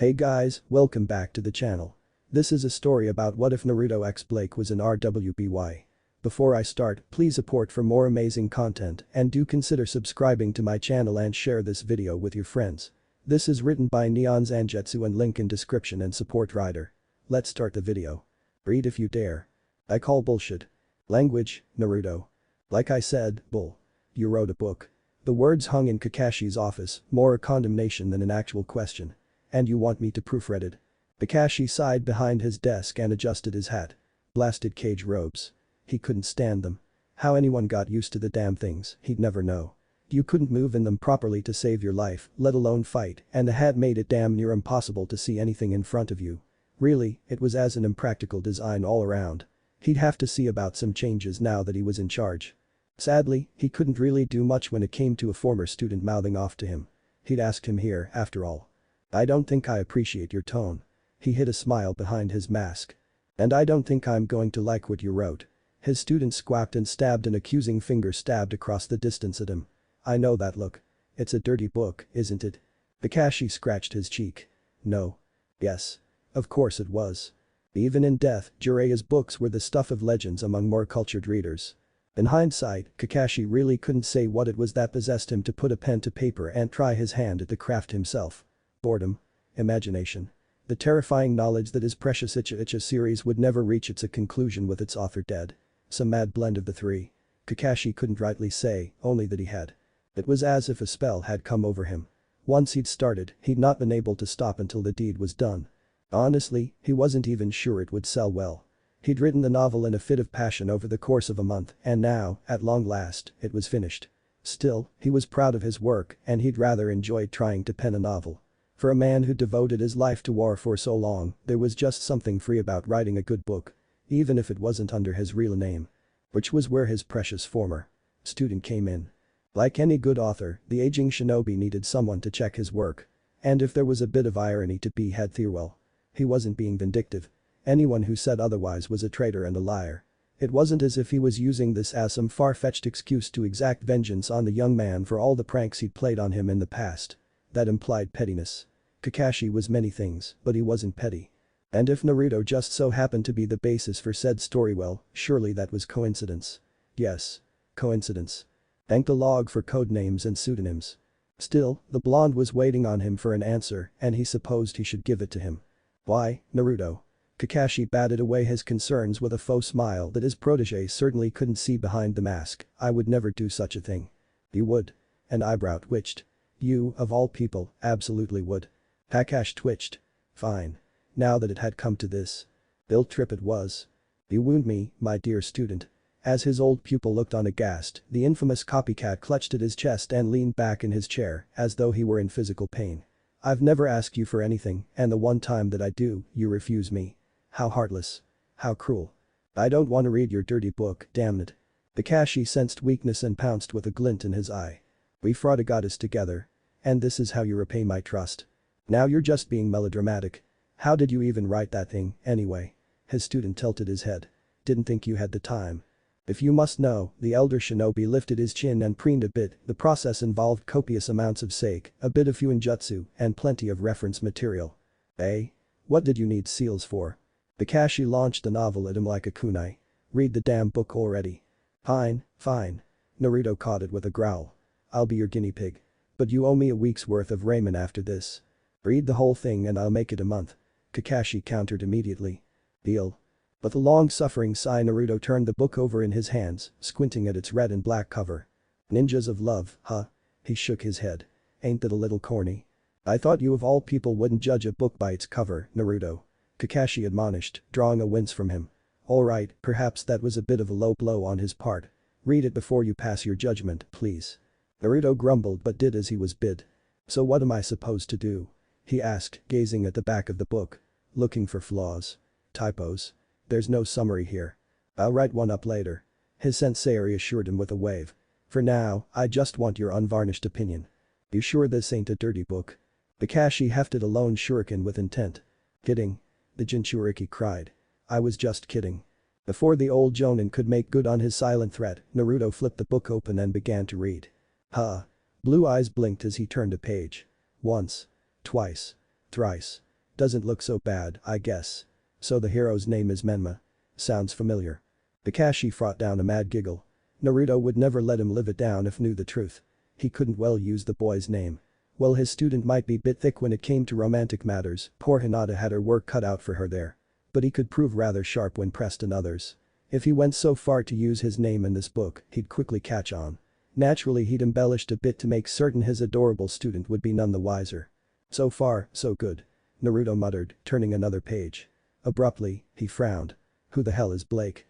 Hey guys, welcome back to the channel. This is a story about what if Naruto X Blake was in RWBY. Before I start, please support for more amazing content and do consider subscribing to my channel and share this video with your friends. This is written by NeonZangetsu and link in description and support writer. Let's start the video. Read if you dare. I call bullshit. Language, Naruto. Like I said, bull. You wrote a book. The words hung in Kakashi's office, more a condemnation than an actual question. And you want me to proofread it? Kakashi sighed behind his desk and adjusted his hat. Blasted cage robes. He couldn't stand them. How anyone got used to the damn things, he'd never know. You couldn't move in them properly to save your life, let alone fight, and the hat made it damn near impossible to see anything in front of you. Really, it was as an impractical design all around. He'd have to see about some changes now that he was in charge. Sadly, he couldn't really do much when it came to a former student mouthing off to him. He'd asked him here, after all. I don't think I appreciate your tone. He hid a smile behind his mask. And I don't think I'm going to like what you wrote. His student squawked and stabbed, an accusing finger stabbed across the distance at him. I know that look. It's a dirty book, isn't it? Kakashi scratched his cheek. No. Yes. Of course it was. Even in death, Jiraiya's books were the stuff of legends among more cultured readers. In hindsight, Kakashi really couldn't say what it was that possessed him to put a pen to paper and try his hand at the craft himself. Boredom. Imagination. The terrifying knowledge that his precious Icha series would never reach its conclusion with its author dead. Some mad blend of the three. Kakashi couldn't rightly say, only that he had. It was as if a spell had come over him. Once he'd started, he'd not been able to stop until the deed was done. Honestly, he wasn't even sure it would sell well. He'd written the novel in a fit of passion over the course of a month, and now, at long last, it was finished. Still, he was proud of his work and he'd rather enjoyed trying to pen a novel. For a man who devoted his life to war for so long, there was just something free about writing a good book. Even if it wasn't under his real name. Which was where his precious former student came in. Like any good author, the aging shinobi needed someone to check his work. And if there was a bit of irony to be had there, well. He wasn't being vindictive. Anyone who said otherwise was a traitor and a liar. It wasn't as if he was using this as some far-fetched excuse to exact vengeance on the young man for all the pranks he'd played on him in the past. That implied pettiness. Kakashi was many things, but he wasn't petty. And if Naruto just so happened to be the basis for said story, well, surely that was coincidence. Yes. Coincidence. Thank the log for codenames and pseudonyms. Still, the blonde was waiting on him for an answer and he supposed he should give it to him. Why, Naruto? Kakashi batted away his concerns with a faux smile that his protege certainly couldn't see behind the mask. I would never do such a thing. You would. An eyebrow twitched. You, of all people, absolutely would. Kakashi twitched. Fine. Now that it had come to this. Guilt trip it was. You wound me, my dear student. As his old pupil looked on aghast, the infamous copycat clutched at his chest and leaned back in his chair as though he were in physical pain. I've never asked you for anything, and the one time that I do, you refuse me. How heartless. How cruel. I don't want to read your dirty book, damn it. Kakashi sensed weakness and pounced with a glint in his eye. We fought a goddess together. And this is how you repay my trust. Now you're just being melodramatic. How did you even write that thing, anyway? His student tilted his head. Didn't think you had the time. If you must know, the elder shinobi lifted his chin and preened a bit. The process involved copious amounts of sake, a bit of fuinjutsu, and plenty of reference material. Eh? What did you need seals for? Kakashi launched the novel at him like a kunai. Read the damn book already. Fine, fine. Naruto caught it with a growl. I'll be your guinea pig. But you owe me a week's worth of ramen after this. Read the whole thing and I'll make it a month. Kakashi countered immediately. Deal. With a long-suffering sigh, Naruto turned the book over in his hands, squinting at its red and black cover. Ninjas of love, huh? He shook his head. Ain't that a little corny? I thought you of all people wouldn't judge a book by its cover, Naruto. Kakashi admonished, drawing a wince from him. Alright, perhaps that was a bit of a low blow on his part. Read it before you pass your judgment, please. Naruto grumbled but did as he was bid. So what am I supposed to do? He asked, gazing at the back of the book. Looking for flaws. Typos. There's no summary here. I'll write one up later. His sensei reassured him with a wave. For now, I just want your unvarnished opinion. You sure this ain't a dirty book? Kakashi hefted a lone shuriken with intent. Kidding. The Jinchuriki cried. I was just kidding. Before the old jonin could make good on his silent threat, Naruto flipped the book open and began to read. Huh. Blue eyes blinked as he turned a page. Once. Twice. Thrice. Doesn't look so bad, I guess. So the hero's name is Menma. Sounds familiar. Kakashi fought down a mad giggle. Naruto would never let him live it down if knew the truth. He couldn't well use the boy's name. Well, his student might be bit thick when it came to romantic matters, poor Hinata had her work cut out for her there. But he could prove rather sharp when pressed in others. If he went so far to use his name in this book, he'd quickly catch on. Naturally, he'd embellished a bit to make certain his adorable student would be none the wiser. So far, so good. Naruto muttered, turning another page. Abruptly, he frowned. Who the hell is Blake?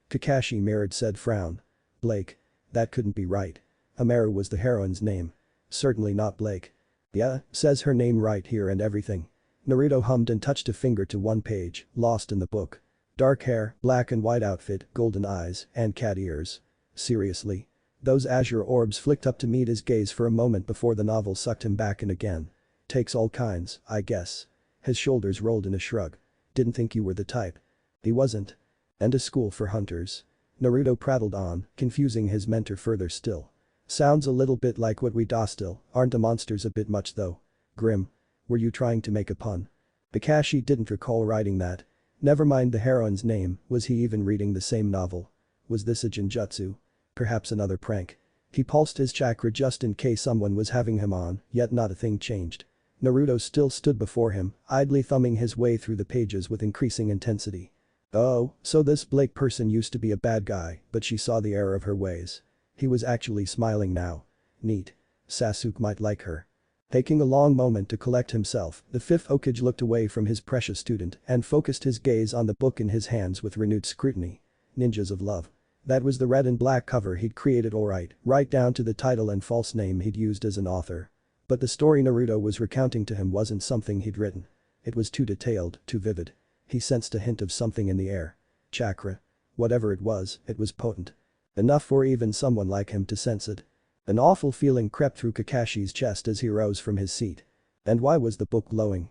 Kakashi mirrored said frown. Blake. That couldn't be right. Amaru was the heroine's name. Certainly not Blake. Yeah, says her name right here and everything. Naruto hummed and touched a finger to one page, lost in the book. Dark hair, black and white outfit, golden eyes, and cat ears. Seriously? Those azure orbs flicked up to meet his gaze for a moment before the novel sucked him back in again. Takes all kinds, I guess. His shoulders rolled in a shrug. Didn't think you were the type. He wasn't. And a school for hunters. Naruto prattled on, confusing his mentor further still. Sounds a little bit like what we do still, aren't the monsters a bit much though? Grim. Were you trying to make a pun? Kakashi didn't recall writing that. Never mind the heroine's name, was he even reading the same novel? Was this a genjutsu? Perhaps another prank. He pulsed his chakra just in case someone was having him on, yet not a thing changed. Naruto still stood before him, idly thumbing his way through the pages with increasing intensity. Oh, so this Blake person used to be a bad guy, but she saw the error of her ways. He was actually smiling now. Neat. Sasuke might like her. Taking a long moment to collect himself, the fifth Hokage looked away from his precious student and focused his gaze on the book in his hands with renewed scrutiny. Ninjas of Love. That was the red and black cover he'd created alright, right down to the title and false name he'd used as an author. But the story Naruto was recounting to him wasn't something he'd written. It was too detailed, too vivid. He sensed a hint of something in the air. Chakra. Whatever it was potent. Enough for even someone like him to sense it. An awful feeling crept through Kakashi's chest as he rose from his seat. And why was the book glowing?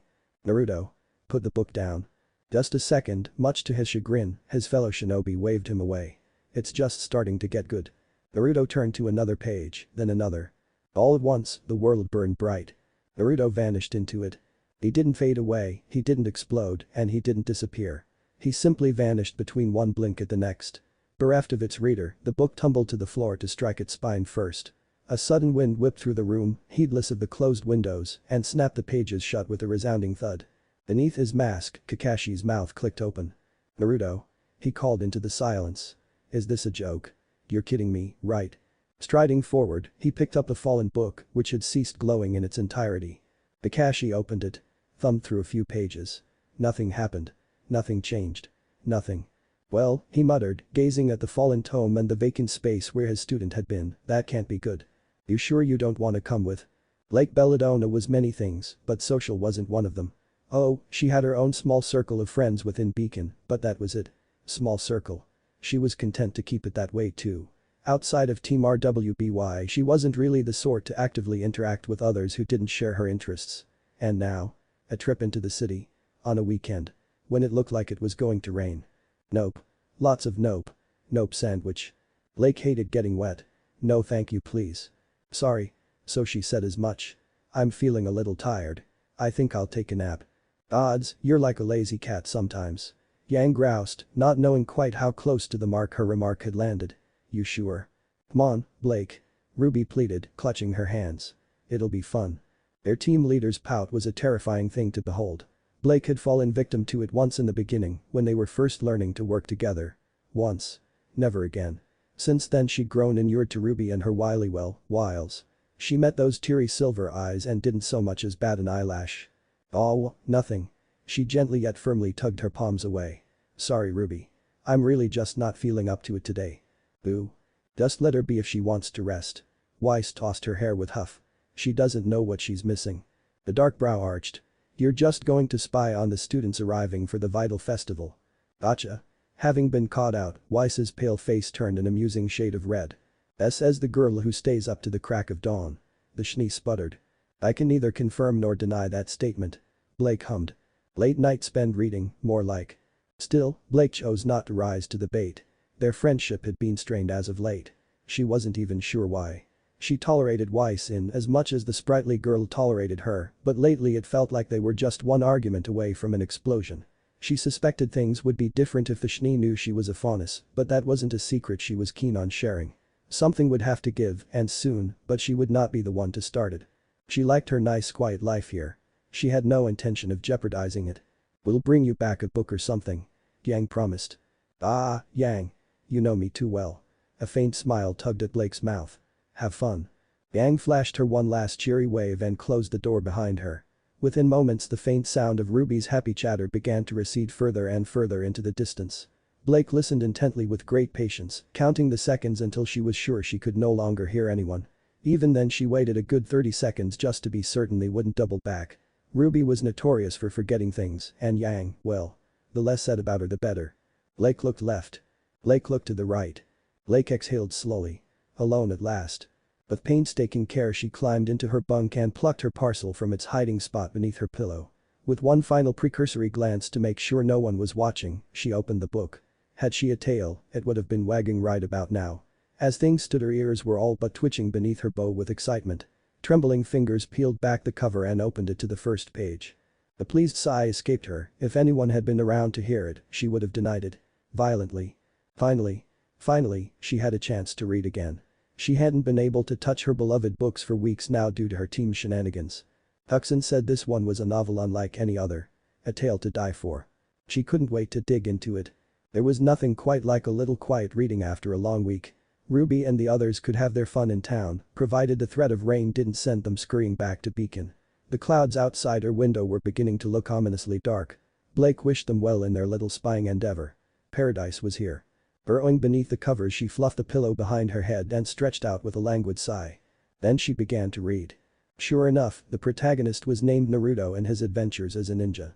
Naruto. Put the book down. Just a second, much to his chagrin, his fellow shinobi waved him away. It's just starting to get good. Naruto turned to another page, then another. All at once, the world burned bright. Naruto vanished into it. He didn't fade away, he didn't explode, and he didn't disappear. He simply vanished between one blink at the next. Bereft of its reader, the book tumbled to the floor to strike its spine first. A sudden wind whipped through the room, heedless of the closed windows, and snapped the pages shut with a resounding thud. Beneath his mask, Kakashi's mouth clicked open. Naruto. He called into the silence. Is this a joke? You're kidding me, right? Striding forward, he picked up the fallen book, which had ceased glowing in its entirety. Kakashi opened it. Thumbed through a few pages. Nothing happened. Nothing changed. Nothing. Well, he muttered, gazing at the fallen tome and the vacant space where his student had been, that can't be good. You sure you don't want to come with? Lake Belladonna was many things, but social wasn't one of them. Oh, she had her own small circle of friends within Beacon, but that was it. Small circle. She was content to keep it that way too. Outside of Team RWBY, she wasn't really the sort to actively interact with others who didn't share her interests. And now? A trip into the city. On a weekend. When it looked like it was going to rain. Nope. Lots of nope. Nope sandwich. Blake hated getting wet. No thank you please. Sorry. So she said as much. I'm feeling a little tired. I think I'll take a nap. Odds, you're like a lazy cat sometimes. Yang groused, not knowing quite how close to the mark her remark had landed. You sure? Come on, Blake. RWBY pleaded, clutching her hands. It'll be fun. Their team leader's pout was a terrifying thing to behold. Blake had fallen victim to it once in the beginning, when they were first learning to work together. Once. Never again. Since then she'd grown inured to RWBY and her wiles. She met those teary silver eyes and didn't so much as bat an eyelash. Oh, nothing. She gently yet firmly tugged her palms away. Sorry RWBY. I'm really just not feeling up to it today. Boo. Just let her be if she wants to rest. Weiss tossed her hair with huff. She doesn't know what she's missing. The dark brow arched. You're just going to spy on the students arriving for the Vital Festival. Gotcha. Having been caught out, Weiss's pale face turned an amusing shade of red. As the girl who stays up to the crack of dawn. The Schnee sputtered. I can neither confirm nor deny that statement. Blake hummed. Late night spend reading, more like. Still, Blake chose not to rise to the bait. Their friendship had been strained as of late. She wasn't even sure why. She tolerated Weiss in as much as the sprightly girl tolerated her, but lately it felt like they were just one argument away from an explosion. She suspected things would be different if the Schnee knew she was a faunus, but that wasn't a secret she was keen on sharing. Something would have to give, and soon, but she would not be the one to start it. She liked her nice quiet life here. She had no intention of jeopardizing it. "We'll bring you back a book or something," Yang promised. "Ah, Yang. You know me too well." A faint smile tugged at Blake's mouth. "Have fun." Yang flashed her one last cheery wave and closed the door behind her. Within moments the faint sound of Ruby's happy chatter began to recede further and further into the distance. Blake listened intently with great patience, counting the seconds until she was sure she could no longer hear anyone. Even then she waited a good 30 seconds just to be certain they wouldn't double back. Ruby was notorious for forgetting things, and Yang, well, the less said about her the better. Blake looked left. Blake looked to the right. Blake exhaled slowly. Alone at last. With painstaking care she climbed into her bunk and plucked her parcel from its hiding spot beneath her pillow. With one final precursory glance to make sure no one was watching, she opened the book. Had she a tail, it would have been wagging right about now. As things stood her ears were all but twitching beneath her bow with excitement. Trembling fingers peeled back the cover and opened it to the first page. A pleased sigh escaped her. If anyone had been around to hear it, she would have denied it. Violently. Finally, she had a chance to read again. She hadn't been able to touch her beloved books for weeks now due to her team's shenanigans. Tuxin said this one was a novel unlike any other. A tale to die for. She couldn't wait to dig into it. There was nothing quite like a little quiet reading after a long week. Ruby and the others could have their fun in town, provided the threat of rain didn't send them scurrying back to Beacon. The clouds outside her window were beginning to look ominously dark. Blake wished them well in their little spying endeavor. Paradise was here. Burrowing beneath the covers she fluffed the pillow behind her head and stretched out with a languid sigh. Then she began to read. Sure enough, the protagonist was named Naruto and his adventures as a ninja.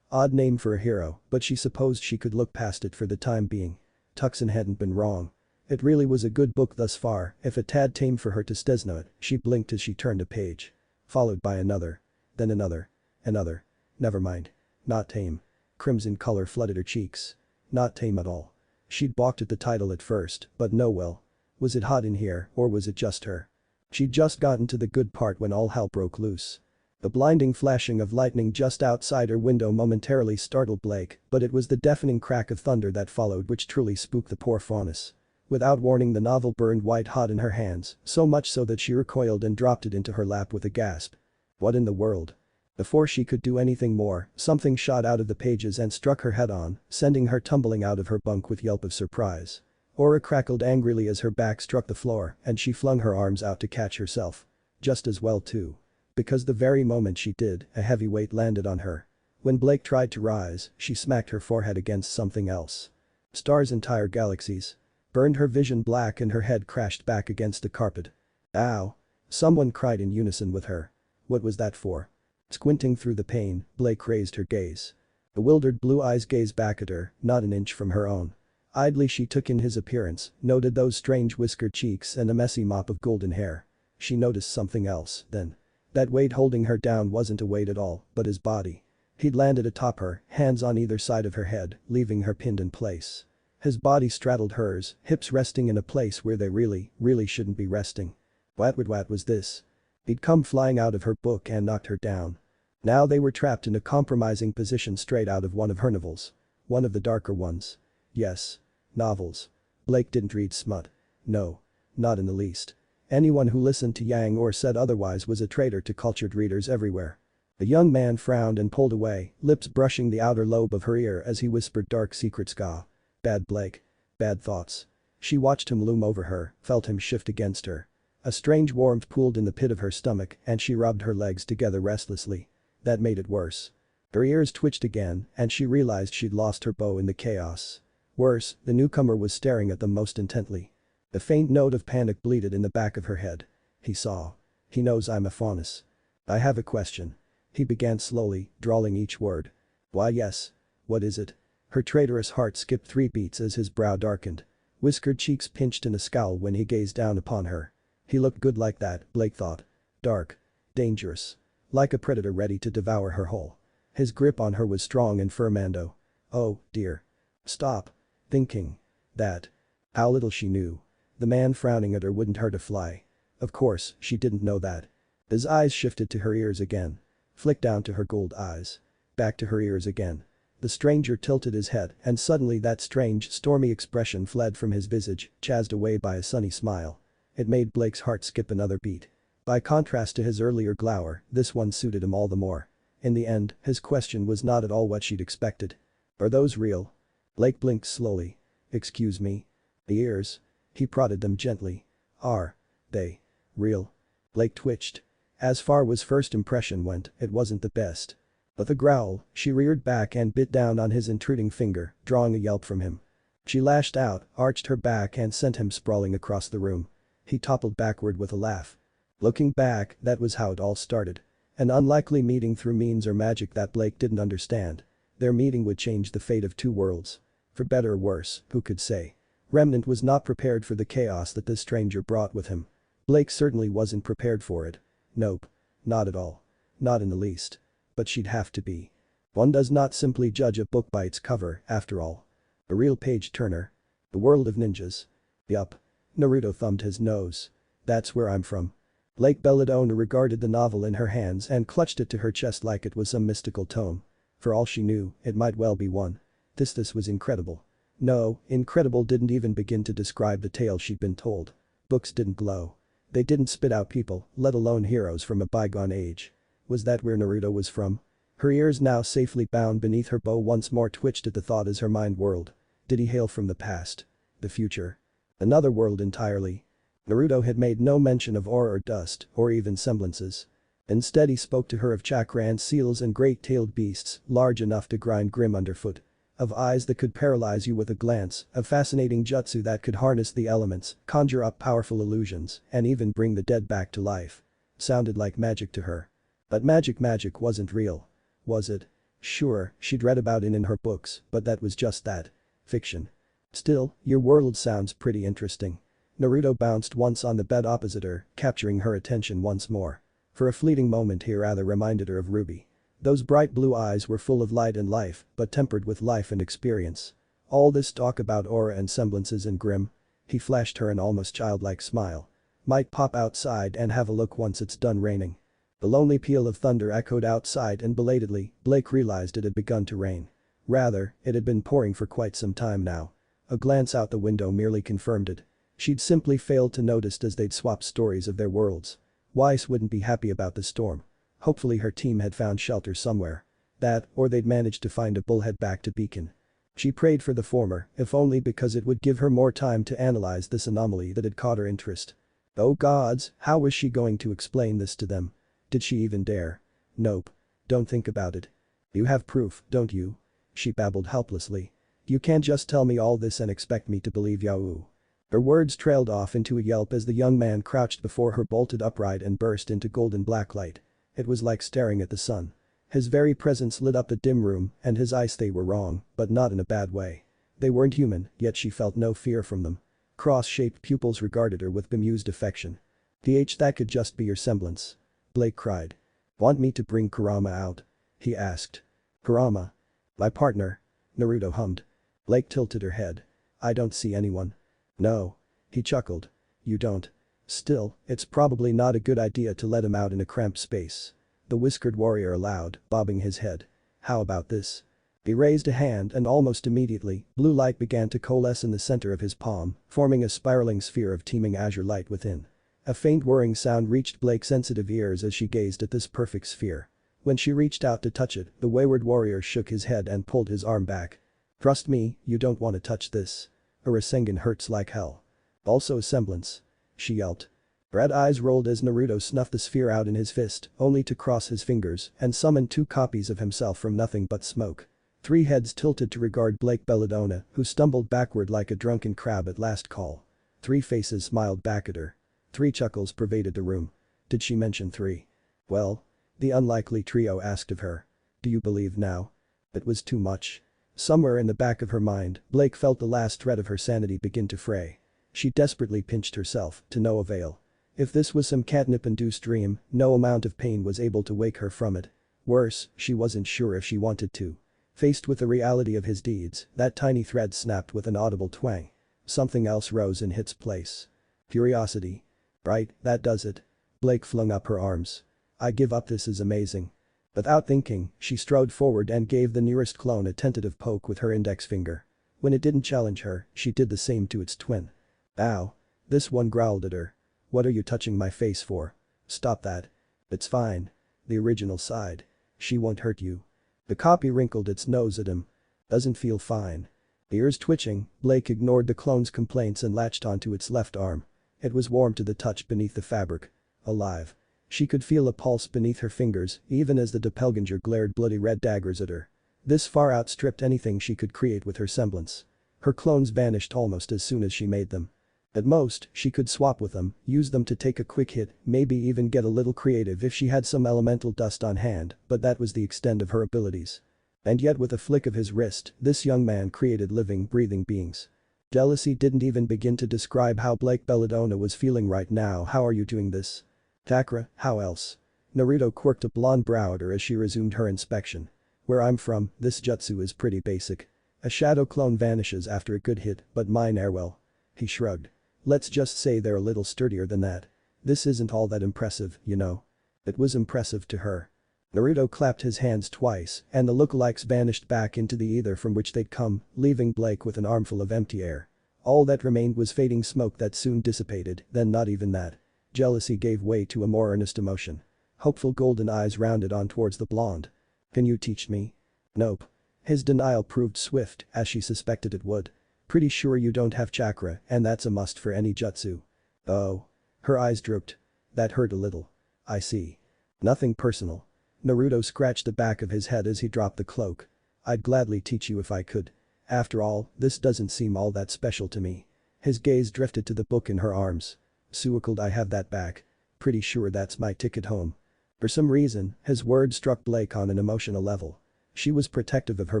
Odd name for a hero, but she supposed she could look past it for the time being. Tuxin hadn't been wrong. It really was a good book thus far, if a tad tame for her to stesno it. She blinked as she turned a page. Followed by another. Then another. Another. Never mind. Not tame. Crimson color flooded her cheeks. Not tame at all. She'd balked at the title at first, but no well. Was it hot in here, or was it just her? She'd just gotten to the good part when all hell broke loose. The blinding flashing of lightning just outside her window momentarily startled Blake, but it was the deafening crack of thunder that followed which truly spooked the poor faunus. Without warning the novel burned white hot in her hands, so much so that she recoiled and dropped it into her lap with a gasp. What in the world? Before she could do anything more, something shot out of the pages and struck her head on, sending her tumbling out of her bunk with yelp of surprise. Aura crackled angrily as her back struck the floor and she flung her arms out to catch herself. Just as well too. Because the very moment she did, a heavy weight landed on her. When Blake tried to rise, she smacked her forehead against something else. Stars, entire galaxies. Burned her vision black and her head crashed back against the carpet. Ow. Someone cried in unison with her. What was that for? Squinting through the pain, Blake raised her gaze. Bewildered blue eyes gazed back at her, not an inch from her own. Idly she took in his appearance, noted those strange whiskered cheeks and a messy mop of golden hair. She noticed something else, then. That weight holding her down wasn't a weight at all, but his body. He'd landed atop her, hands on either side of her head, leaving her pinned in place. His body straddled hers, hips resting in a place where they really shouldn't be resting. What was this? He'd come flying out of her book and knocked her down. Now they were trapped in a compromising position straight out of one of her novels. One of the darker ones. Yes. Novels. Blake didn't read smut. No. Not in the least. Anyone who listened to Yang or said otherwise was a traitor to cultured readers everywhere. The young man frowned and pulled away, lips brushing the outer lobe of her ear as he whispered dark secret ska. Bad Blake. Bad thoughts. She watched him loom over her, felt him shift against her. A strange warmth pooled in the pit of her stomach and she rubbed her legs together restlessly. That made it worse. Her ears twitched again and she realized she'd lost her bow in the chaos. Worse, the newcomer was staring at them most intently. A faint note of panic bleated in the back of her head. He saw. He knows I'm a faunus. I have a question. He began slowly, drawling each word. Why yes. What is it? Her traitorous heart skipped 3 beats as his brow darkened. Whiskered cheeks pinched in a scowl when he gazed down upon her. He looked good like that, Blake thought. Dark. Dangerous. Like a predator ready to devour her whole. His grip on her was strong and firmando. Oh, dear. Stop. Thinking. That. How little she knew. The man frowning at her wouldn't hurt a fly. Of course, she didn't know that. His eyes shifted to her ears again. Flicked down to her gold eyes. Back to her ears again. The stranger tilted his head and suddenly that strange, stormy expression fled from his visage, chased away by a sunny smile. It made Blake's heart skip another beat. By contrast to his earlier glower, this one suited him all the more. In the end, his question was not at all what she'd expected. Are those real? Blake blinked slowly. Excuse me? The ears? He prodded them gently. Are they real? Blake twitched. As far as first impression went, it wasn't the best. With a growl, she reared back and bit down on his intruding finger, drawing a yelp from him. She lashed out, arched her back and sent him sprawling across the room. He toppled backward with a laugh. Looking back, that was how it all started. An unlikely meeting through means or magic that Blake didn't understand. Their meeting would change the fate of two worlds. For better or worse, who could say? Remnant was not prepared for the chaos that this stranger brought with him. Blake certainly wasn't prepared for it. Nope. Not at all. Not in the least. But she'd have to be. One does not simply judge a book by its cover, after all. A real page-turner. The world of ninjas. Yup. Naruto thumbed his nose. That's where I'm from. Blake Belladonna regarded the novel in her hands and clutched it to her chest like it was some mystical tome. For all she knew, it might well be one. This was incredible. No, incredible didn't even begin to describe the tale she'd been told. Books didn't glow. They didn't spit out people, let alone heroes from a bygone age. Was that where Naruto was from? Her ears now safely bound beneath her bow once more twitched at the thought as her mind whirled. Did he hail from the past? The future? Another world entirely? Naruto had made no mention of aura or dust, or even semblances. Instead he spoke to her of chakra and seals and great-tailed beasts, large enough to grind grim underfoot. Of eyes that could paralyze you with a glance, of fascinating jutsu that could harness the elements, conjure up powerful illusions, and even bring the dead back to life. Sounded like magic to her. But magic wasn't real. Was it? Sure, she'd read about it in her books, but that was just that. Fiction. Still, your world sounds pretty interesting. Naruto bounced once on the bed opposite her, capturing her attention once more. For a fleeting moment he rather reminded her of RWBY. Those bright blue eyes were full of light and life, but tempered with life and experience. All this talk about aura and semblances and grim. He flashed her an almost childlike smile. Might pop outside and have a look once it's done raining. The lonely peal of thunder echoed outside and belatedly, Blake realized it had begun to rain. Rather, it had been pouring for quite some time now. A glance out the window merely confirmed it. She'd simply failed to notice as they'd swapped stories of their worlds. Weiss wouldn't be happy about the storm. Hopefully her team had found shelter somewhere. That, or they'd managed to find a bullhead back to Beacon. She prayed for the former, if only because it would give her more time to analyze this anomaly that had caught her interest. Oh gods, how was she going to explain this to them? Did she even dare? Nope. Don't think about it. You have proof, don't you? She babbled helplessly. You can't just tell me all this and expect me to believe you. Her words trailed off into a yelp as the young man crouched before her bolted upright and burst into golden black light. It was like staring at the sun. His very presence lit up the dim room and his eyes they were wrong, but not in a bad way. They weren't human, yet she felt no fear from them. Cross-shaped pupils regarded her with bemused affection. That could just be your semblance. Blake cried. Want me to bring Kurama out? He asked. Kurama? My partner. Naruto hummed. Blake tilted her head. I don't see anyone. No. He chuckled. You don't. Still, it's probably not a good idea to let him out in a cramped space. The whiskered warrior allowed, bobbing his head. How about this? He raised a hand and almost immediately, blue light began to coalesce in the center of his palm, forming a spiraling sphere of teeming azure light within. A faint whirring sound reached Blake's sensitive ears as she gazed at this perfect sphere. When she reached out to touch it, the wayward warrior shook his head and pulled his arm back. Trust me, you don't want to touch this. A Rasengan hurts like hell. Also a semblance. She yelped. Red eyes rolled as Naruto snuffed the sphere out in his fist, only to cross his fingers and summon two copies of himself from nothing but smoke. Three heads tilted to regard Blake Belladonna, who stumbled backward like a drunken crab at last call. Three faces smiled back at her. Three chuckles pervaded the room. Did she mention three? Well? The unlikely trio asked of her. Do you believe now? It was too much. Somewhere in the back of her mind, Blake felt the last thread of her sanity begin to fray. She desperately pinched herself, to no avail. If this was some catnip-induced dream, no amount of pain was able to wake her from it. Worse, she wasn't sure if she wanted to. Faced with the reality of his deeds, that tiny thread snapped with an audible twang. Something else rose in its place. Curiosity. Right, that does it. Blake flung up her arms. I give up, this is amazing. Without thinking, she strode forward and gave the nearest clone a tentative poke with her index finger. When it didn't challenge her, she did the same to its twin. Ow. This one growled at her. What are you touching my face for? Stop that. It's fine. The original sighed. She won't hurt you. The copy wrinkled its nose at him. Doesn't feel fine. Ears twitching, Blake ignored the clone's complaints and latched onto its left arm. It was warm to the touch beneath the fabric. Alive. She could feel a pulse beneath her fingers even as the doppelganger glared bloody red daggers at her. This far outstripped anything she could create with her semblance. Her clones vanished almost as soon as she made them. At most, she could swap with them, use them to take a quick hit, maybe even get a little creative if she had some elemental dust on hand, but that was the extent of her abilities. And yet with a flick of his wrist, this young man created living, breathing beings. Jealousy didn't even begin to describe how Blake Belladonna was feeling right now. How are you doing this? Takara, how else? Naruto quirked a blonde brow at her as she resumed her inspection. Where I'm from, this jutsu is pretty basic. A shadow clone vanishes after a good hit, but mine are well. He shrugged. Let's just say they're a little sturdier than that. This isn't all that impressive, you know. It was impressive to her. Naruto clapped his hands twice, and the lookalikes vanished back into the ether from which they'd come, leaving Blake with an armful of empty air. All that remained was fading smoke that soon dissipated, then not even that. Jealousy gave way to a more earnest emotion. Hopeful golden eyes rounded on towards the blonde. Can you teach me? Nope. His denial proved swift, as she suspected it would. Pretty sure you don't have chakra, and that's a must for any jutsu. Oh. Her eyes drooped. That hurt a little. I see. Nothing personal. Naruto scratched the back of his head as he dropped the cloak. I'd gladly teach you if I could. After all, this doesn't seem all that special to me. His gaze drifted to the book in her arms. Suikled, I have that back. Pretty sure that's my ticket home. For some reason, his words struck Blake on an emotional level. She was protective of her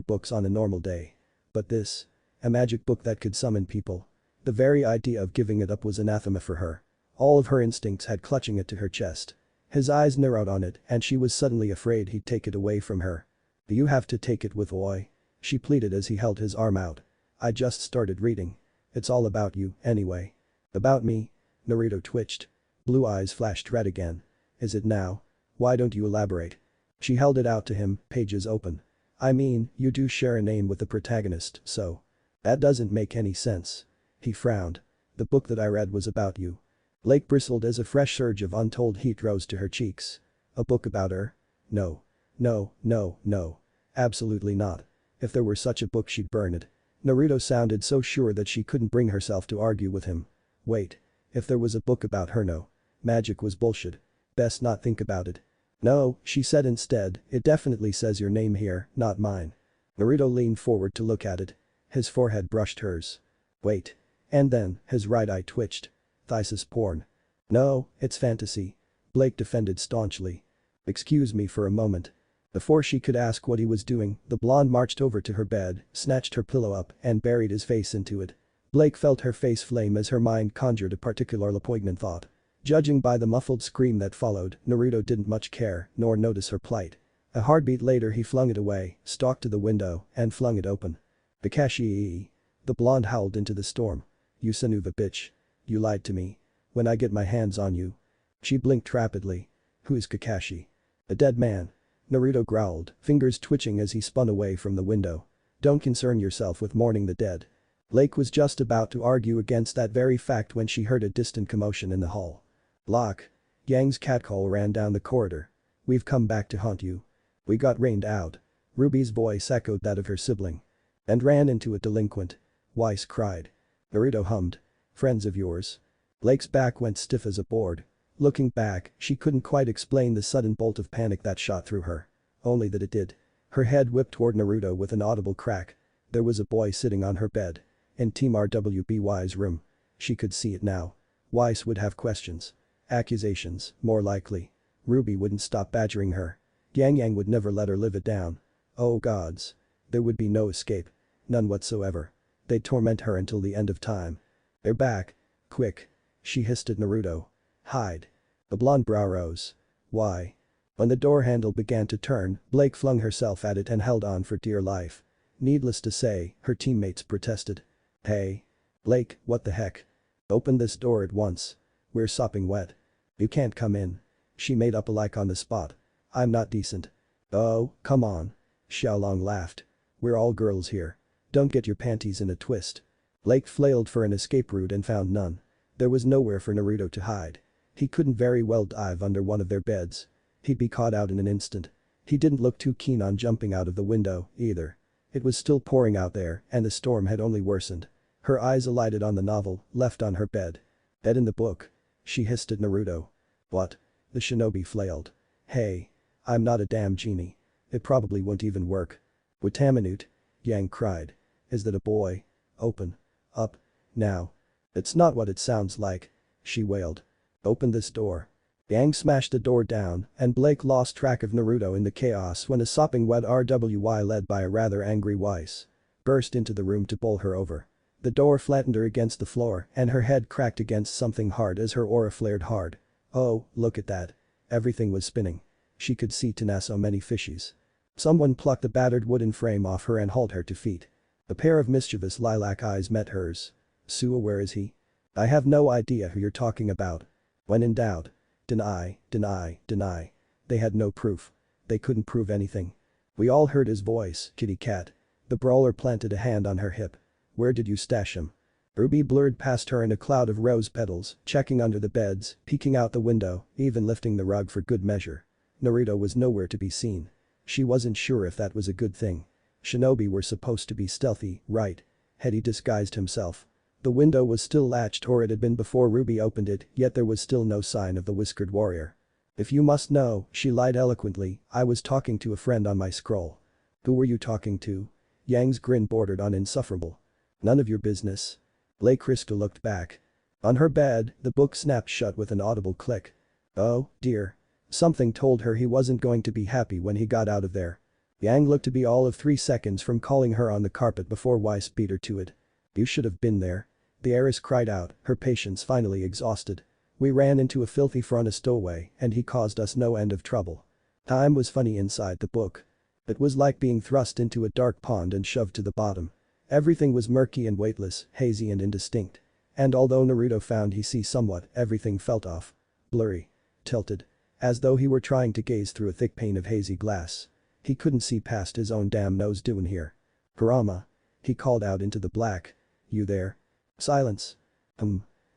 books on a normal day. But this? A magic book that could summon people. The very idea of giving it up was anathema for her. All of her instincts had clutching it to her chest. His eyes narrowed on it and she was suddenly afraid he'd take it away from her. You have to take it with Oi. She pleaded as he held his arm out. I just started reading. It's all about you, anyway. About me? Naruto twitched. Blue eyes flashed red again. Is it now? Why don't you elaborate? She held it out to him, pages open. I mean, you do share a name with the protagonist, so. That doesn't make any sense. He frowned. The book that I read was about you. Blake bristled as a fresh surge of untold heat rose to her cheeks. A book about her? No. No, no, no. Absolutely not. If there were such a book she'd burn it. Naruto sounded so sure that she couldn't bring herself to argue with him. Wait. If there was a book about her, no. Magic was bullshit. Best not think about it. No, she said instead, it definitely says your name here, not mine. Naruto leaned forward to look at it. His forehead brushed hers. Wait. And then, his right eye twitched. Thesis porn. No, it's fantasy. Blake defended staunchly. Excuse me for a moment. Before she could ask what he was doing, the blonde marched over to her bed, snatched her pillow up, and buried his face into it. Blake felt her face flame as her mind conjured a particularly poignant thought. Judging by the muffled scream that followed, Naruto didn't much care, nor notice her plight. A heartbeat later he flung it away, stalked to the window, and flung it open. Kakashi. The blonde howled into the storm. You son of a bitch. You lied to me. When I get my hands on you. She blinked rapidly. Who's Kakashi? A dead man. Naruto growled, fingers twitching as he spun away from the window. Don't concern yourself with mourning the dead. Blake was just about to argue against that very fact when she heard a distant commotion in the hall. Lock. Yang's catcall ran down the corridor. We've come back to haunt you. We got rained out. Ruby's voice echoed that of her sibling. And ran into a delinquent. Weiss cried. Naruto hummed. Friends of yours. Blake's back went stiff as a board. Looking back, she couldn't quite explain the sudden bolt of panic that shot through her. Only that it did. Her head whipped toward Naruto with an audible crack. There was a boy sitting on her bed. In Team RWBY's room. She could see it now. Weiss would have questions. Accusations, more likely. Ruby wouldn't stop badgering her. Yang would never let her live it down. Oh gods. There would be no escape. None whatsoever. They'd torment her until the end of time. They're back. Quick. She hissed at Naruto. Hide. The blonde brow rose. Why? When the door handle began to turn, Blake flung herself at it and held on for dear life. Needless to say, her teammates protested. Hey. Blake, what the heck? Open this door at once. We're sopping wet. You can't come in. She made up a like on the spot. I'm not decent. Oh, come on. Xiaolong laughed. We're all girls here. Don't get your panties in a twist. Blake flailed for an escape route and found none. There was nowhere for Naruto to hide. He couldn't very well dive under one of their beds. He'd be caught out in an instant. He didn't look too keen on jumping out of the window, either. It was still pouring out there, and the storm had only worsened. Her eyes alighted on the novel, left on her bed. That in the book. She hissed at Naruto. What? The shinobi flailed. Hey. I'm not a damn genie. It probably won't even work. Wataminute. Yang cried. Is that a boy? Open. Up. Now. It's not what it sounds like. She wailed. Open this door. Yang smashed the door down, and Blake lost track of Naruto in the chaos when a sopping wet RWBY led by a rather angry Weiss burst into the room to bowl her over. The door flattened her against the floor and her head cracked against something hard as her aura flared hard. Oh, look at that. Everything was spinning. She could see so many fishies. Someone plucked the battered wooden frame off her and hauled her to feet. A pair of mischievous lilac eyes met hers. Suo, where is he? I have no idea who you're talking about. When in doubt. Deny, deny, deny. They had no proof. They couldn't prove anything. We all heard his voice, kitty cat. The brawler planted a hand on her hip. Where did you stash him? Ruby blurred past her in a cloud of rose petals, checking under the beds, peeking out the window, even lifting the rug for good measure. Naruto was nowhere to be seen. She wasn't sure if that was a good thing. Shinobi were supposed to be stealthy, right? Had he disguised himself? The window was still latched, or it had been before Ruby opened it, yet there was still no sign of the whiskered warrior. If you must know, she lied eloquently, I was talking to a friend on my scroll. Who were you talking to? Yang's grin bordered on insufferable. None of your business. Blake Krista looked back. On her bed, the book snapped shut with an audible click. Oh, dear. Something told her he wasn't going to be happy when he got out of there. Yang looked to be all of 3 seconds from calling her on the carpet before Weiss beat her to it. You should have been there. The heiress cried out, her patience finally exhausted. We ran into a filthy front of stowaway and he caused us no end of trouble. Time was funny inside the book. It was like being thrust into a dark pond and shoved to the bottom. Everything was murky and weightless, hazy and indistinct. And although Naruto found he see somewhat, everything felt off. Blurry. Tilted. As though he were trying to gaze through a thick pane of hazy glass. He couldn't see past his own damn nose doing here. Kurama. He called out into the black. You there? Silence.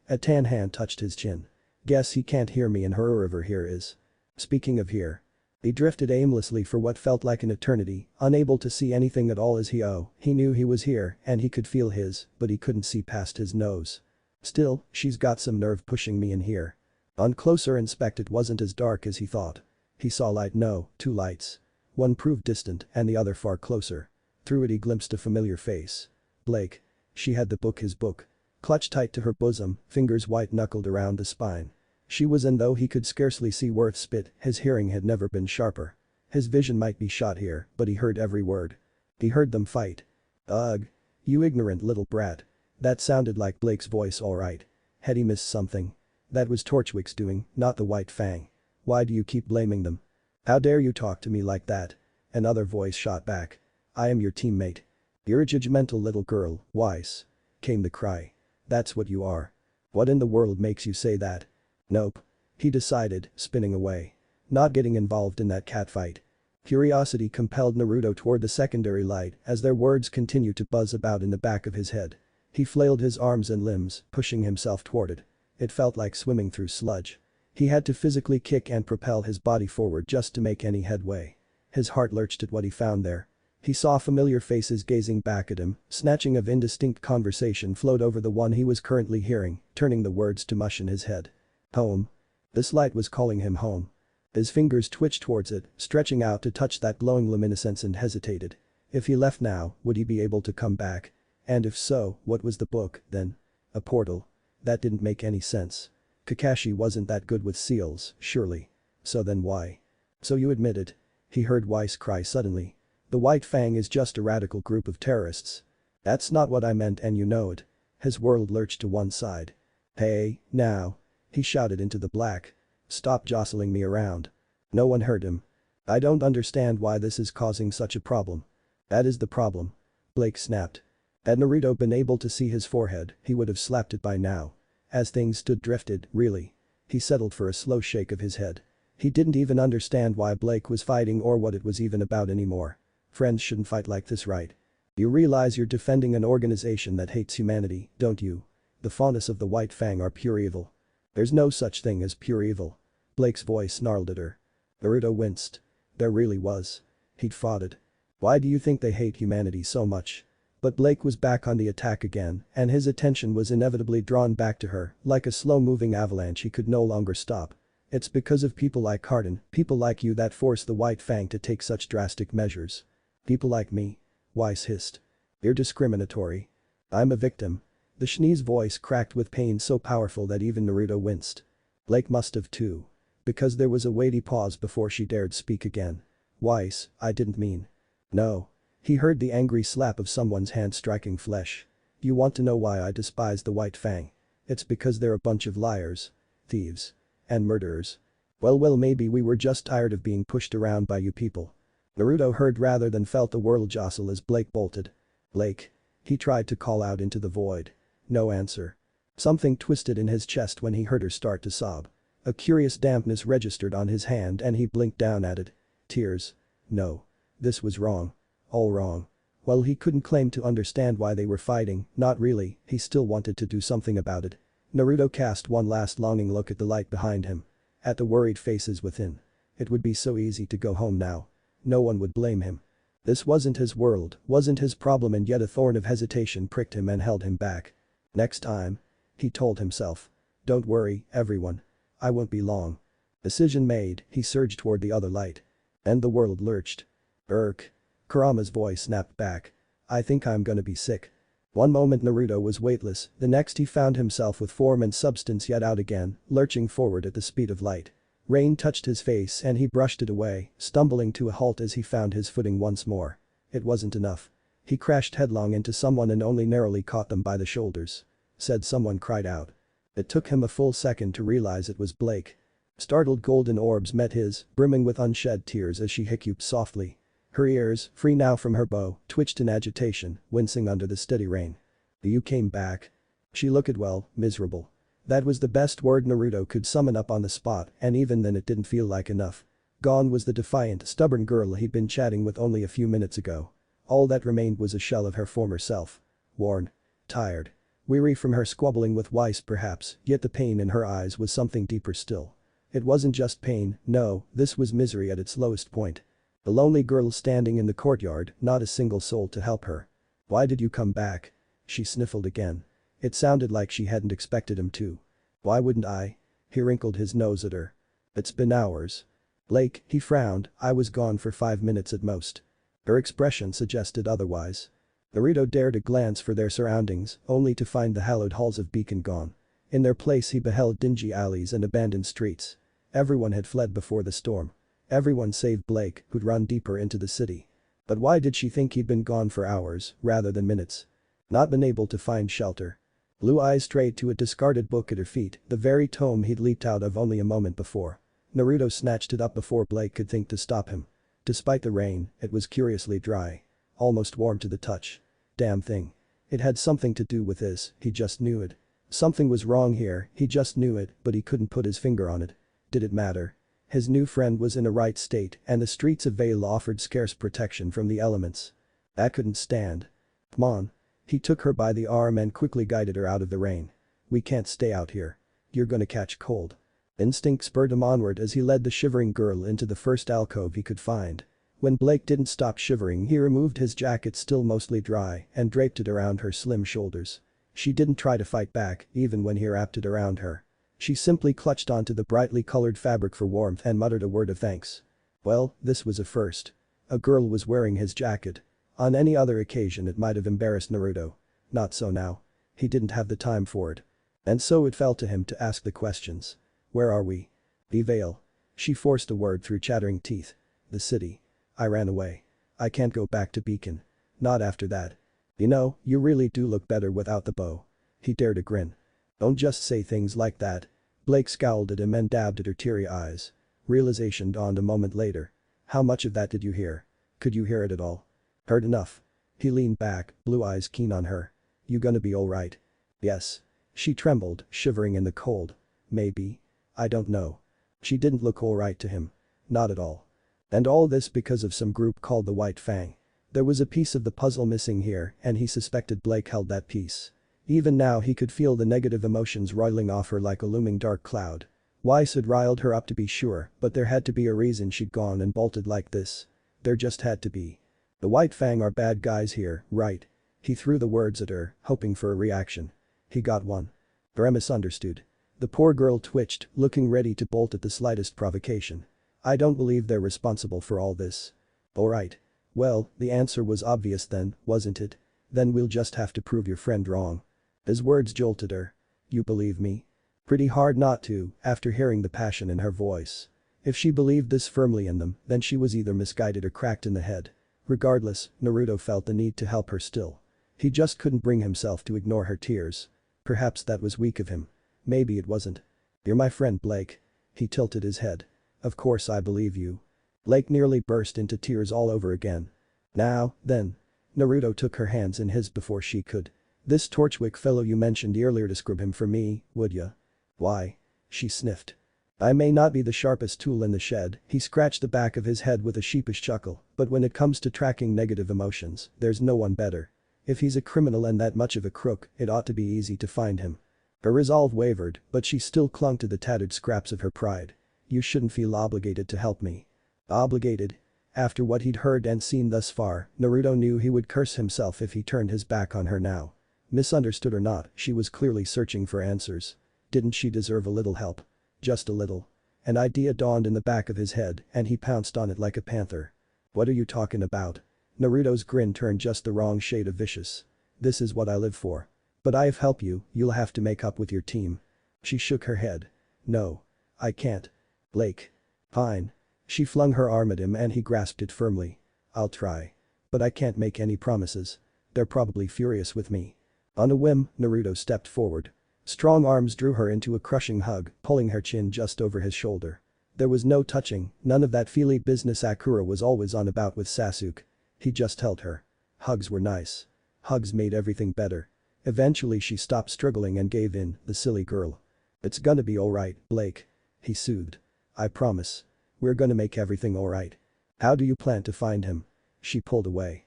A tan hand touched his chin. Guess he can't hear me and whoever here is. Speaking of here. He drifted aimlessly for what felt like an eternity, unable to see anything at all as he knew he was here and he could feel his, but he couldn't see past his nose. Still, she's got some nerve pushing me in here. On closer inspect it wasn't as dark as he thought. He saw light, no, 2 lights. One proved distant and the other far closer. Through it he glimpsed a familiar face. Blake. She had the book, his book. Clutched tight to her bosom, fingers white-knuckled around the spine. She was, and though he could scarcely see worth spit, his hearing had never been sharper. His vision might be shot here, but he heard every word. He heard them fight. Ugh. You ignorant little brat. That sounded like Blake's voice, alright. Had he missed something? That was Torchwick's doing, not the White Fang. Why do you keep blaming them? How dare you talk to me like that? Another voice shot back. I am your teammate. You're a judgmental little girl, Weiss. Came the cry. That's what you are. What in the world makes you say that? Nope. He decided, spinning away. Not getting involved in that catfight. Curiosity compelled Naruto toward the secondary light as their words continued to buzz about in the back of his head. He flailed his arms and limbs, pushing himself toward it. It felt like swimming through sludge. He had to physically kick and propel his body forward just to make any headway. His heart lurched at what he found there. He saw familiar faces gazing back at him, snatching of indistinct conversation flowed over the one he was currently hearing, turning the words to mush in his head. Home. This light was calling him home. His fingers twitched towards it, stretching out to touch that glowing luminescence and hesitated. If he left now, would he be able to come back? And if so, what was the book, then? A portal. That didn't make any sense. Kakashi wasn't that good with seals, surely. So then why? So you admit it. He heard Weiss cry suddenly. The White Fang is just a radical group of terrorists. That's not what I meant and you know it. His world lurched to one side. Hey, now. He shouted into the black. Stop jostling me around. No one heard him. I don't understand why this is causing such a problem. That is the problem. Blake snapped. Had Naruto been able to see his forehead, he would have slapped it by now. As things stood drifted, really. He settled for a slow shake of his head. He didn't even understand why Blake was fighting or what it was even about anymore. Friends shouldn't fight like this, right? You realize you're defending an organization that hates humanity, don't you? The faunus of the White Fang are pure evil. There's no such thing as pure evil. Blake's voice snarled at her. Naruto winced. There really was. He'd fought it. Why do you think they hate humanity so much? But Blake was back on the attack again, and his attention was inevitably drawn back to her, like a slow-moving avalanche he could no longer stop. It's because of people like Cardin, people like you that force the White Fang to take such drastic measures. People like me? Weiss hissed. You're discriminatory. I'm a victim. The Shini's voice cracked with pain so powerful that even Naruto winced. Blake must have too. Because there was a weighty pause before she dared speak again. Weiss, I didn't mean. No. He heard the angry slap of someone's hand striking flesh. You want to know why I despise the White Fang? It's because they're a bunch of liars. Thieves. And murderers. Well maybe we were just tired of being pushed around by you people. Naruto heard rather than felt the world jostle as Blake bolted. Blake. He tried to call out into the void. No answer. Something twisted in his chest when he heard her start to sob. A curious dampness registered on his hand and he blinked down at it. Tears. No. This was wrong. All wrong. Well, he couldn't claim to understand why they were fighting, not really, he still wanted to do something about it. Naruto cast one last longing look at the light behind him. At the worried faces within. It would be so easy to go home now. No one would blame him. This wasn't his world, wasn't his problem, and yet a thorn of hesitation pricked him and held him back. Next time. He told himself. Don't worry, everyone. I won't be long. Decision made, he surged toward the other light. And the world lurched. Irk. Kurama's voice snapped back. I think I'm gonna be sick. One moment Naruto was weightless, the next he found himself with form and substance yet out again, lurching forward at the speed of light. Rain touched his face and he brushed it away, stumbling to a halt as he found his footing once more. It wasn't enough. He crashed headlong into someone and only narrowly caught them by the shoulders. Said someone cried out. It took him a full second to realize it was Blake. Startled golden orbs met his, brimming with unshed tears as she hiccoughed softly. Her ears, free now from her bow, twitched in agitation, wincing under the steady rain. You came back. She looked miserable. That was the best word Naruto could summon up on the spot, and even then it didn't feel like enough. Gone was the defiant, stubborn girl he'd been chatting with only a few minutes ago. All that remained was a shell of her former self. Worn. Tired. Weary from her squabbling with Weiss perhaps, yet the pain in her eyes was something deeper still. It wasn't just pain, no, this was misery at its lowest point. The lonely girl standing in the courtyard, not a single soul to help her. Why did you come back? She sniffled again. It sounded like she hadn't expected him to. Why wouldn't I? He wrinkled his nose at her. It's been hours. Blake, he frowned, I was gone for 5 minutes at most. Her expression suggested otherwise. Naruto dared a glance for their surroundings, only to find the hallowed halls of Beacon gone. In their place he beheld dingy alleys and abandoned streets. Everyone had fled before the storm. Everyone save Blake, who'd run deeper into the city. But why did she think he'd been gone for hours, rather than minutes? Not been able to find shelter. Blue eyes strayed to a discarded book at her feet, the very tome he'd leaped out of only a moment before. Naruto snatched it up before Blake could think to stop him. Despite the rain, it was curiously dry. Almost warm to the touch. Damn thing. It had something to do with this, he just knew it. Something was wrong here, he just knew it, but he couldn't put his finger on it. Did it matter? His new friend was in a right state and the streets of Vale offered scarce protection from the elements. That couldn't stand. Come on. He took her by the arm and quickly guided her out of the rain. We can't stay out here. You're gonna catch cold. Instinct spurred him onward as he led the shivering girl into the first alcove he could find. When Blake didn't stop shivering, he removed his jacket, still mostly dry, and draped it around her slim shoulders. She didn't try to fight back, even when he wrapped it around her. She simply clutched onto the brightly colored fabric for warmth and muttered a word of thanks. Well, this was a first. A girl was wearing his jacket. On any other occasion it might have embarrassed Naruto. Not so now. He didn't have the time for it. And so it fell to him to ask the questions. Where are we? The Vale. She forced a word through chattering teeth. The city. I ran away. I can't go back to Beacon. Not after that. You know, you really do look better without the bow. He dared a grin. Don't just say things like that. Blake scowled at him and dabbed at her teary eyes. Realization dawned a moment later. How much of that did you hear? Could you hear it at all? Heard enough. He leaned back, blue eyes keen on her. You gonna be alright? Yes. She trembled, shivering in the cold. Maybe. I don't know. She didn't look alright to him. Not at all. And all this because of some group called the White Fang. There was a piece of the puzzle missing here and he suspected Blake held that piece. Even now he could feel the negative emotions roiling off her like a looming dark cloud. Weiss had riled her up to be sure, but there had to be a reason she'd gone and bolted like this. There just had to be. The White Fang are bad guys here, right? He threw the words at her, hoping for a reaction. He got one. Bra misunderstood. The poor girl twitched, looking ready to bolt at the slightest provocation. I don't believe they're responsible for all this. Alright. Well, the answer was obvious then, wasn't it? Then we'll just have to prove your friend wrong. His words jolted her. You believe me? Pretty hard not to, after hearing the passion in her voice. If she believed this firmly in them, then she was either misguided or cracked in the head. Regardless, Naruto felt the need to help her still. He just couldn't bring himself to ignore her tears. Perhaps that was weak of him. Maybe it wasn't. You're my friend, Blake. He tilted his head. Of course I believe you. Blake nearly burst into tears all over again. Now, then. Naruto took her hands in his before she could. This Torchwick fellow you mentioned earlier, describe him for me, would ya? Why? She sniffed. I may not be the sharpest tool in the shed, he scratched the back of his head with a sheepish chuckle, but when it comes to tracking negative emotions, there's no one better. If he's a criminal and that much of a crook, it ought to be easy to find him. Her resolve wavered, but she still clung to the tattered scraps of her pride. You shouldn't feel obligated to help me. Obligated? After what he'd heard and seen thus far, Naruto knew he would curse himself if he turned his back on her now. Misunderstood or not, she was clearly searching for answers. Didn't she deserve a little help? Just a little. An idea dawned in the back of his head and he pounced on it like a panther. What are you talking about? Naruto's grin turned just the wrong shade of vicious. This is what I live for. But I've helped you, you'll have to make up with your team. She shook her head. No. I can't. Blake. Fine. She flung her arm at him and he grasped it firmly. I'll try. But I can't make any promises. They're probably furious with me. On a whim, Naruto stepped forward. Strong arms drew her into a crushing hug, pulling her chin just over his shoulder. There was no touching, none of that feely business Sakura was always on about with Sasuke. He just held her. Hugs were nice. Hugs made everything better. Eventually she stopped struggling and gave in, the silly girl. It's gonna be alright, Blake. He soothed. I promise. We're gonna make everything alright. How do you plan to find him? She pulled away.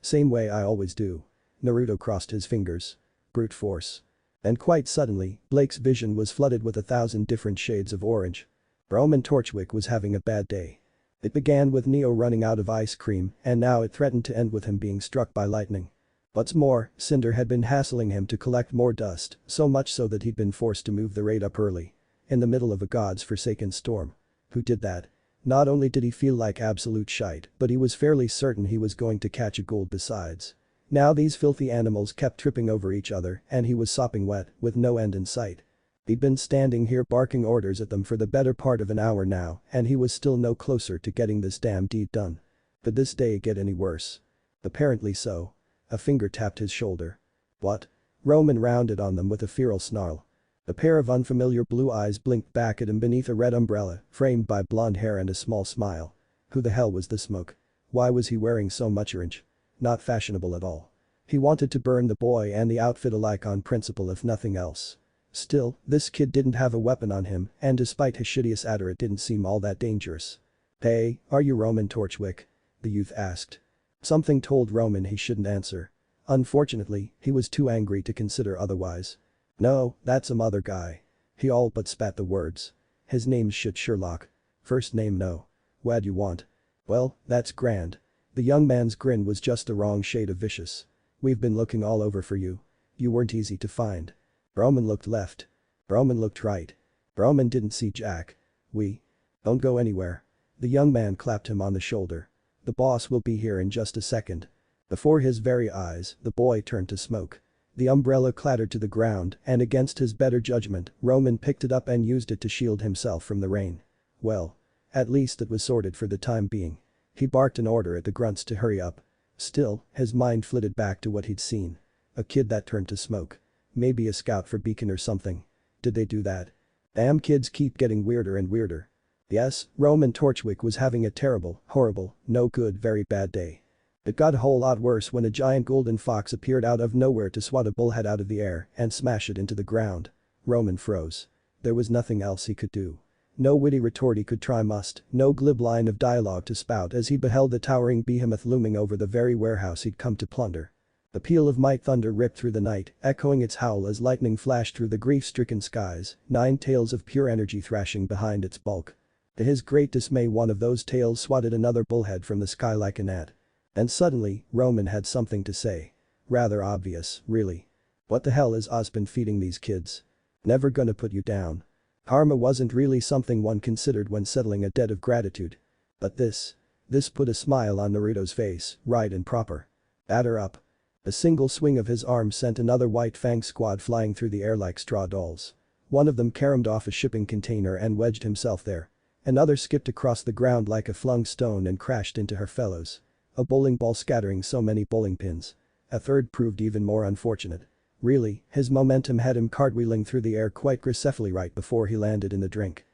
Same way I always do. Naruto crossed his fingers. Brute force. And quite suddenly, Blake's vision was flooded with 1,000 different shades of orange. Roman Torchwick was having a bad day. It began with Neo running out of ice cream and now it threatened to end with him being struck by lightning. What's more, Cinder had been hassling him to collect more dust, so much so that he'd been forced to move the raid up early. In the middle of a god's forsaken storm. Who did that? Not only did he feel like absolute shite, but he was fairly certain he was going to catch a gold besides. Now these filthy animals kept tripping over each other and he was sopping wet, with no end in sight. He'd been standing here barking orders at them for the better part of an hour now and he was still no closer to getting this damn deed done. Could this day get any worse? Apparently so. A finger tapped his shoulder. What? Roman rounded on them with a feral snarl. A pair of unfamiliar blue eyes blinked back at him beneath a red umbrella, framed by blonde hair and a small smile. Who the hell was this smoke? Why was he wearing so much orange? Not fashionable at all. He wanted to burn the boy and the outfit alike on principle if nothing else. Still, this kid didn't have a weapon on him and despite his shittiest attire it didn't seem all that dangerous. Hey, are you Roman Torchwick? The youth asked. Something told Roman he shouldn't answer. Unfortunately, he was too angry to consider otherwise. No, that's some other guy. He all but spat the words. His name's shit Sherlock. First name no. Wha'd you want? Well, that's grand. The young man's grin was just the wrong shade of vicious. We've been looking all over for you. You weren't easy to find. Roman looked left. Roman looked right. Roman didn't see Jack. We. Don't go anywhere. The young man clapped him on the shoulder. The boss will be here in just a second. Before his very eyes, the boy turned to smoke. The umbrella clattered to the ground and against his better judgment, Roman picked it up and used it to shield himself from the rain. Well. At least it was sorted for the time being. He barked an order at the grunts to hurry up. Still, his mind flitted back to what he'd seen. A kid that turned to smoke. Maybe a scout for Beacon or something. Did they do that? Damn kids keep getting weirder and weirder. Yes, Roman Torchwick was having a terrible, horrible, no good very bad day. It got a whole lot worse when a giant golden fox appeared out of nowhere to swat a bullhead out of the air and smash it into the ground. Roman froze. There was nothing else he could do. No witty retort he could try, no glib line of dialogue to spout as he beheld the towering behemoth looming over the very warehouse he'd come to plunder. The peal of might thunder ripped through the night, echoing its howl as lightning flashed through the grief-stricken skies, 9 tails of pure energy thrashing behind its bulk. To his great dismay, one of those tails swatted another bullhead from the sky like a gnat. And suddenly, Roman had something to say. Rather obvious, really. What the hell is Oz been feeding these kids? Never gonna put you down. Karma wasn't really something one considered when settling a debt of gratitude. But this put a smile on Naruto's face, right and proper. Batter up. A single swing of his arm sent another white fang squad flying through the air like straw dolls. One of them caromed off a shipping container and wedged himself there. Another skipped across the ground like a flung stone and crashed into her fellows. A bowling ball scattering so many bowling pins. A third proved even more unfortunate. Really, his momentum had him cartwheeling through the air quite gracefully right before he landed in the drink.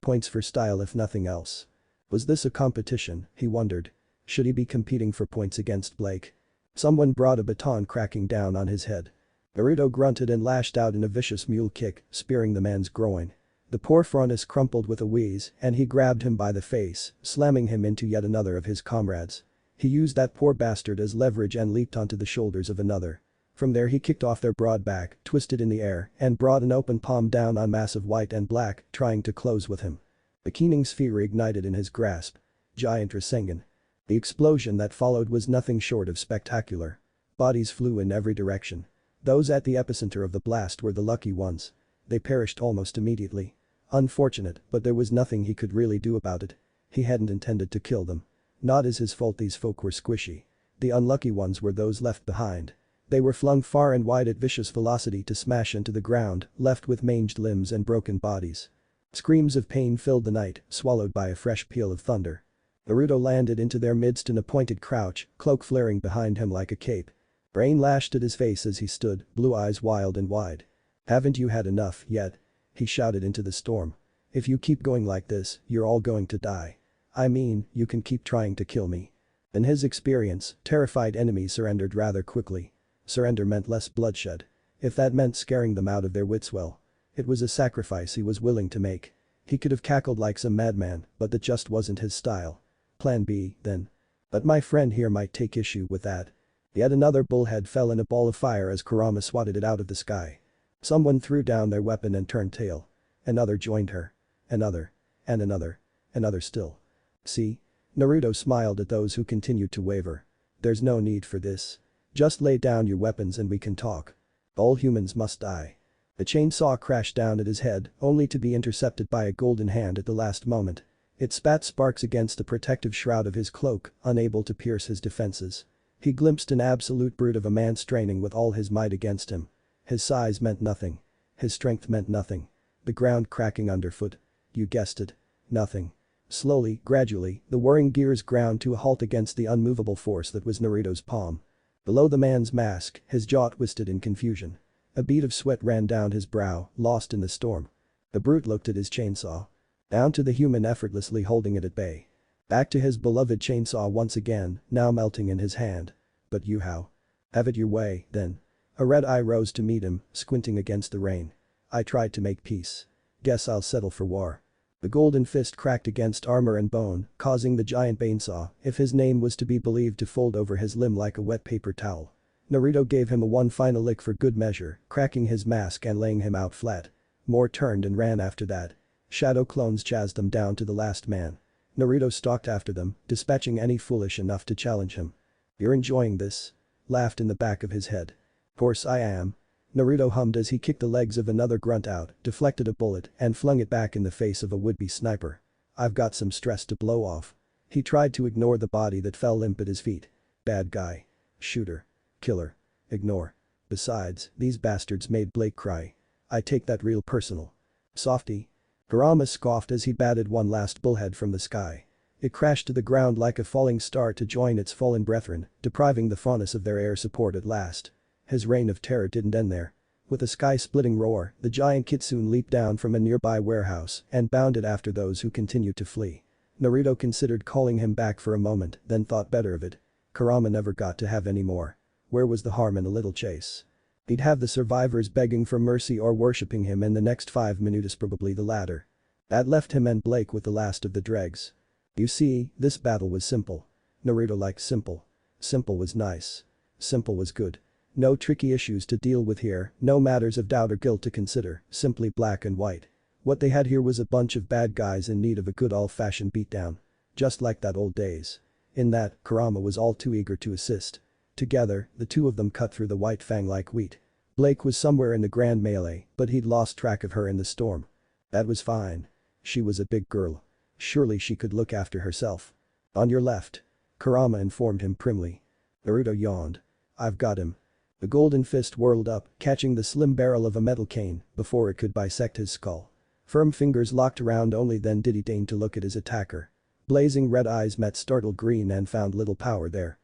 Points for style if nothing else. Was this a competition, he wondered. Should he be competing for points against Blake? Someone brought a baton cracking down on his head. Naruto grunted and lashed out in a vicious mule kick, spearing the man's groin. The poor Frontis crumpled with a wheeze and he grabbed him by the face, slamming him into yet another of his comrades. He used that poor bastard as leverage and leaped onto the shoulders of another. From there he kicked off their broad back, twisted in the air, and brought an open palm down on massive white and black, trying to close with him. The keening sphere ignited in his grasp. Giant Rasengan. The explosion that followed was nothing short of spectacular. Bodies flew in every direction. Those at the epicenter of the blast were the lucky ones. They perished almost immediately. Unfortunate, but there was nothing he could really do about it. He hadn't intended to kill them. Not as his fault these folk were squishy. The unlucky ones were those left behind. They were flung far and wide at vicious velocity to smash into the ground, left with manged limbs and broken bodies. Screams of pain filled the night, swallowed by a fresh peal of thunder. Naruto landed into their midst in a pointed crouch, cloak flaring behind him like a cape. Rain lashed at his face as he stood, blue eyes wild and wide. "Haven't you had enough yet?" he shouted into the storm. "If you keep going like this, you're all going to die. I mean, you can keep trying to kill me." In his experience, terrified enemies surrendered rather quickly. Surrender meant less bloodshed. If that meant scaring them out of their wits, well. It was a sacrifice he was willing to make. He could have cackled like some madman, but that just wasn't his style. Plan B, then. But my friend here might take issue with that. Yet another bullhead fell in a ball of fire as Kurama swatted it out of the sky. Someone threw down their weapon and turned tail. Another joined her. Another. And another. Another still. See? Naruto smiled at those who continued to waver. There's no need for this. Just lay down your weapons and we can talk. All humans must die. The chainsaw crashed down at his head, only to be intercepted by a golden hand at the last moment. It spat sparks against the protective shroud of his cloak, unable to pierce his defenses. He glimpsed an absolute brute of a man straining with all his might against him. His size meant nothing. His strength meant nothing. The ground cracking underfoot. You guessed it. Nothing. Slowly, gradually, the whirring gears ground to a halt against the unmovable force that was Naruto's palm. Below the man's mask, his jaw twisted in confusion. A bead of sweat ran down his brow, lost in the storm. The brute looked at his chainsaw. Down to the human effortlessly holding it at bay. Back to his beloved chainsaw once again, now melting in his hand. But you how? Have it your way, then. A red eye rose to meet him, squinting against the rain. I tried to make peace. Guess I'll settle for war. The golden fist cracked against armor and bone, causing the giant banesaw, if his name was to be believed, to fold over his limb like a wet paper towel. Naruto gave him a one final lick for good measure, cracking his mask and laying him out flat. More turned and ran after that. Shadow clones chased them down to the last man. Naruto stalked after them, dispatching any foolish enough to challenge him. You're enjoying this? Laughed in the back of his head. Course I am. Naruto hummed as he kicked the legs of another grunt out, deflected a bullet, and flung it back in the face of a would-be sniper. I've got some stress to blow off. He tried to ignore the body that fell limp at his feet. Bad guy. Shooter. Killer. Ignore. Besides, these bastards made Blake cry. I take that real personal. Softy. Kurama scoffed as he batted one last bullhead from the sky. It crashed to the ground like a falling star to join its fallen brethren, depriving the Faunus of their air support at last. His reign of terror didn't end there. With a sky-splitting roar, the giant kitsune leaped down from a nearby warehouse and bounded after those who continued to flee. Naruto considered calling him back for a moment, then thought better of it. Kurama never got to have any more. Where was the harm in a little chase? He'd have the survivors begging for mercy or worshipping him in the next 5 minutes, probably the latter. That left him and Blake with the last of the dregs. You see, this battle was simple. Naruto liked simple. Simple was nice. Simple was good. No tricky issues to deal with here, no matters of doubt or guilt to consider, simply black and white. What they had here was a bunch of bad guys in need of a good old-fashioned beatdown. Just like that old days. In that, Kurama was all too eager to assist. Together, the two of them cut through the white fang like wheat. Blake was somewhere in the grand melee, but he'd lost track of her in the storm. That was fine. She was a big girl. Surely she could look after herself. On your left. Kurama informed him primly. Naruto yawned. I've got him. The golden fist whirled up, catching the slim barrel of a metal cane before it could bisect his skull. Firm fingers locked around, only then did he deign to look at his attacker. Blazing red eyes met startled green and found little power there.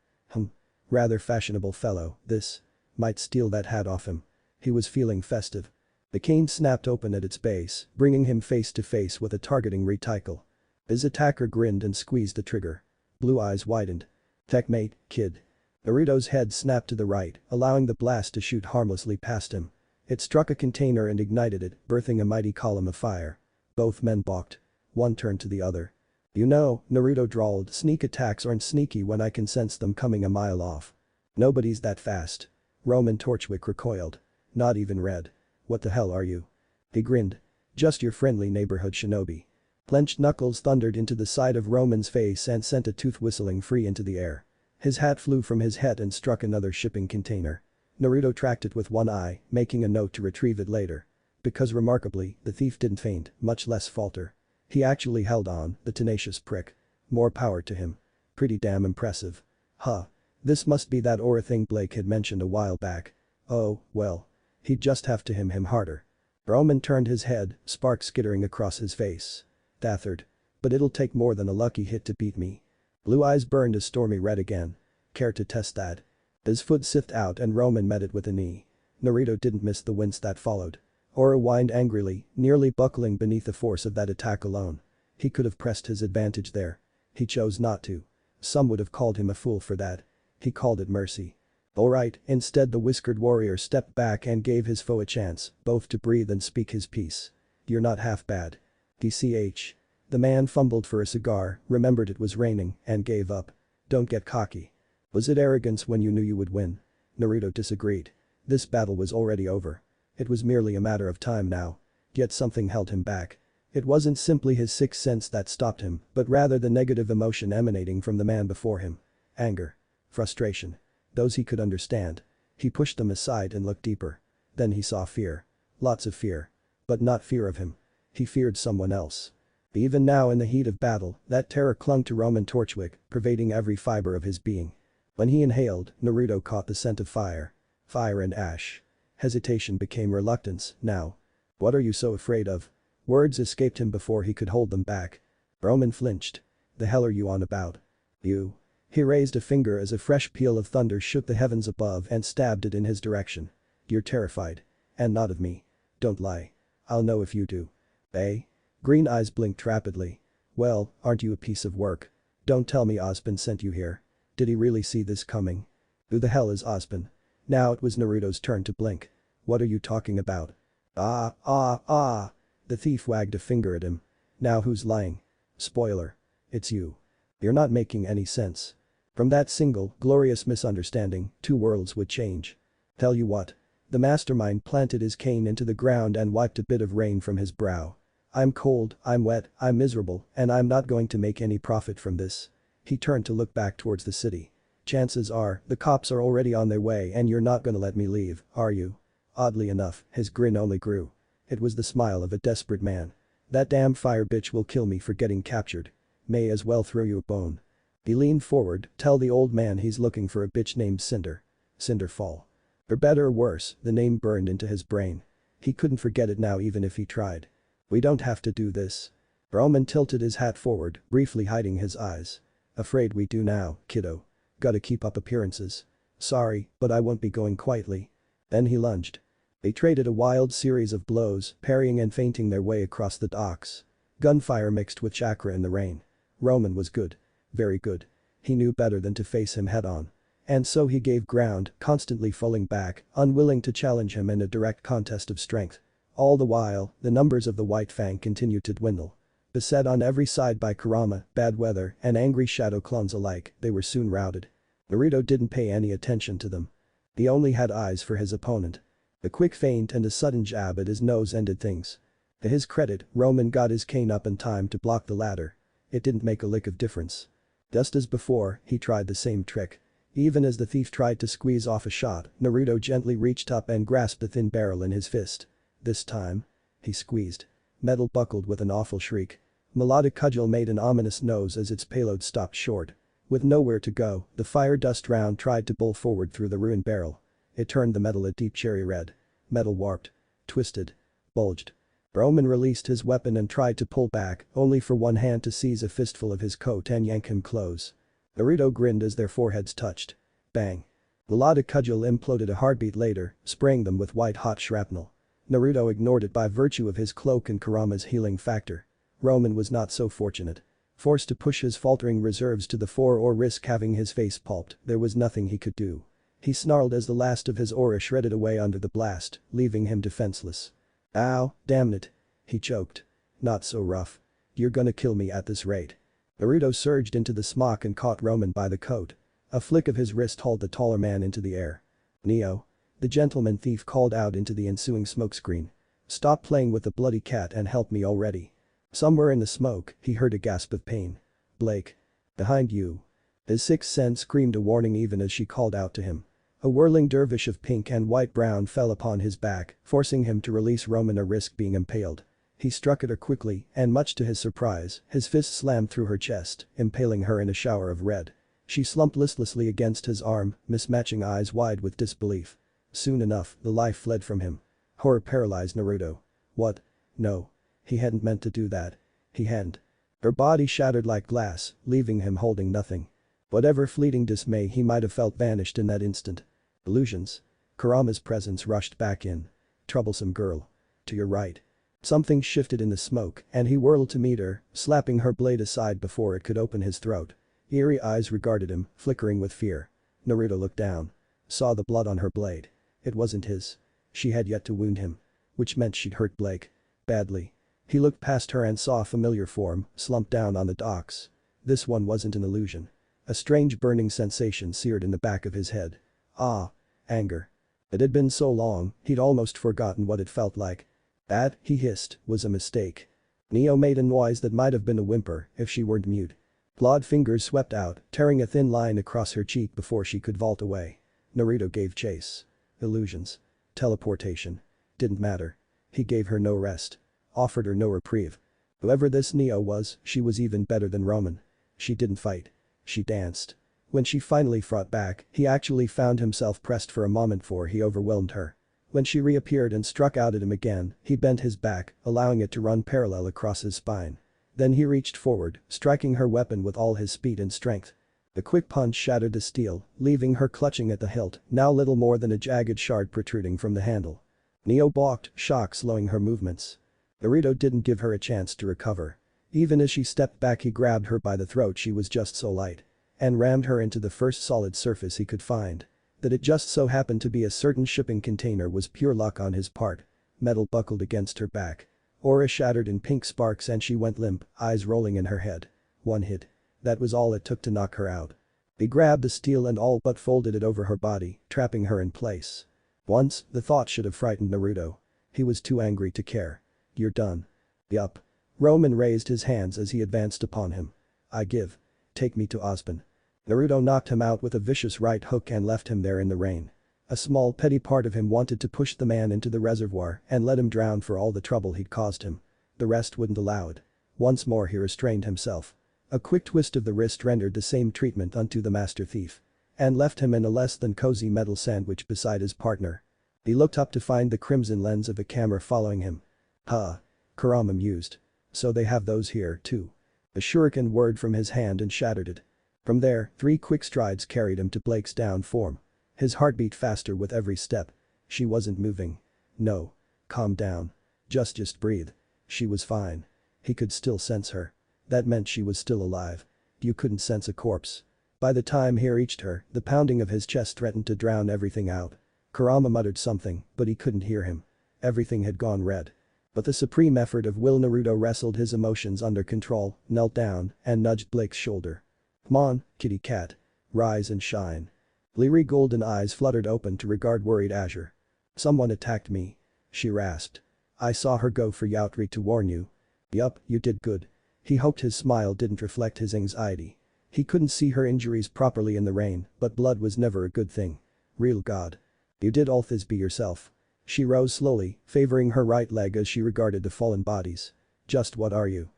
Rather fashionable fellow, this. Might steal that hat off him. He was feeling festive. The cane snapped open at its base, bringing him face to face with a targeting reticle. His attacker grinned and squeezed the trigger. Blue eyes widened. Checkmate, kid. Naruto's head snapped to the right, allowing the blast to shoot harmlessly past him. It struck a container and ignited it, birthing a mighty column of fire. Both men balked. One turned to the other. You know, Naruto drawled, sneak attacks aren't sneaky when I can sense them coming a mile off. Nobody's that fast. Roman Torchwick recoiled. Not even red. What the hell are you? He grinned. Just your friendly neighborhood shinobi. Clenched knuckles thundered into the side of Roman's face and sent a tooth whistling free into the air. His hat flew from his head and struck another shipping container. Naruto tracked it with one eye, making a note to retrieve it later. Because remarkably, the thief didn't faint, much less falter. He actually held on, the tenacious prick. More power to him. Pretty damn impressive. Huh. This must be that aura thing Blake had mentioned a while back. Oh, well. He'd just have to him harder. Roman turned his head, sparks skittering across his face. Dathered. But it'll take more than a lucky hit to beat me. Blue eyes burned a stormy red again. Care to test that? His foot sifted out and Roman met it with a knee. Naruto didn't miss the wince that followed. Aura whined angrily, nearly buckling beneath the force of that attack alone. He could have pressed his advantage there. He chose not to. Some would have called him a fool for that. He called it mercy. Alright, instead the whiskered warrior stepped back and gave his foe a chance, both to breathe and speak his piece. You're not half bad. DCH. The man fumbled for a cigar, remembered it was raining, and gave up. Don't get cocky. Was it arrogance when you knew you would win? Naruto disagreed. This battle was already over. It was merely a matter of time now. Yet something held him back. It wasn't simply his sixth sense that stopped him, but rather the negative emotion emanating from the man before him. Anger. Frustration. Those he could understand. He pushed them aside and looked deeper. Then he saw fear. Lots of fear. But not fear of him. He feared someone else. Even now in the heat of battle, that terror clung to Roman Torchwick, pervading every fiber of his being. When he inhaled, Naruto caught the scent of fire. Fire and ash. Hesitation became reluctance, now. What are you so afraid of? Words escaped him before he could hold them back. Roman flinched. The hell are you on about? You. He raised a finger as a fresh peal of thunder shook the heavens above and stabbed it in his direction. You're terrified. And not of me. Don't lie. I'll know if you do. Eh? Green eyes blinked rapidly. Well, aren't you a piece of work? Don't tell me Ozpin sent you here. Did he really see this coming? Who the hell is Ozpin? Now it was Naruto's turn to blink. What are you talking about? Ah. The thief wagged a finger at him. Now who's lying? Spoiler. It's you. You're not making any sense. From that single, glorious misunderstanding, 2 worlds would change. Tell you what. The mastermind planted his cane into the ground and wiped a bit of rain from his brow. I'm cold, I'm wet, I'm miserable, and I'm not going to make any profit from this. He turned to look back towards the city. Chances are, the cops are already on their way and you're not gonna let me leave, are you? Oddly enough, his grin only grew. It was the smile of a desperate man. That damn fire bitch will kill me for getting captured. May as well throw you a bone. He leaned forward, tell the old man he's looking for a bitch named Cinder. Cinderfall. For better or worse, the name burned into his brain. He couldn't forget it now even if he tried. We don't have to do this. Roman tilted his hat forward, briefly hiding his eyes. Afraid we do now, kiddo. Gotta keep up appearances. Sorry, but I won't be going quietly. Then he lunged. They traded a wild series of blows, parrying and feinting their way across the docks. Gunfire mixed with chakra in the rain. Roman was good. Very good. He knew better than to face him head-on. And so he gave ground, constantly falling back, unwilling to challenge him in a direct contest of strength. All the while, the numbers of the White Fang continued to dwindle. Beset on every side by Kurama, bad weather, and angry shadow clones alike, they were soon routed. Naruto didn't pay any attention to them. He only had eyes for his opponent. A quick feint and a sudden jab at his nose ended things. To his credit, Roman got his cane up in time to block the latter. It didn't make a lick of difference. Just as before, he tried the same trick. Even as the thief tried to squeeze off a shot, Naruto gently reached up and grasped the thin barrel in his fist. This time. He squeezed. Metal buckled with an awful shriek. Melodic cudgel made an ominous noise as its payload stopped short. With nowhere to go, the fire dust round tried to bowl forward through the ruined barrel. It turned the metal a deep cherry red. Metal warped. Twisted. Bulged. Roman released his weapon and tried to pull back, only for one hand to seize a fistful of his coat and yank him close. Naruto grinned as their foreheads touched. Bang. Melodic cudgel imploded a heartbeat later, spraying them with white-hot shrapnel. Naruto ignored it by virtue of his cloak and Kurama's healing factor. Roman was not so fortunate. Forced to push his faltering reserves to the fore or risk having his face pulped, there was nothing he could do. He snarled as the last of his aura shredded away under the blast, leaving him defenseless. Ow, damn it. He choked. Not so rough. You're gonna kill me at this rate. Naruto surged into the smock and caught Roman by the coat. A flick of his wrist hauled the taller man into the air. Neo. The gentleman thief called out into the ensuing smokescreen. Stop playing with the bloody cat and help me already. Somewhere in the smoke, he heard a gasp of pain. Blake. Behind you. His sixth sense screamed a warning even as she called out to him. A whirling dervish of pink and white-brown fell upon his back, forcing him to release Roman or risk being impaled. He struck at her quickly, and much to his surprise, his fist slammed through her chest, impaling her in a shower of red. She slumped listlessly against his arm, mismatching eyes wide with disbelief. Soon enough, the life fled from him. Horror paralyzed Naruto. What? No. He hadn't meant to do that. He hadn't. Her body shattered like glass, leaving him holding nothing. Whatever fleeting dismay he might have felt vanished in that instant. Illusions. Kurama's presence rushed back in. Troublesome girl. To your right. Something shifted in the smoke, and he whirled to meet her, slapping her blade aside before it could open his throat. Eerie eyes regarded him, flickering with fear. Naruto looked down. Saw the blood on her blade. It wasn't his. She had yet to wound him. Which meant she'd hurt Blake. Badly. He looked past her and saw a familiar form, slumped down on the docks. This one wasn't an illusion. A strange burning sensation seared in the back of his head. Ah. Anger. It had been so long, he'd almost forgotten what it felt like. That, he hissed, was a mistake. Neo made a noise that might have been a whimper if she weren't mute. Clawed fingers swept out, tearing a thin line across her cheek before she could vault away. Naruto gave chase. Illusions. Teleportation. Didn't matter. He gave her no rest. Offered her no reprieve. Whoever this Neo was, she was even better than Roman. She didn't fight. She danced. When she finally fought back, he actually found himself pressed for a moment for he overwhelmed her. When she reappeared and struck out at him again, he bent his back, allowing it to run parallel across his spine. Then he reached forward, striking her weapon with all his speed and strength. The quick punch shattered the steel, leaving her clutching at the hilt, now little more than a jagged shard protruding from the handle. Neo balked, shock slowing her movements. Naruto didn't give her a chance to recover. Even as she stepped back he grabbed her by the throat, she was just so light. And rammed her into the first solid surface he could find. That it just so happened to be a certain shipping container was pure luck on his part. Metal buckled against her back. Aura shattered in pink sparks and she went limp, eyes rolling in her head. One hit. That was all it took to knock her out. He grabbed the steel and all but folded it over her body, trapping her in place. Once, the thought should have frightened Naruto. He was too angry to care. You're done. Yup. Roman raised his hands as he advanced upon him. I give. Take me to Ozban. Naruto knocked him out with a vicious right hook and left him there in the rain. A small petty part of him wanted to push the man into the reservoir and let him drown for all the trouble he'd caused him. The rest wouldn't allow it. Once more he restrained himself. A quick twist of the wrist rendered the same treatment unto the master thief. And left him in a less than cozy metal sandwich beside his partner. He looked up to find the crimson lens of a camera following him. Huh. Kurama mused. So they have those here, too. A shuriken whirred from his hand and shattered it. From there, 3 quick strides carried him to Blake's down form. His heart beat faster with every step. She wasn't moving. No. Calm down. Just breathe. She was fine. He could still sense her. That meant she was still alive. You couldn't sense a corpse. By the time he reached her, the pounding of his chest threatened to drown everything out. Kurama muttered something, but he couldn't hear him. Everything had gone red. But the supreme effort of will, Naruto wrestled his emotions under control, knelt down, and nudged Blake's shoulder. "Come on, kitty cat. Rise and shine." Bleary golden eyes fluttered open to regard worried Azure. "Someone attacked me," she rasped. "I saw her go for Yautri to warn you." "Yup, you did good." He hoped his smile didn't reflect his anxiety. He couldn't see her injuries properly in the rain, but blood was never a good thing. Real god. "You did all this be yourself." She rose slowly, favoring her right leg as she regarded the fallen bodies. "Just what are you?"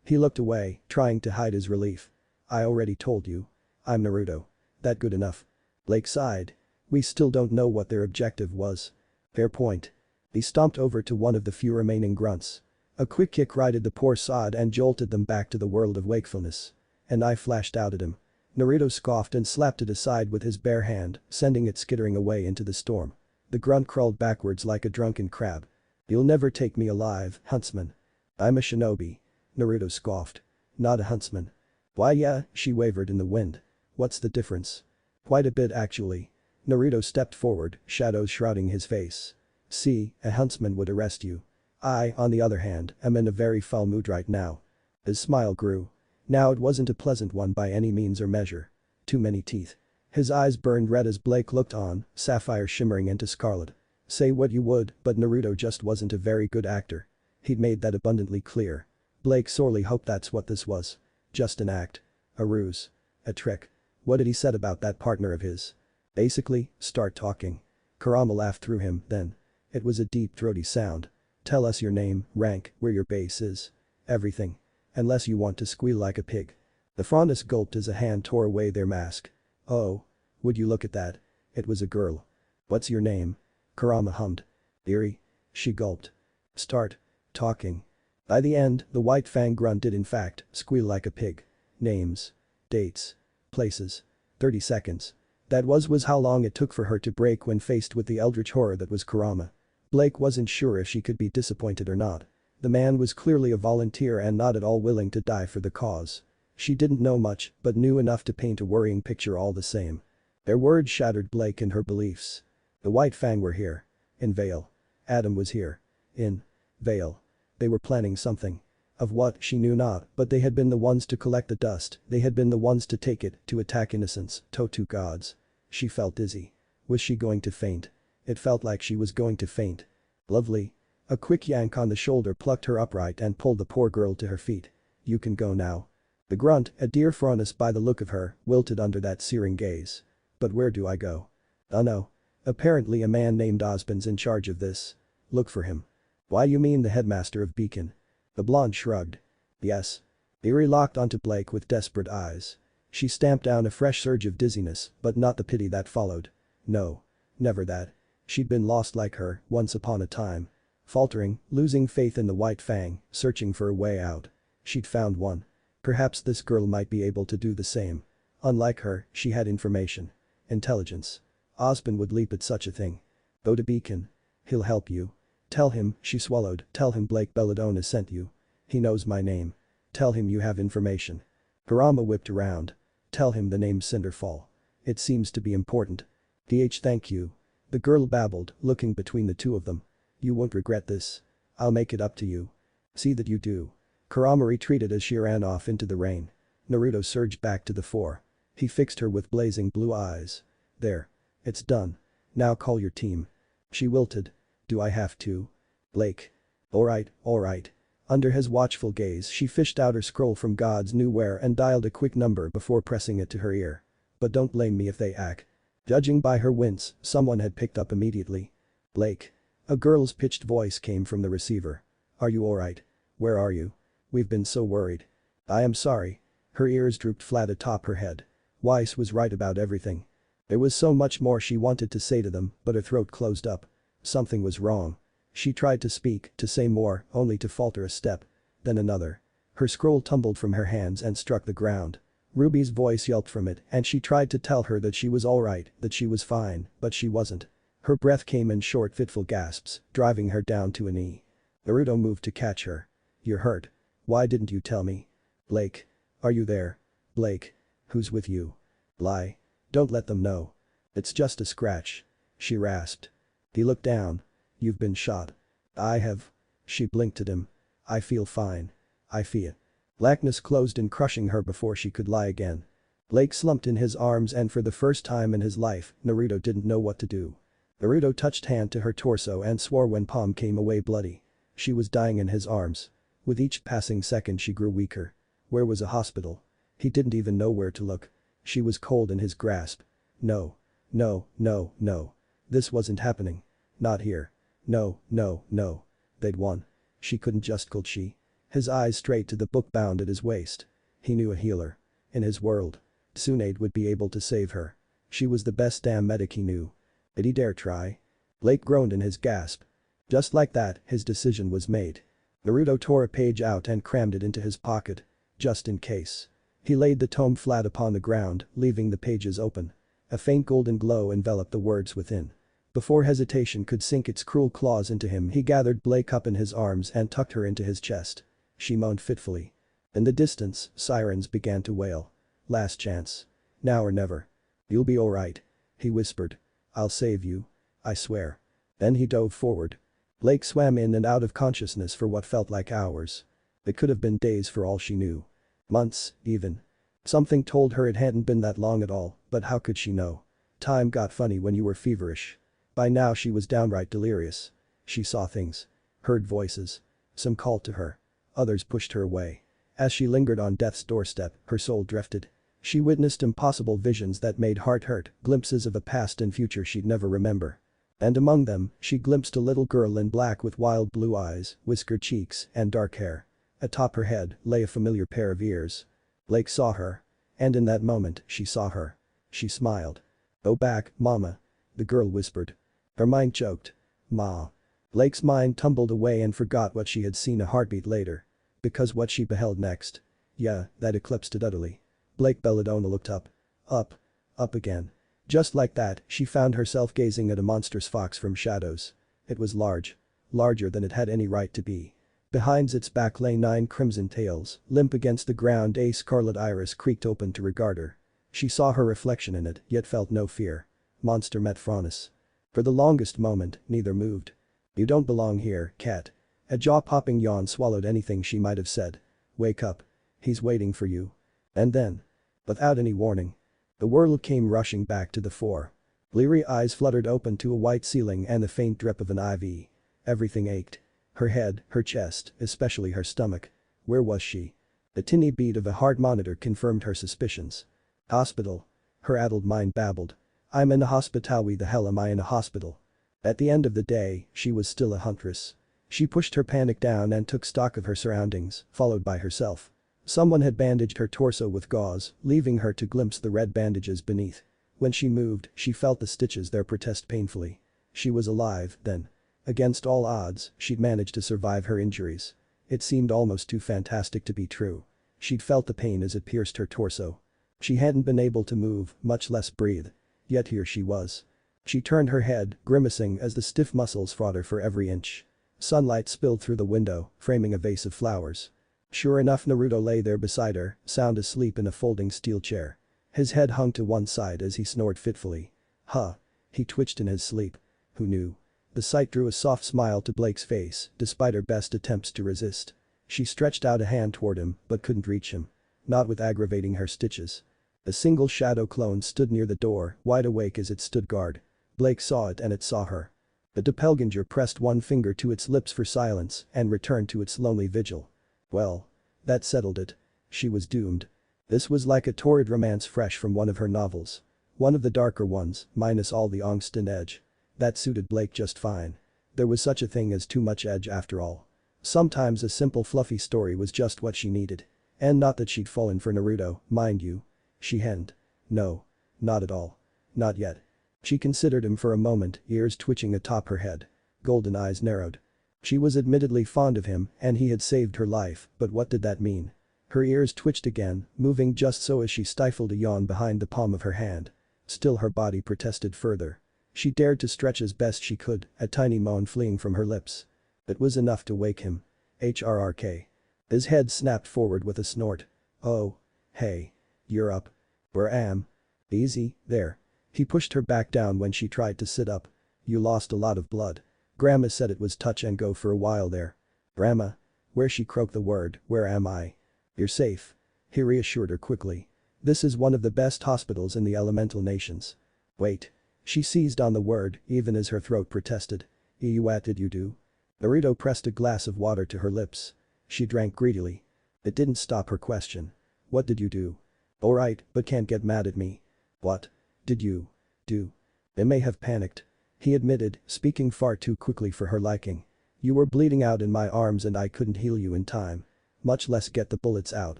He looked away, trying to hide his relief. "I already told you. I'm Naruto. That good enough?" Blake sighed. "We still don't know what their objective was." "Fair point." He stomped over to one of the few remaining grunts. A quick kick righted the poor sod and jolted them back to the world of wakefulness. An eye flashed out at him. Naruto scoffed and slapped it aside with his bare hand, sending it skittering away into the storm. The grunt crawled backwards like a drunken crab. "You'll never take me alive, huntsman." "I'm a shinobi." Naruto scoffed. "Not a huntsman." "Why yeah," she wavered in the wind. "What's the difference?" "Quite a bit actually." Naruto stepped forward, shadows shrouding his face. "See, a huntsman would arrest you. I, on the other hand, am in a very foul mood right now." His smile grew. Now it wasn't a pleasant one by any means or measure. Too many teeth. His eyes burned red as Blake looked on, sapphire shimmering into scarlet. Say what you would, but Naruto just wasn't a very good actor. He'd made that abundantly clear. Blake sorely hoped that's what this was. Just an act. A ruse. A trick. What had he said about that partner of his? Basically, start talking. Kurama laughed through him, then. It was a deep throaty sound. "Tell us your name, rank, where your base is. Everything. Unless you want to squeal like a pig." The Frontis gulped as a hand tore away their mask. "Oh. Would you look at that. It was a girl." "What's your name?" Kurama hummed. "Eri." She gulped. "Start. Talking." By the end, the white fang grunt did in fact squeal like a pig. Names. Dates. Places. 30 seconds. That was how long it took for her to break when faced with the eldritch horror that was Kurama. Blake wasn't sure if she could be disappointed or not. The man was clearly a volunteer and not at all willing to die for the cause. She didn't know much, but knew enough to paint a worrying picture all the same. Their words shattered Blake in her beliefs. The White Fang were here. In Vale. Adam was here. In Vale. They were planning something. Of what, she knew not, but they had been the ones to collect the dust, they had been the ones to take it, to attack innocents, Totu gods. She felt dizzy. Was she going to faint? It felt like she was going to faint. "Lovely." A quick yank on the shoulder plucked her upright and pulled the poor girl to her feet. "You can go now." The grunt, a deer Frontis by the look of her, wilted under that searing gaze. "But where do I go?" "No. Apparently a man named Osbin's in charge of this. Look for him." "Why you mean the headmaster of Beacon?" The blonde shrugged. "Yes." Eri locked onto Blake with desperate eyes. She stamped down a fresh surge of dizziness, but not the pity that followed. No. Never that. She'd been lost like her, once upon a time. Faltering, losing faith in the White Fang, searching for a way out. She'd found one. Perhaps this girl might be able to do the same. Unlike her, she had information. Intelligence. Osbin would leap at such a thing. "Go to Beacon. He'll help you. Tell him," she swallowed, "tell him Blake Belladonna sent you. He knows my name. Tell him you have information." Kurama whipped around. "Tell him the name's Cinderfall. It seems to be important." Thank you." The girl babbled, looking between the two of them. "You won't regret this. I'll make it up to you." "See that you do." Kurama retreated as she ran off into the rain. Naruto surged back to the fore. He fixed her with blazing blue eyes. "There. It's done. Now call your team." She wilted. "Do I have to?" "Blake." Alright. Under his watchful gaze she fished out her scroll from God's new where and dialed a quick number before pressing it to her ear. "But don't blame me if they act." Judging by her wince, someone had picked up immediately. "Blake." A girl's pitched voice came from the receiver. "Are you alright? Where are you? We've been so worried." "I am sorry." Her ears drooped flat atop her head. Weiss was right about everything. There was so much more she wanted to say to them, but her throat closed up. Something was wrong. She tried to speak, to say more, only to falter a step. Then another. Her scroll tumbled from her hands and struck the ground. Ruby's voice yelped from it and she tried to tell her that she was alright, that she was fine, but she wasn't. Her breath came in short fitful gasps, driving her down to a knee. Naruto moved to catch her. "You're hurt. Why didn't you tell me?" "Blake. Are you there?" "Blake." Who's with you? Lie. Don't let them know. It's just a scratch. She rasped. He looked down. You've been shot. I have. She blinked at him. I feel fine. I feel. Blackness closed in crushing her before she could lie again. Blake slumped in his arms and for the first time in his life, Naruto didn't know what to do. Naruto touched hand to her torso and swore when palm came away bloody. She was dying in his arms. With each passing second she grew weaker. Where was a hospital? He didn't even know where to look. She was cold in his grasp. No. No, no, no. This wasn't happening. Not here. No, no, no. They'd won. She couldn't just called she. His eyes straight to the book bound at his waist. He knew a healer. In his world. Tsunade would be able to save her. She was the best damn medic he knew. Did he dare try? Blake groaned in his gasp. Just like that, his decision was made. Naruto tore a page out and crammed it into his pocket. Just in case. He laid the tome flat upon the ground, leaving the pages open. A faint golden glow enveloped the words within. Before hesitation could sink its cruel claws into him, he gathered Blake up in his arms and tucked her into his chest. She moaned fitfully. In the distance, sirens began to wail. Last chance. Now or never. You'll be alright. He whispered. I'll save you. I swear. Then he dove forward. Blake swam in and out of consciousness for what felt like hours. It could have been days for all she knew. Months, even. Something told her it hadn't been that long at all, but how could she know? Time got funny when you were feverish. By now she was downright delirious. She saw things. Heard voices. Some called to her. Others pushed her away. As she lingered on death's doorstep, her soul drifted. She witnessed impossible visions that made heart hurt, glimpses of a past and future she'd never remember. And among them, she glimpsed a little girl in black with wild blue eyes, whiskered cheeks, and dark hair. Atop her head lay a familiar pair of ears. Blake saw her. And in that moment, she saw her. She smiled. Go back, mama. The girl whispered. Her mind choked. Ma. Blake's mind tumbled away and forgot what she had seen a heartbeat later. Because what she beheld next. Yeah, that eclipsed it utterly. Blake Belladonna looked up. Up. Up again. Just like that, she found herself gazing at a monstrous fox from shadows. It was large. Larger than it had any right to be. Behind its back lay 9 crimson tails, limp against the ground. A scarlet iris creaked open to regard her. She saw her reflection in it, yet felt no fear. Monster met Franus. For the longest moment, neither moved. You don't belong here, cat. A jaw-popping yawn swallowed anything she might have said. Wake up. He's waiting for you. And then. Without any warning. The world came rushing back to the fore. Bleary eyes fluttered open to a white ceiling and the faint drip of an IV. Everything ached. Her head, her chest, especially her stomach. Where was she? The tinny beat of a heart monitor confirmed her suspicions. Hospital. Her addled mind babbled. I'm in a hospital. Why the hell am I in a hospital? At the end of the day, she was still a huntress. She pushed her panic down and took stock of her surroundings, followed by herself. Someone had bandaged her torso with gauze, leaving her to glimpse the red bandages beneath. When she moved, she felt the stitches there protest painfully. She was alive, then. Against all odds, she'd managed to survive her injuries. It seemed almost too fantastic to be true. She'd felt the pain as it pierced her torso. She hadn't been able to move, much less breathe. Yet here she was. She turned her head, grimacing as the stiff muscles fought her for every inch. Sunlight spilled through the window, framing a vase of flowers. Sure enough, Naruto lay there beside her, sound asleep in a folding steel chair. His head hung to one side as he snored fitfully. Huh. He twitched in his sleep. Who knew? The sight drew a soft smile to Blake's face, despite her best attempts to resist. She stretched out a hand toward him, but couldn't reach him. Not with aggravating her stitches. A single shadow clone stood near the door, wide awake as it stood guard. Blake saw it and it saw her. The doppelganger pressed one finger to its lips for silence and returned to its lonely vigil. Well. That settled it. She was doomed. This was like a torrid romance fresh from one of her novels. One of the darker ones, minus all the angst and edge. That suited Blake just fine. There was such a thing as too much edge after all. Sometimes a simple fluffy story was just what she needed. And not that she'd fallen for Naruto, mind you. She hadn't. No. Not at all. Not yet. She considered him for a moment, ears twitching atop her head. Golden eyes narrowed. She was admittedly fond of him and he had saved her life, but what did that mean? Her ears twitched again, moving just so as she stifled a yawn behind the palm of her hand. Still her body protested further. She dared to stretch as best she could, a tiny moan fleeing from her lips. It was enough to wake him. HRRK. His head snapped forward with a snort. Oh. Hey. You're up. Where am? Easy, there. He pushed her back down when she tried to sit up. You lost a lot of blood. Grandma said it was touch and go for a while there. Grandma? Where she croaked the word, where am I? You're safe. He reassured her quickly. This is one of the best hospitals in the elemental nations. Wait. She seized on the word, even as her throat protested. What did you do? Naruto pressed a glass of water to her lips. She drank greedily. It didn't stop her question. What did you do? Alright, but can't get mad at me. What did you do? They may have panicked. He admitted, speaking far too quickly for her liking. You were bleeding out in my arms and I couldn't heal you in time. Much less get the bullets out.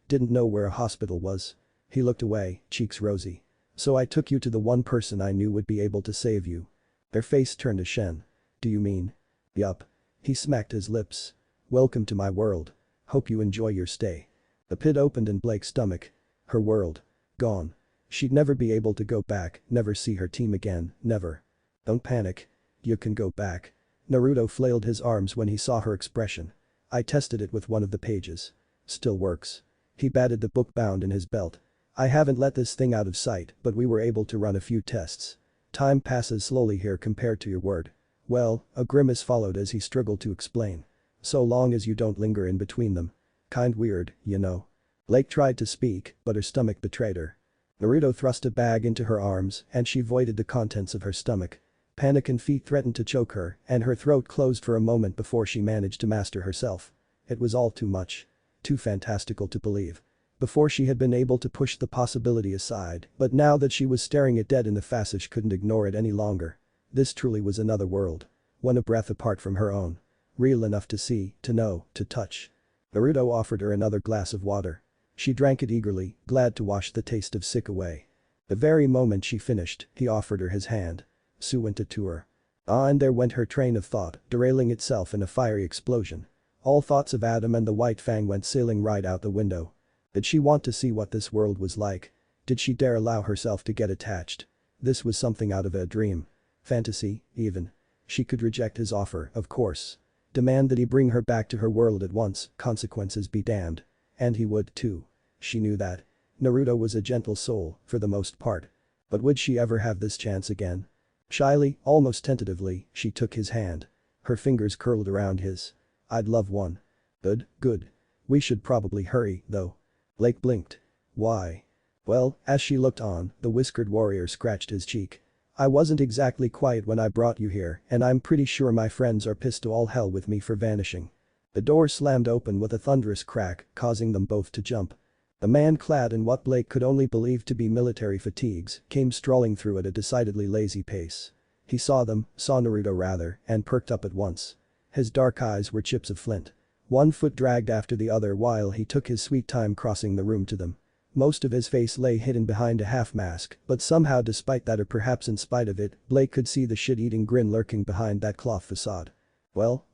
Didn't know where a hospital was. He looked away, cheeks rosy. So I took you to the one person I knew would be able to save you. Their face turned to Shen. Do you mean? Yup. He smacked his lips. Welcome to my world. Hope you enjoy your stay. The pit opened in Blake's stomach. Her world. Gone. She'd never be able to go back, never see her team again, never. Don't panic. You can go back. Naruto flailed his arms when he saw her expression. I tested it with one of the pages. Still works. He batted the book bound in his belt. I haven't let this thing out of sight, but we were able to run a few tests. Time passes slowly here compared to your word. Well, a grimace followed as he struggled to explain. So long as you don't linger in between them. Kind weird, you know. Blake tried to speak, but her stomach betrayed her. Naruto thrust a bag into her arms and she voided the contents of her stomach. Panic and fear threatened to choke her and her throat closed for a moment before she managed to master herself. It was all too much. Too fantastical to believe. Before she had been able to push the possibility aside, but now that she was staring it dead in the face she couldn't ignore it any longer. This truly was another world. One a breath apart from her own. Real enough to see, to know, to touch. Naruto offered her another glass of water. She drank it eagerly, glad to wash the taste of sick away. The very moment she finished, he offered her his hand. Sue went to her. And there went her train of thought, derailing itself in a fiery explosion. All thoughts of Adam and the White Fang went sailing right out the window. Did she want to see what this world was like? Did she dare allow herself to get attached? This was something out of a dream. Fantasy, even. She could reject his offer, of course. Demand that he bring her back to her world at once, consequences be damned. And he would too. She knew that. Naruto was a gentle soul, for the most part. But would she ever have this chance again? Shyly, almost tentatively, she took his hand. Her fingers curled around his. I'd love one. Good. We should probably hurry, though. Blake blinked. Why? Well, as she looked on, the whiskered warrior scratched his cheek. I wasn't exactly quiet when I brought you here and I'm pretty sure my friends are pissed to all hell with me for vanishing. The door slammed open with a thunderous crack, causing them both to jump. The man clad in what Blake could only believe to be military fatigues came strolling through at a decidedly lazy pace. He saw Naruto rather, and perked up at once. His dark eyes were chips of flint. One foot dragged after the other while he took his sweet time crossing the room to them. Most of his face lay hidden behind a half mask, but somehow despite that or perhaps in spite of it, Blake could see the shit-eating grin lurking behind that cloth facade. Well.